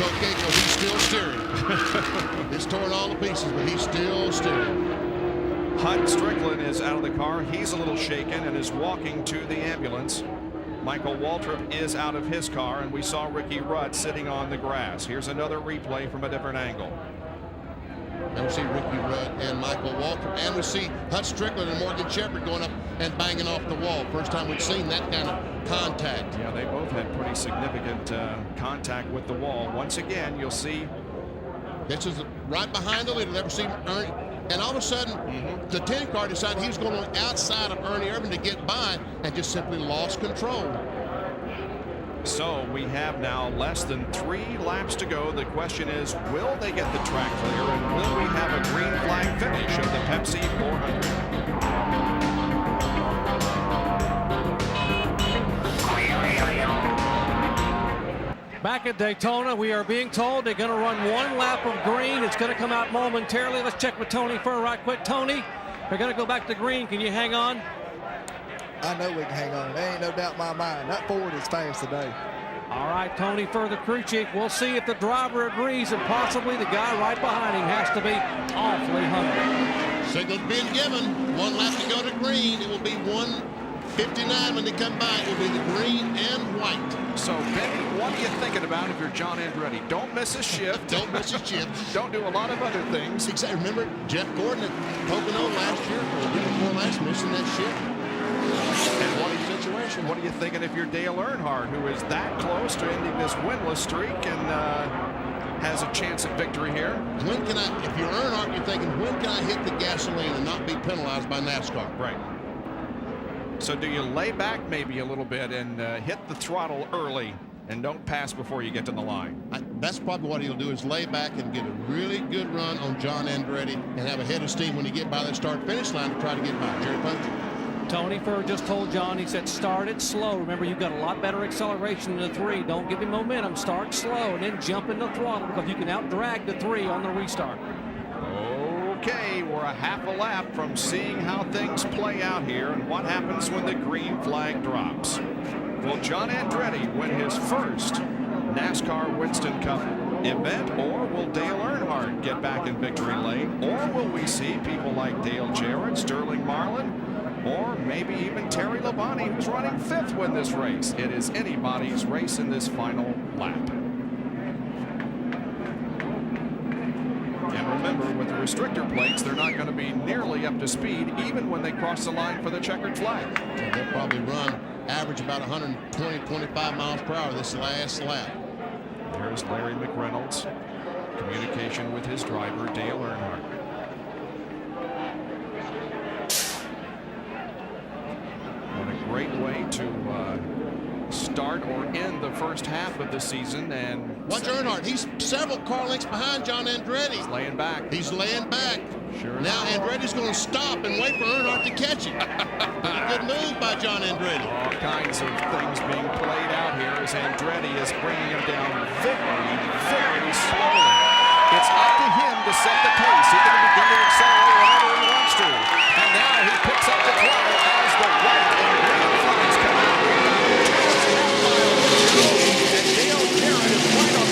Okay, because he's still steering. It's torn all to pieces, but he's still steering. Hut Strickland is out of the car. He's a little shaken and is walking to the ambulance. Michael Waltrip is out of his car, and we saw Ricky Rudd sitting on the grass. Here's another replay from a different angle. And we see Ricky Rudd and Michael Waltrip, and we see Hut Strickland and Morgan Shepherd going up and banging off the wall. First time we've seen that kind of contact. Yeah, they both had pretty significant contact with the wall. Once again, you'll see. This is right behind the leader. Never seen Ernie. And all of a sudden, the 10 car decided he was going on the outside of Ernie Irvin to get by and just simply lost control. So we have now less than 3 laps to go. The question is, will they get the track clear, and will we have a green flag finish of the Pepsi 400? Back at Daytona, we are being told they're going to run 1 lap of green. It's going to come out momentarily. Let's check with Tony for right quick. Tony, they're going to go back to green. Can you hang on? I know we can hang on. There ain't no doubt in my mind. That Ford is fast today. All right, Tony, for the crew chief. We'll see if the driver agrees, and possibly the guy right behind him has to be awfully hungry. Signal's being given. 1 lap to go to green. It will be 1:59 when they come by. It will be the green and white. So, Benny, what are you thinking about if you're John Andretti? Don't miss a shift. Don't miss a shift. Don't do a lot of other things. Exactly. Remember Jeff Gordon at Pocono last year, or the year before last, missing that shift? And what a situation. What are you thinking if you're Dale Earnhardt, who is that close to ending this winless streak and has a chance at victory here? When can I, if you're Earnhardt, you're thinking, when can I hit the gasoline and not be penalized by NASCAR? Right. So do you lay back maybe a little bit and hit the throttle early and don't pass before you get to the line? That's probably what he'll do, is lay back and get a really good run on John Andretti and have a head of steam when you get by that start-finish line to try to get by. Jerry Punch? Tony Furr just told John, he said, start it slow. Remember, you've got a lot better acceleration in the 3. Don't give him momentum. Start slow and then jump in the throttle, because you can out-drag the 3 on the restart. Okay, we're a half a lap from seeing how things play out here and what happens when the green flag drops. Will John Andretti win his first NASCAR Winston Cup event, or will Dale Earnhardt get back in victory lane, or will we see people like Dale Jarrett, Sterling Marlin, or maybe even Terry Labonte, who's running 5th, win this race? It is anybody's race in this final lap. And remember, with the restrictor plates, they're not going to be nearly up to speed even when they cross the line for the checkered flag. They'll probably run average about 120, 25 miles per hour this last lap. There's Larry McReynolds. Communication with his driver, Dale Earnhardt. What a great way to start or end the first half of the season. And watch Earnhardt. He's several car lengths behind John Andretti. He's laying back. He's laying back. Sure. Now Andretti's going to stop and wait for Earnhardt to catch him. Good move by John Andretti. All kinds of things being played out here as Andretti is bringing him down very, very slowly. It's up to him to set the pace. He can begin to accelerate whenever he wants to. And now he picks up the throttle as the white and green flags come out. And Dale Jarrett is right on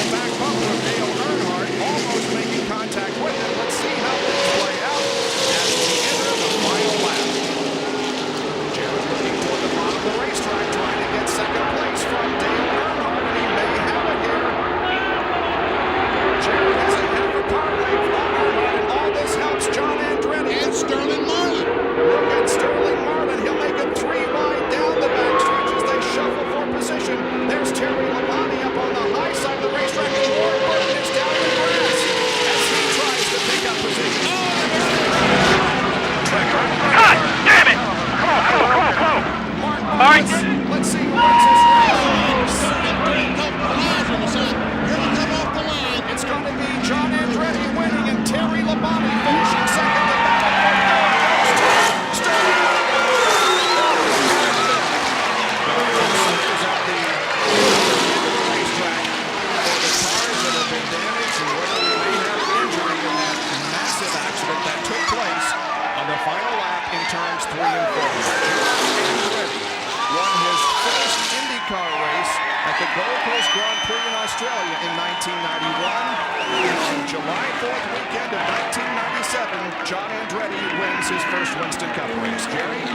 Let's see who wins this race. Here we come off the line. It's going to be John Andretti winning and Terry Labonte finishing second. The battle for third goes to Sterling. At the end of the racetrack for the cars that have been damaged and whether we may have injury in that massive accident that took place on the final lap in turns 3 and 4. John Andretti won his first IndyCar race at the Gold Coast Grand Prix in Australia in 1991. And on July 4th weekend of 1997, John Andretti wins his first Winston Cup race. Jerry?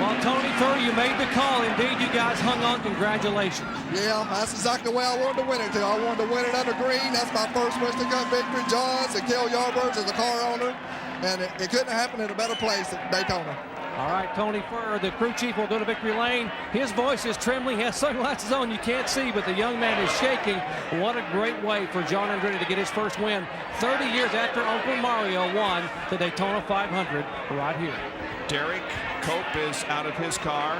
Well, Tony Furr, you made the call. Indeed, you guys hung on. Congratulations. Yeah, that's exactly the way I wanted to win it, too. I wanted to win it under green. That's my first Winston Cup victory. John's and Cale Yarbrough's as a car owner. And it couldn't happen in a better place at Daytona. All right, Tony Furr, the crew chief, will go to victory lane. His voice is trembling. He has sunglasses on. You can't see, but the young man is shaking. What a great way for John Andretti to get his first win 30 years after Uncle Mario won the Daytona 500 right here. Derek Cope is out of his car.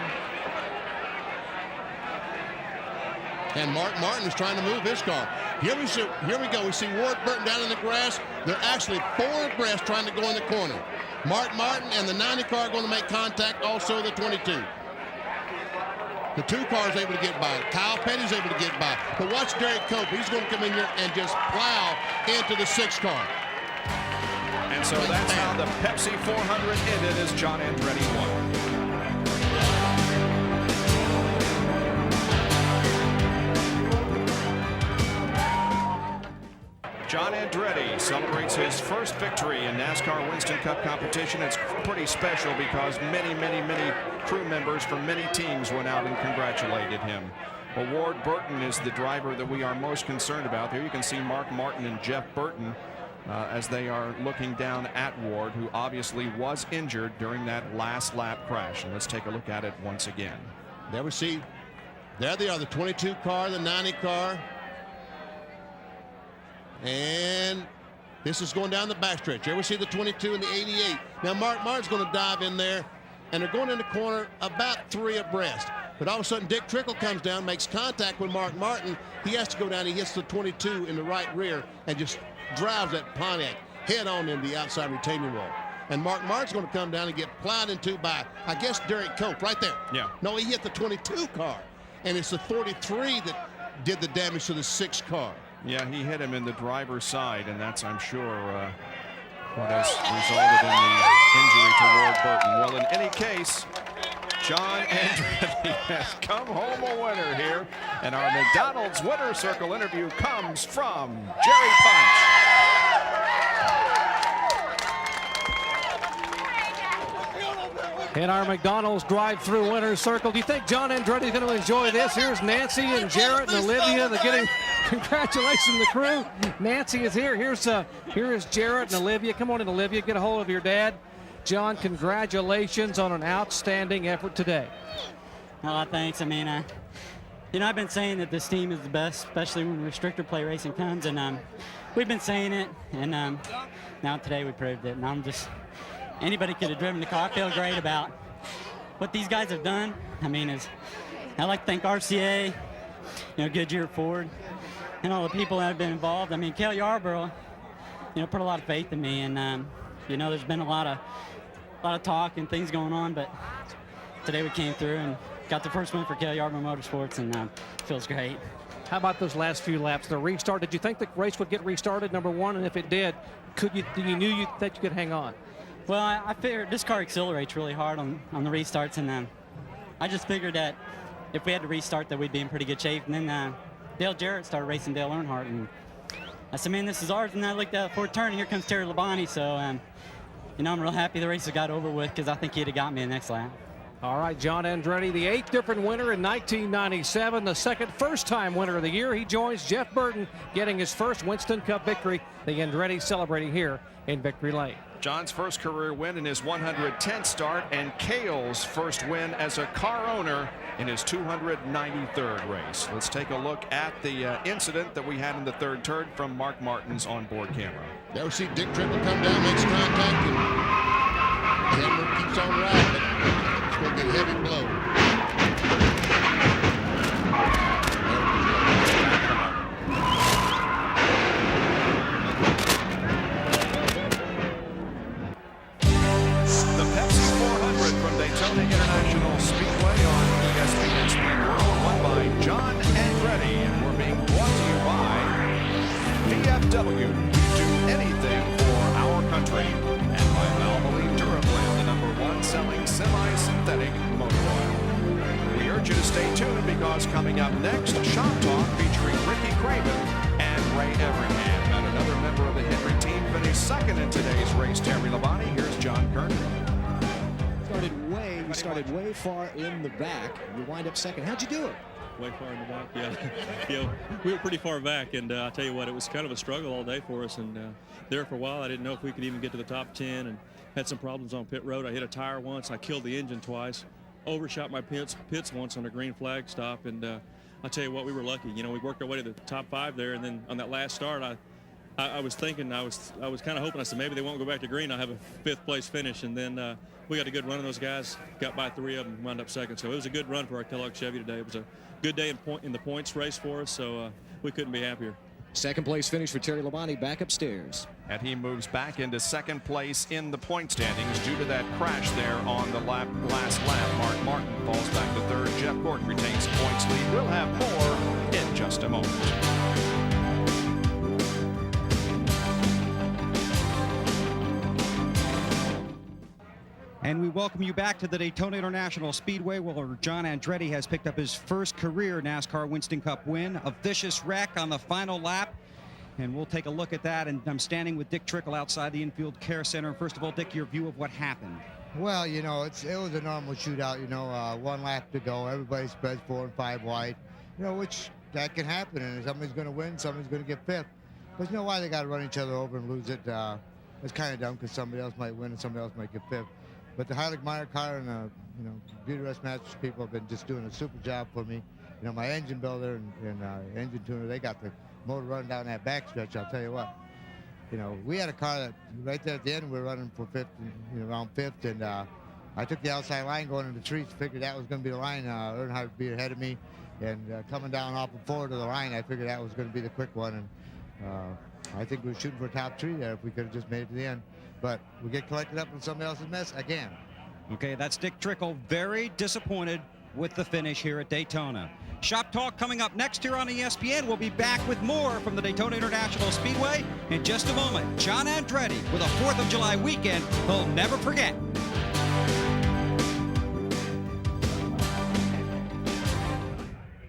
And Mark Martin is trying to move his car. Here we go. We see Ward Burton down in the grass. They're actually 4 abreast trying to go in the corner. Mark Martin and the 90 car are going to make contact, also the 22. The 2 cars able to get by. Kyle Petty's able to get by. But watch Derek Cope. He's going to come in here and just plow into the 6 car. And so that's how the Pepsi 400 ended as John Andretti won. John Andretti celebrates his first victory in NASCAR Winston Cup competition. It's pretty special because many crew members from many teams went out and congratulated him. Well, Ward Burton is the driver that we are most concerned about. There you can see Mark Martin and Jeff Burton as they are looking down at Ward, who obviously was injured during that last lap crash. And let's take a look at it once again. There we see, there they are, the 22 car, the 90 car. And this is going down the backstretch. Here we see the 22 and the 88. Now Mark Martin's going to dive in there, and they're going in the corner about 3 abreast. But all of a sudden Dick Trickle comes down, makes contact with Mark Martin. He has to go down. He hits the 22 in the right rear and just drives that Pontiac head on into the outside retaining wall. And Mark Martin's going to come down and get plowed into by, I guess, Derek Cope right there. Yeah. No, he hit the 22 car, and it's the 43 that did the damage to the 6 car. Yeah, he hit him in the driver's side, and that's, I'm sure, what has resulted in the injury to Ward Burton. Well, in any case, John Andretti has come home a winner here, and our McDonald's Winner Circle interview comes from Jerry Punch. In our McDonald's drive-through winner's circle, do you think John Andretti is going to enjoy this? Here's Nancy and Jarrett and Olivia. They're getting congratulations to the crew. Nancy is here. Here is Jarrett and Olivia. Come on in, Olivia. Get a hold of your dad. John, congratulations on an outstanding effort today. Oh, thanks. I mean, you know, I've been saying that this team is the best, especially when restrictor play racing comes, and we've been saying it, and now today we proved it. And I'm just, anybody could have driven the car. I feel great about what these guys have done. I mean, I'd like to thank RCA, you know, Goodyear, Ford, and all the people that have been involved. I mean, Cale Yarbrough, you know, put a lot of faith in me, and you know, there's been a lot of talk and things going on, but today we came through and got the first win for Cale Yarbrough Motorsports, and it feels great. How about those last few laps, the restart? Did you think the race would get restarted, number one? And if it did, you knew that you could hang on? Well, I figured this car accelerates really hard on the restarts, and I just figured that if we had to restart that we'd be in pretty good shape. And then Dale Jarrett started racing Dale Earnhardt, and I said, man, this is ours. And I looked at fourth turn, and here comes Terry Labonte. So, you know, I'm real happy the race got over with because I think he'd have got me the next lap. All right, John Andretti, the 8th different winner in 1997, the second first-time winner of the year. He joins Jeff Burton getting his first Winston Cup victory. The Andretti celebrating here in Victory Lane. John's first career win in his 110th start, and Cale's first win as a car owner in his 293rd race. Let's take a look at the incident that we had in the third turn from Mark Martin's onboard camera. There we see Dick Trickle come down, makes contact, and Hammer keeps on riding, but it's going to be a heavy blow. want you to stay tuned because coming up next, Shop Talk featuring Ricky Craven and Ray Everingham. And another member of the Henry team finished second in today's race, Terry Labonte. Here's John Kerner. You started way far in the back. You wind up second. How'd you do it? Way far in the back, yeah. We were pretty far back, and I tell you what, it was kind of a struggle all day for us. And there for a while, I didn't know if we could even get to the top 10, and had some problems on pit road. I hit a tire once. I killed the engine twice. Overshot my pits once on a green flag stop, and I tell you what, we were lucky. You know, we worked our way to the top 5 there, and then on that last start, I was thinking, I was kind of hoping, I said, maybe they won't go back to green. I'll have a 5th place finish. And then we got a good run of those guys, got by 3 of them, wound up second. So it was a good run for our Kellogg Chevy today. It was a good day in the points race for us, so we couldn't be happier. Second place finish for Terry Labonte back upstairs. And he moves back into second place in the point standings due to that crash there on the last lap. Mark Martin falls back to third. Jeff Gordon retains the points lead. We'll have more in just a moment. And we welcome you back to the Daytona International Speedway, where John Andretti has picked up his first career NASCAR Winston Cup win. A vicious wreck on the final lap, and we'll take a look at that. And I'm standing with Dick Trickle outside the Infield Care Center. First of all, Dick, your view of what happened. Well, you know, it was a normal shootout. You know, 1 lap to go. Everybody spreads 4 and 5 wide. You know, which that can happen, and somebody's going to win, somebody's going to get 5th. But you know why they got to run each other over and lose it? It's kind of dumb because somebody else might win and somebody else might get 5th. But the Heilig Meyer car and you know, Beauty Rest Masters people have been just doing a super job for me. You know, my engine builder and engine tuner, they got the motor running down that backstretch. I'll tell you what. You know, we had a car that right there at the end we were running for 5th, you know, around 5th, and I took the outside line going into the trees, figured that was going to be the line. Earnhardt would be ahead of me, and coming down off and forward to the line, I figured that was going to be the quick one. And I think we were shooting for a top 3 there if we could have just made it to the end. But we get collected up in somebody else's mess again. Okay, that's Dick Trickle, very disappointed with the finish here at Daytona. Shop Talk coming up next here on ESPN. We'll be back with more from the Daytona International Speedway in just a moment. John Andretti with a 4th of July weekend he'll never forget.